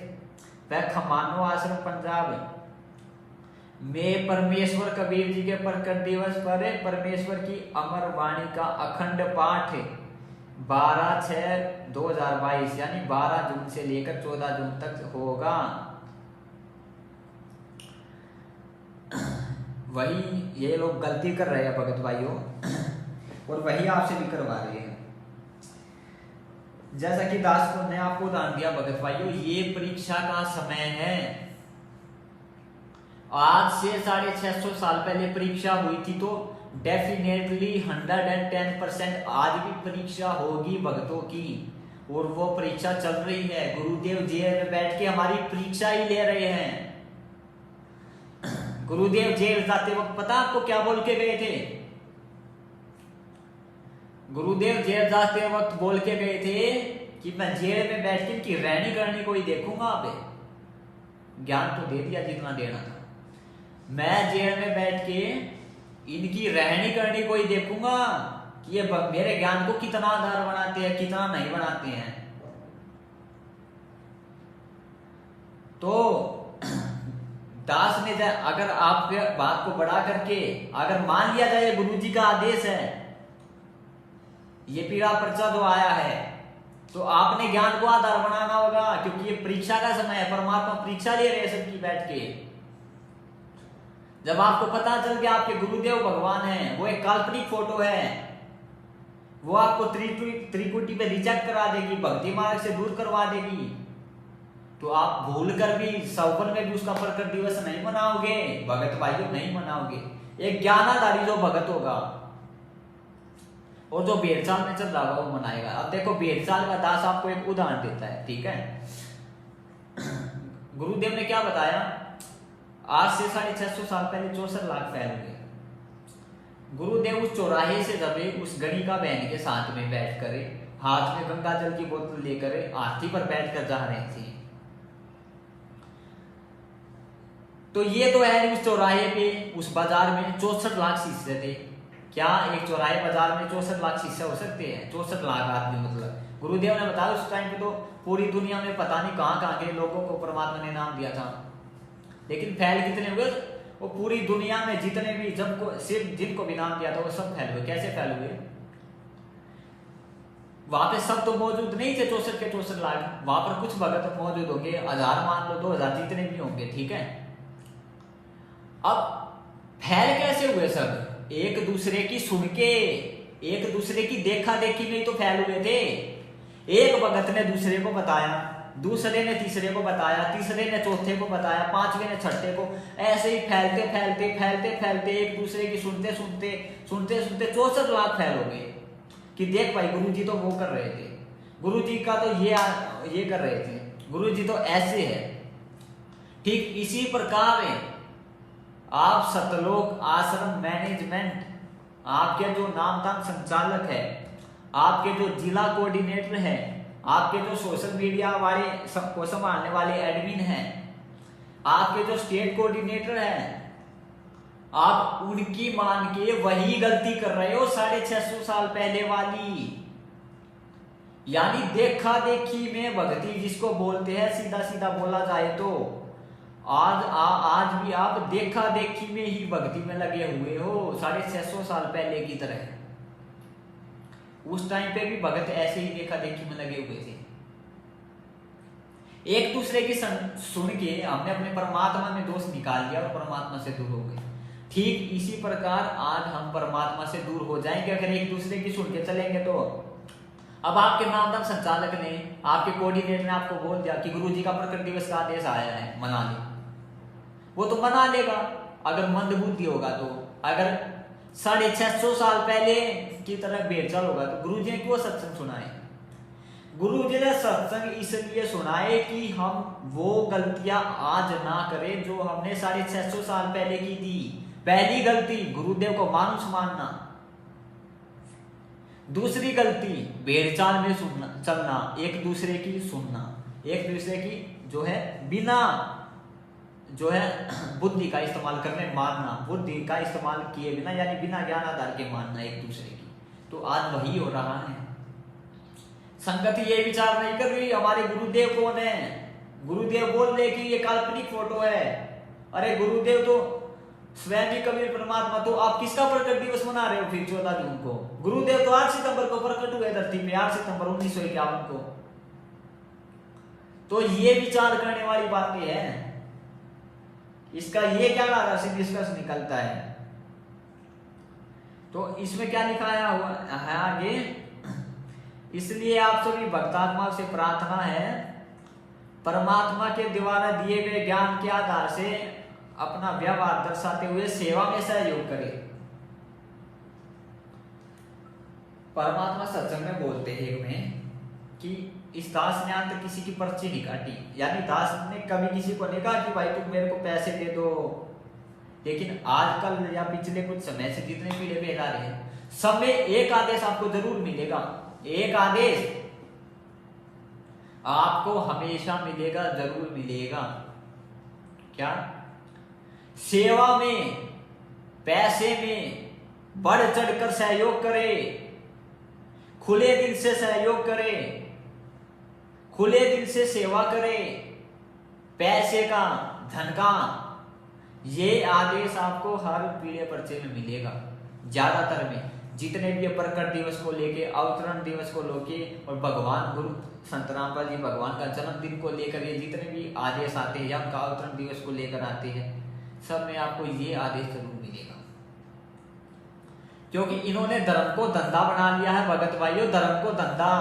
व खमानो आश्रम पंजाब में परमेश्वर कबीर जी के प्रकट दिवस पर परमेश्वर की अमर वाणी का अखंड पाठ 12/6/2022 यानी 12 जून से लेकर 14 जून तक होगा। वही ये लोग गलती कर रहे हैं भगत भाइयों, और वही आपसे भी करवा रहे हैं। जैसा कि दास ने आपको उदाहरण दिया भगत भाइयों, ये परीक्षा का समय है। आज से 650 साल पहले परीक्षा हुई थी, तो डेफिनेटली 110% आज भी परीक्षा होगी भक्तों की, और वो परीक्षा चल रही है। गुरुदेव जेल में बैठ के हमारी परीक्षा ही ले रहे हैं। गुरुदेव जेल जाते वक्त पता आपको क्या बोल के गए थे? गुरुदेव जेल जाते वक्त बोल के गए थे कि मैं जेल में बैठ के इनकी रहनी करनी को ही देखूंगा। आप ज्ञान तो दे दिया जितना देना था, मैं जेल में बैठ के इनकी रहनी करनी को ही देखूंगा कि ये मेरे ज्ञान को कितना आधार बनाते हैं, कितना नहीं बनाते हैं। तो दास ने अगर आपके बात को बढ़ा करके अगर मान लिया जाए गुरु जी का आदेश है, ये पीड़ा पर्चा जो आया है, तो आपने ज्ञान को आधार बनाना होगा, क्योंकि ये परीक्षा का समय है। परमात्मा परीक्षा ले रहे हैं सबकी बैठ के। जब आपको पता चल गया आपके गुरुदेव भगवान हैं, वो एक काल्पनिक फोटो है, वो आपको त्रिकुटी पे रिजेक्ट करा देगी, भक्ति मार्ग से दूर करवा देगी, तो आप भूल कर भी सौवन में भी उसका प्रकट दिवस नहीं मनाओगे भगत भाइयों, नहीं मनाओगे। एक ज्ञानाधारी जो भगत होगा और जो भेड़चाल में चल रहा होगा वो मनाएगा। अब देखो भेड़चाल का दास आपको एक उदाहरण देता है, ठीक है। गुरुदेव ने क्या बताया, आज से 650 साल पहले 64 लाख फैल हुए। गुरुदेव उस चौराहे से जब उस गणिका बहन के साथ में बैठ कर हाथ में गंगा जल की बोतल लेकर हाथी पर बैठकर जा रहे थे। तो ये तो है उस चौराहे पे उस बाजार में 64 लाख शीशे थे। क्या एक चौराहे बाजार में 64 लाख शीशे हो सकते हैं? 64 लाख आदमी, मतलब गुरुदेव ने बताया उस टाइम पे तो पूरी दुनिया में पता नहीं कहाँ के लोगों को परमात्मा ने नाम दिया था, लेकिन फैल कितने हुए? वो पूरी दुनिया में जितने भी जब सिर्फ जिनको भी नाम दिया था वो सब फैल हुए। कैसे फैल हुए? वहां पे सब तो मौजूद नहीं थे 64 के 64 लाख, वहां पर कुछ भगत मौजूद होंगे, 1000 मान लो, 2000 जितने भी होंगे, ठीक है। अब फैल कैसे हुए? सब एक दूसरे की सुन के, एक दूसरे की देखा देखी में ही तो फैल हुए थे। एक भगत ने दूसरे को बताया, दूसरे ने तीसरे को बताया, तीसरे ने चौथे को बताया, पांचवें ने छठे को, ऐसे ही फैलते फैलते फैलते फैलते एक दूसरे की सुनते सुनते सुनते सुनते 64 लाख फैल हो गए कि देख भाई गुरुजी तो वो कर रहे थे, गुरुजी का तो ये कर रहे थे, गुरुजी तो ऐसे है। ठीक इसी प्रकार है आप सतलोक आश्रम मैनेजमेंट, आपके जो नामधाम संचालक है, आपके जो जिला कोऑर्डिनेटर है, आपके जो सोशल मीडिया वाले को संभालने वाले एडमिन हैं, आपके जो स्टेट कोऑर्डिनेटर हैं, आप उनकी मान के वही गलती कर रहे हो 650 साल पहले वाली। यानी देखा देखी में भक्ति जिसको बोलते हैं, सीधा सीधा बोला जाए तो आज भी आप देखा देखी में ही भक्ति में लगे हुए हो 650 साल पहले की तरह। उस टाइम पे भी भगत ऐसे ही देखा देखी में लगे हुए थे। एक दूसरे की सुन के हमने अपने परमात्मा में दोष निकाल दिया और परमात्मा से दूर हो गए। ठीक इसी प्रकार आज हम परमात्मा से दूर हो जाएंगे अगर एक दूसरे की सुन के चलेंगे। तो अब आपके नामधाम संचालक ने, आपके कोऑर्डिनेटर ने आपको बोल दिया कि गुरुजी का प्रकट दिवस का आदेश आया है, मना ले, वो तो मना लेगा अगर मंद बुद्धि होगा। तो अगर 650 साल पहले की तरह भेड़चाल होगा तो गुरुजी ने क्यों सत्संग सुनाए? गुरुजी ने सत्संग इसलिए सुनाए कि हम वो गलतियां आज ना करें जो हमने 650 साल पहले की थी। पहली गलती गुरुदेव को मानुष मानना, दूसरी गलती भेड़चाल में चलना, एक दूसरे की सुनना, एक दूसरे की जो है बिना जो है बुद्धि का इस्तेमाल करने मानना, बुद्धि का इस्तेमाल किए बिना यानी बिना ज्ञान आधार के मानना एक दूसरे की। तो आज वही हो रहा है। संगति ये विचार नहीं कर रही हमारे गुरुदेव कौन है। गुरुदेव बोल रहे कि ये काल्पनिक फोटो है। अरे गुरुदेव तो स्वयं ही कबीर परमात्मा, तो आप किसका प्रकट दिवस मना रहे हो फिर 14 जून को? गुरुदेव तो 8 सितंबर को प्रकट हुए धरती पे, 8 सितंबर 1951 को। तो ये विचार करने वाली बातें हैं। इसका ये क्या राधा से निष्कर्ष निकलता है? तो इसमें क्या लिखाया हुआ है आगे? इसलिए आप सभी भक्तात्मा से प्रार्थना है, परमात्मा के द्वारा दिए गए ज्ञान के आधार से अपना व्यवहार दर्शाते हुए सेवा में सहयोग करें। परमात्मा सत्संग में बोलते हैं में कि इस दास ने आज तक किसी की पर्ची नहीं काटी, यानी दास ने कभी किसी को नहीं कहा कि भाई तुम मेरे को पैसे दे दो। लेकिन आजकल या पिछले कुछ समय से जितने पीढ़े बहला रहे हैं, सब में एक आदेश आपको जरूर मिलेगा। एक आदेश आपको हमेशा मिलेगा, जरूर मिलेगा। क्या? सेवा में, पैसे में बढ़ चढ़कर सहयोग करे, खुले दिल से सहयोग करे, खुले दिल से सेवा करे, पैसे का, धन का, ये आदेश आपको हर पीढ़े पर्चे में मिलेगा। ज्यादातर में जितने भी प्रकट दिवस को लेके, अवतरण दिवस को लेके और भगवान गुरु संत रामपाल जी भगवान का जन्मदिन को लेकर ये जितने भी आदेश आते हैं या उनका अवतरण दिवस को लेकर आते हैं, सब में आपको ये आदेश जरूर मिलेगा। क्योंकि इन्होंने धर्म को धंधा बना लिया है भगत भाइयों, धर्म को धंधा।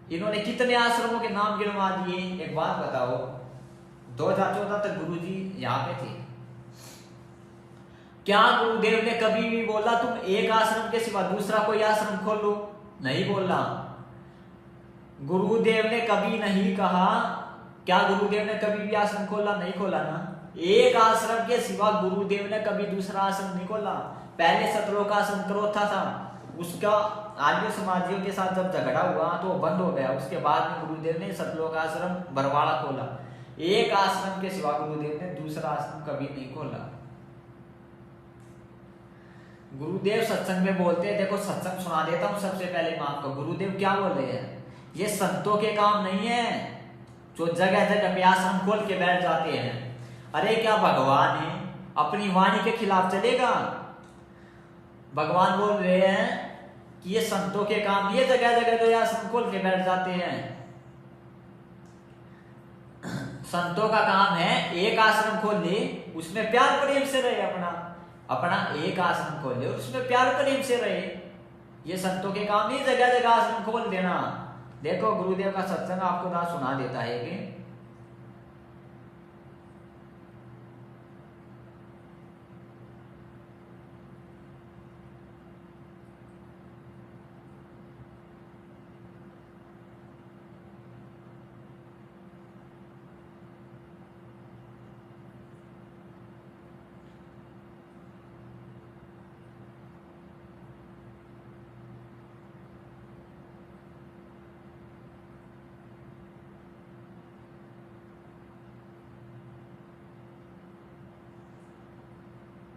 इन्होंने कितने आश्रमों के नाम गिनवा दिए। एक बात बताओ, 2014 तक गुरुजी यहाँ पे थे, क्या गुरुदेव ने कभी भी बोला तुम एक आश्रम के सिवा दूसरा कोई आश्रम खोलो? नहीं बोला। गुरुदेव ने कभी नहीं कहा, क्या गुरुदेव ने कभी भी आश्रम खोला? नहीं खोला ना। एक आश्रम के सिवा गुरुदेव ने कभी दूसरा आश्रम नहीं खोला। पहले सतलोक आश्रम क्रोथा था, उसका आर्य समाजियों के साथ जब झगड़ा हुआ तो वो बंद हो गया। उसके बाद में गुरुदेव ने सतलोक आश्रम बरवाड़ा खोला। एक आश्रम के सिवा गुरुदेव ने दूसरा आश्रम कभी नहीं खोला। गुरुदेव सत्संग में बोलते हैं, देखो सत्संग सुना देता हूं सबसे पहले मैं आपको। गुरुदेव क्या बोल रहे हैं, ये संतों के काम नहीं है जो जगह जगह पे आश्रम खोल के बैठ जाते हैं। अरे क्या भगवान है अपनी वाणी के खिलाफ चलेगा? भगवान बोल रहे हैं कि ये संतों के काम, ये जगह जगह जो आश्रम खोल के बैठ जाते हैं। संतों का काम है एक आश्रम खोल ले, उसमें प्यार प्रेम से रहे, अपना एक आश्रम खोल ले और उसमें प्यार प्रेम से रहे। ये संतों के काम नहीं जगह जगह आश्रम खोल देना। देखो गुरुदेव का सत्संग आपको ना सुना देता है कि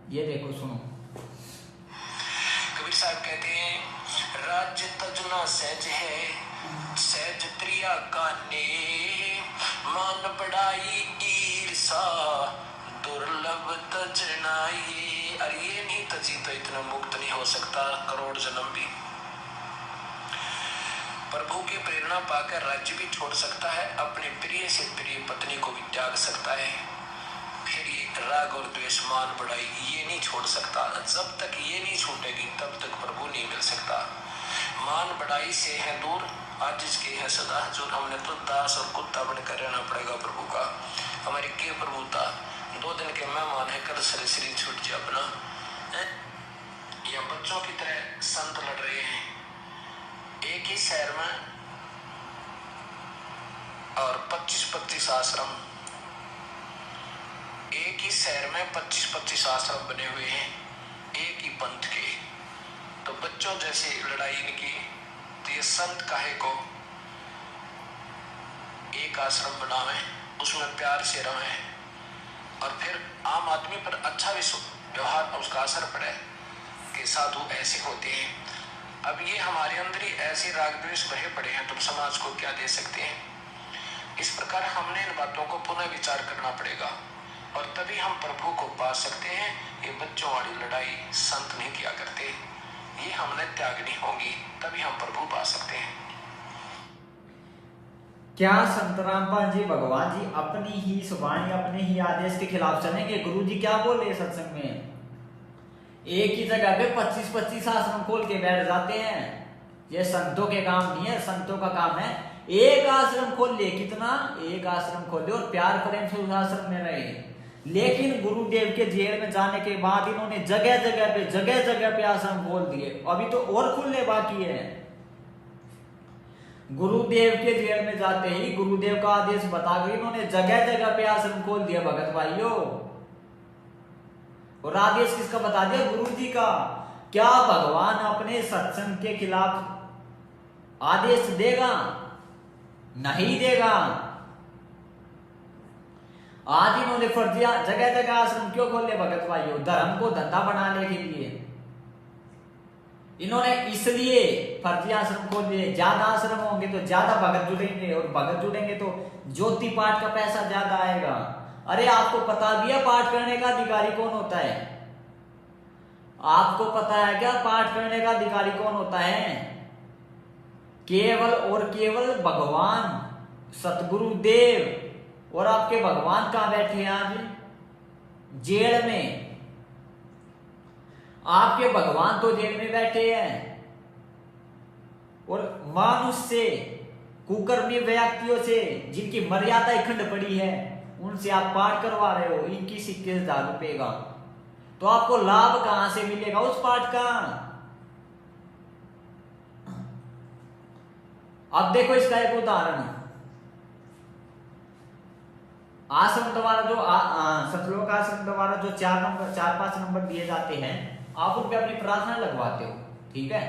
ये देखो सुनो, कबीर साहब कहते हैं, राज्य तजना सहज है, सहज प्रिया काने, मान बढ़ाई ईर्षा, दुर्लभ तजनाई। अरे ये नहीं तजी तो इतना मुक्त नहीं हो सकता करोड़ जन्म भी। प्रभु की प्रेरणा पाकर राज्य भी छोड़ सकता है, अपने प्रिय से प्रिय पत्नी को भी त्याग सकता है। फिर ये राग और द्वेष, मान बढ़ाई ये नहीं छोड़ सकता। जब तक ये नहीं छूटेगी तब तक प्रभु नहीं मिल सकता। मान बढ़ाई से है दूर, आज इसके है सदा हजूर। हमने तो दास और कुत्ता बनकर रहना पड़ेगा प्रभु का। हमारी के प्रभुता 2 दिन के मेहमान है, कल सरे शरीर छूट जाए अपना। या बच्चों की तरह संत लड़ रहे हैं एक ही शहर में, और 25-25 आश्रम एक ही शहर में 25-25 आश्रम बने हुए हैं एक ही पंथ के। तो बच्चों जैसे लड़ाई इनकी, तो ये संत काहे को एक आश्रम बनावे, उसमें प्यार से रहे और फिर आम आदमी पर अच्छा व्यवहार उसका असर पड़े कि साधु ऐसे होते हैं। अब ये हमारे अंदर ही ऐसे राग द्वेष बहे पड़े हैं, तुम समाज को क्या दे सकते हैं? इस प्रकार हमने इन बातों को पुनः विचार करना पड़ेगा और तभी हम प्रभु को पा सकते हैं। ये बच्चों वाली लड़ाई संत नहीं किया करते, ये हमने त्यागनी होगी, तभी हम प्रभु पा सकते हैं। क्या संत रामपाल जी भगवान जी अपनी ही वाणी अपने ही आदेश के खिलाफ चलेंगे? गुरु जी क्या बोल रहे हैं सत्संग में, एक ही जगह पे 25-25 आश्रम खोल के बैठ जाते हैं। ये संतों के काम नहीं है, संतों का काम है एक आश्रम खोल ले, कितना एक आश्रम खोल ले और प्यार प्रेम से उस आश्रम में रहे। लेकिन गुरुदेव के जेल में जाने के बाद इन्होंने जगह जगह पे आश्रम खोल दिए, अभी तो और खुलने बाकी है। गुरुदेव के जेल में जाते ही गुरुदेव का आदेश बताकर इन्होंने जगह जगह पे आश्रम खोल दिया भगत भाइयों। और आदेश किसका बता दिया? गुरु जी का। क्या भगवान अपने सत्संग के खिलाफ आदेश देगा? नहीं देगा। आज इन्होंने फर्जिया जगह जगह आश्रम क्यों खोले भगत भाइयों? धर्म को धंधा बनाने के लिए इन्होंने इसलिए फर्जी आश्रम खोल दिए। ज्यादा आश्रम होंगे तो ज्यादा भगत जुड़ेंगे और भगत जुड़ेंगे तो ज्योति पाठ का पैसा ज्यादा आएगा। अरे आपको पता भी है पाठ करने का अधिकारी कौन होता है? आपको पता है क्या पाठ करने का अधिकारी कौन होता है? केवल और केवल भगवान सतगुरु देव। और आपके भगवान कहां बैठे हैं आज? जेल में। आपके भगवान तो जेल में बैठे हैं और मानुष से कुकर्मी व्यक्तियों से जिनकी मर्यादा अखंड पड़ी है उनसे आप पाठ करवा रहे हो 21,000 रुपए का, तो आपको लाभ कहां से मिलेगा उस पाठ का? अब देखो इसका एक उदाहरण, आश्रम द्वारा जो सतलोक आश्रम द्वारा जो 4-5 नंबर दिए जाते हैं, आप उन पे अपनी प्रार्थना लगवाते हो, ठीक है।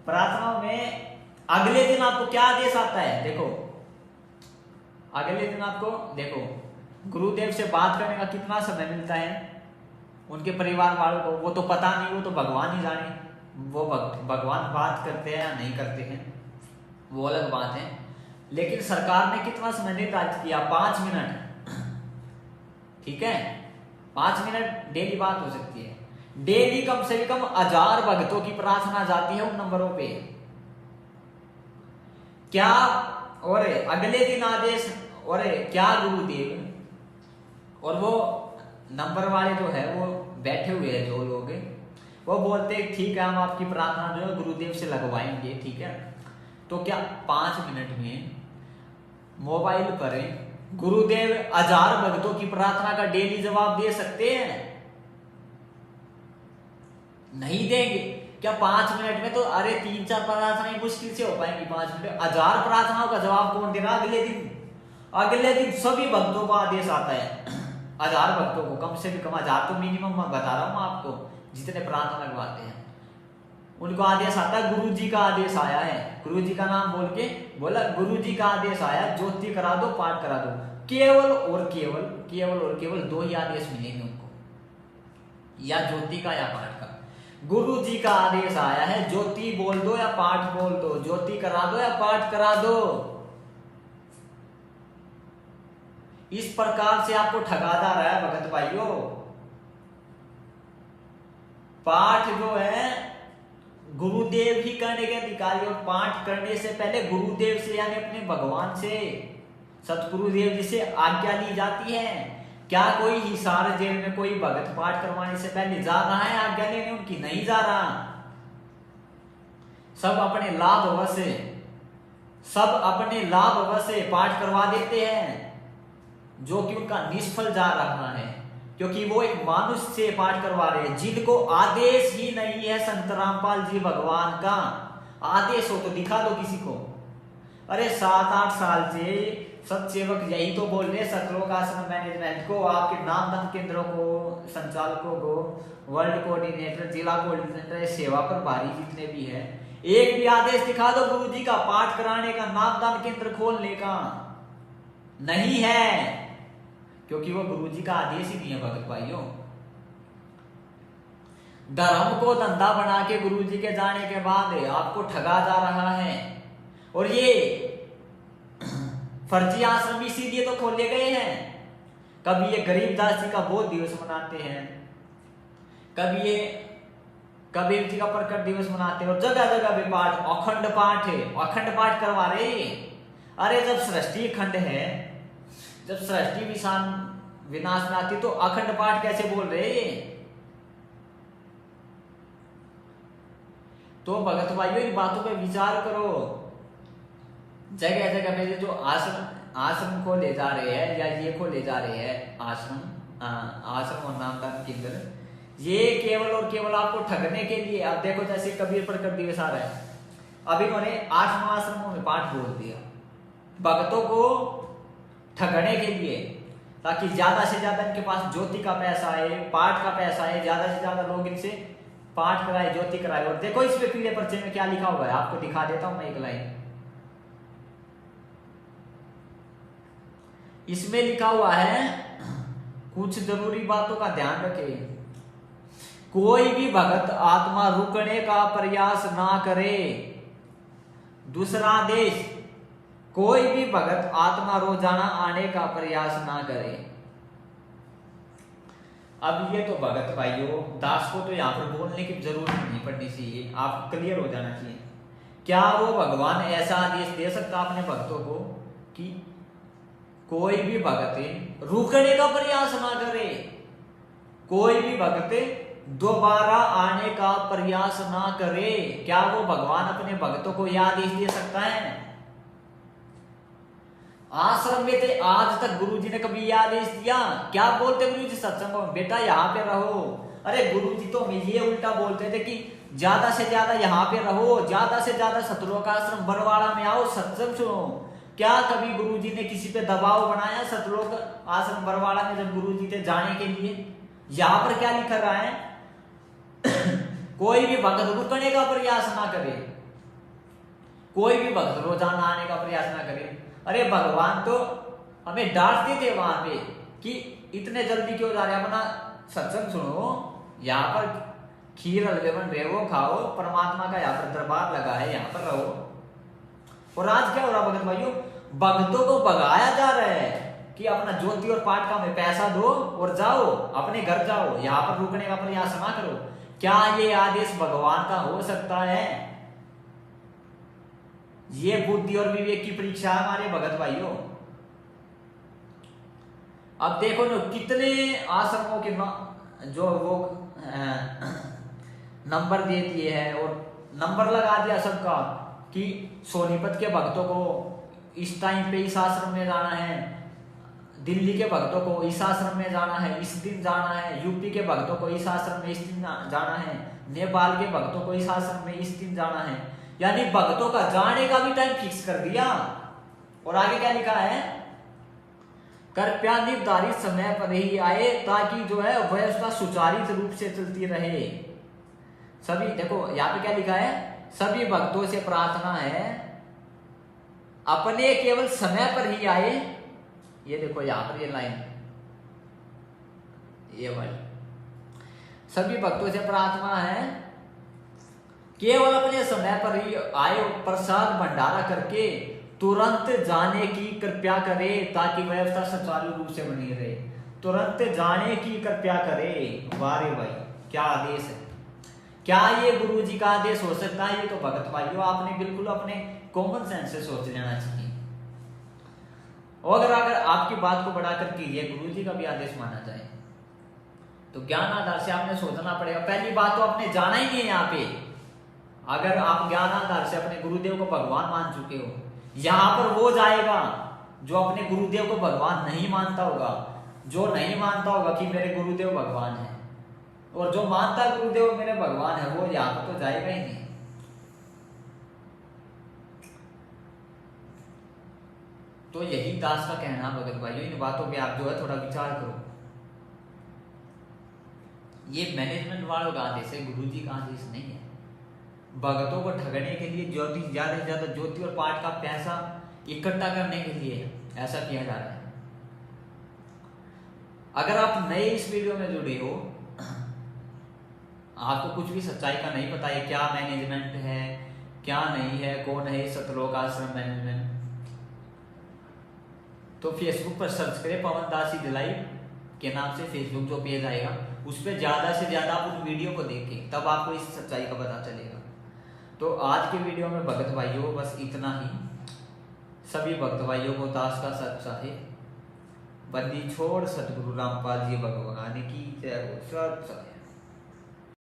प्रार्थना में अगले दिन आपको क्या आदेश आता है? देखो अगले दिन आपको देखो गुरुदेव से बात करने का कितना समय मिलता है उनके परिवार वालों को, वो तो पता नहीं, वो तो भगवान ही जाने, वो भगवान बात करते हैं या नहीं करते हैं वो अलग बात है। लेकिन सरकार ने कितना समय निर्धारित किया? 5 मिनट, ठीक है। 5 मिनट डेली बात हो सकती है। डेली कम से कम 1000 भक्तों की प्रार्थना जाती है उन नंबरों पे। क्या और अगले दिन आदेश और क्या गुरुदेव और वो नंबर वाले जो है वो बैठे हुए हैं, जो लोग वो बोलते हैं ठीक है हम आपकी प्रार्थना जो है गुरुदेव से लगवाएंगे, ठीक है। तो क्या 5 मिनट में मोबाइल पर गुरुदेव 1000 भक्तों की प्रार्थना का डेली जवाब दे सकते हैं? नहीं देंगे। क्या 5 मिनट में तो अरे 3-4 प्रार्थनाएं मुश्किल से हो पाएंगी। 5 मिनट 1000 प्रार्थनाओं का जवाब कौन दे रहा? अगले दिन सभी भक्तों को आदेश आता है, 1000 भक्तों को, कम से कम 1000 तो मिनिमम मैं बता रहा हूं आपको, जितने प्रार्थना लगवाते हैं उनको आदेश आता है। गुरु जी का आदेश आया है, गुरु जी का नाम बोल के बोला गुरु जी का आदेश आया, ज्योति करा दो, पाठ करा दो। केवल और केवल 2 ही आदेश मिलेंगे उनको, या ज्योति का या पाठ का। गुरु जी का आदेश आया है, ज्योति बोल दो या पाठ बोल दो, ज्योति करा दो या पाठ करा दो। इस प्रकार से आपको ठगा जा रहा है भगत भाइयों। पाठ जो है गुरुदेव ही करने के अधिकारी, और पाठ करने से पहले गुरुदेव से यानी अपने भगवान से, सतगुरुदेव जी से आज्ञा ली जाती है। क्या कोई हिसार जेल में कोई भगत पाठ करवाने से पहले जा रहा है आज्ञा लेने उनकी? नहीं जा रहा। सब अपने लाभ से पाठ करवा देते हैं, जो कि उनका निष्फल जा रहा है, क्योंकि वो एक मानुष से पाठ करवा रहे हैं जिनको आदेश ही नहीं है। संत रामपाल जी भगवान का आदेश हो तो दिखा दो किसी को। अरे 7-8 साल से सत्सेवक यही तो बोल रहे, सतलोक आश्रम मैनेजमेंट को, आपके नामदान केंद्रों को, संचालकों को, वर्ल्ड कोऑर्डिनेटर, जिला कोऑर्डिनेटर, सेवा प्रभारी जितने भी है, एक भी आदेश दिखा दो गुरु जी का पाठ कराने का, नामदान केंद्र खोलने का। नहीं है, क्योंकि वो गुरु जी का आदेश ही नहीं है भगत भाइयों। धर्म को धंधा बना के गुरु जी के जाने के बाद आपको ठगा जा रहा है। और ये फर्जी आश्रम इसीलिए तो खोले गए हैं। कभी ये गरीबदास जी का बोध दिवस मनाते हैं, कभी ये कबीर जी का प्रकट दिवस मनाते हैं, और जगह जगह पे पाठ, अखंड पाठ करवा रहे। अरे जब सृष्टि अखंड है, जब सृष्टि विनाश में आती तो अखंड पाठ कैसे बोल रहे? तो भगत भाइयों इन बातों पे विचार करो। जगह जगह पे जो आश्रम को ले जा रहे हैं, या ये को ले जा रहे हैं आश्रम और नामदान केंद्र, ये केवल और केवल आपको ठगने के लिए। अब देखो जैसे कबीर प्रकट दिवस आ रहा है, अभी उन्होंने 8 आश्रमों में पाठ बोल दिया भक्तों को ठगने के लिए, ताकि ज्यादा से ज्यादा इनके पास ज्योति का पैसा आए, पाठ का पैसा आए, ज्यादा से ज्यादा लोग इनसे पाठ कराए, ज्योति कराए। और देखो इस पे पीले पर्चे में क्या लिखा हुआ है, आपको दिखा देता हूं मैं एक लाइन। इसमें लिखा हुआ है, कुछ जरूरी बातों का ध्यान रखें। कोई भी भगत आत्मा रुकने का प्रयास ना करे। दूसरा आदेश, कोई भी भगत आत्मा रोजाना आने का प्रयास ना करे। अब ये तो भगत भाइयों, दास को तो यहाँ पर बोलने की जरूरत नहीं पड़नी चाहिए, आपको क्लियर हो जाना चाहिए। क्या वो भगवान ऐसा आदेश दे सकता अपने भक्तों को कि कोई भी भगत रुकने का प्रयास ना करे, कोई भी भगत दोबारा आने का प्रयास ना करे? क्या वो भगवान अपने भक्तों को यह आदेश दे सकता है? आश्रम में थे, आज तक गुरुजी ने कभी ये आदेश दिया? क्या बोलते गुरुजी सत्संग में, बेटा यहाँ पे रहो। अरे गुरुजी तो हमें ये उल्टा बोलते थे कि ज्यादा से ज्यादा यहाँ पे रहो, ज्यादा से ज्यादा सतलोक आश्रम बरवाड़ा में आओ, सत्संग सुनो। क्या कभी गुरुजी ने किसी पे दबाव बनाया सतलोक आश्रम बरवाड़ा में जब गुरुजी थे जाने के लिए? यहाँ पर क्या लिखा रहा है? कोई भी भक्त रुकने का प्रयास ना करे, कोई भी भक्त रोजाना आने का प्रयास ना करे। अरे भगवान तो हमें डांटते थे वहां पे कि इतने जल्दी क्यों जा रहे, अपना सत्संग सुनो, यहाँ पर खीर हलवे बन रहे हो खाओ, परमात्मा का यहाँ पर दरबार लगा है, यहाँ पर रहो। और आज क्या हो रहा भगत भाइयों, भक्तों को भगाया जा रहा है कि अपना ज्योति और पाठ का में पैसा दो और जाओ, अपने घर जाओ, यहाँ पर रुकने का प्रयास ना करो। क्या ये आदेश भगवान का हो सकता है? ये बुद्धि और विवेक की परीक्षा है हमारे भगत भाइयों। अब देखो ना कितने आश्रमों के जो वो नंबर दे दिए हैं और नंबर लगा दिया सबका कि सोनीपत के भक्तों को इस टाइम पे इस आश्रम में जाना है, दिल्ली के भक्तों को इस आश्रम में जाना है, इस दिन जाना है, यूपी के भक्तों को इस आश्रम में इस दिन जाना है, नेपाल के भक्तों को इस आश्रम में इस दिन जाना है। यानी भक्तों का जाने का भी टाइम फिक्स कर दिया। और आगे क्या लिखा है? कृपया निर्धारित समय पर ही आए ताकि जो है व्यवस्था सुचारू रूप से चलती रहे। सभी देखो यहाँ पे क्या लिखा है, सभी भक्तों से प्रार्थना है अपने केवल समय पर ही आए। ये देखो यहाँ पर ये लाइन, ये वाली, सभी भक्तों से प्रार्थना है केवल अपने समय पर ही आए, प्रसाद भंडारा करके तुरंत जाने की कृपया करे ताकि व्यवस्था सुचारू रूप से बनी रहे। तुरंत जाने की कृपया करे। वारे भाई क्या आदेश है, क्या ये गुरु जी का आदेश हो सकता है? ये तो भगत भाइयों आपने बिल्कुल अपने कॉमन सेंस से सोच लेना चाहिए। और अगर आपकी बात को बढ़ाकर कीजिए गुरु जी का भी आदेश माना जाए तो ज्ञान आधार से आपने सोचना पड़ेगा। पहली बात तो आपने जाना ही नहीं है यहाँ पे। अगर आप ज्ञान आधार से अपने गुरुदेव को भगवान मान चुके हो, यहाँ पर वो जाएगा जो अपने गुरुदेव को भगवान नहीं मानता होगा, जो नहीं मानता होगा कि मेरे गुरुदेव भगवान है, और जो मानता गुरुदेव मेरे भगवान है वो यहाँ पर तो जाएगा ही नहीं। तो यही दास का कहना भगत भाइयों, इन बातों पे आप जो है थोड़ा विचार करो। ये मैनेजमेंट वालों का आदेश है, गुरु जी का आदेश नहीं है। भगतों को ठगने के लिए ज्यादा से ज्यादा ज्योति और पाठ का पैसा इकट्ठा करने के लिए ऐसा किया जा रहा है। अगर आप नए इस वीडियो में जुड़े हो, आपको कुछ भी सच्चाई का नहीं पता है, क्या मैनेजमेंट है क्या नहीं है, कौन है सतलोक आश्रम मैनेजमेंट, तो फेसबुक पर सर्च करें पवन दास भिलाई के नाम से फेसबुक जो पेज आएगा, उस पर ज्यादा से ज्यादा आप उस वीडियो को देखें, तब आपको इस सच्चाई का पता चलेगा। तो आज के वीडियो में भक्त भाइयों बस इतना ही। सभी भक्त भाइयों को दास का सच्चा है बंदी छोड़ सतगुरु रामपाल जी भगवान की जय हो। सच्चा है।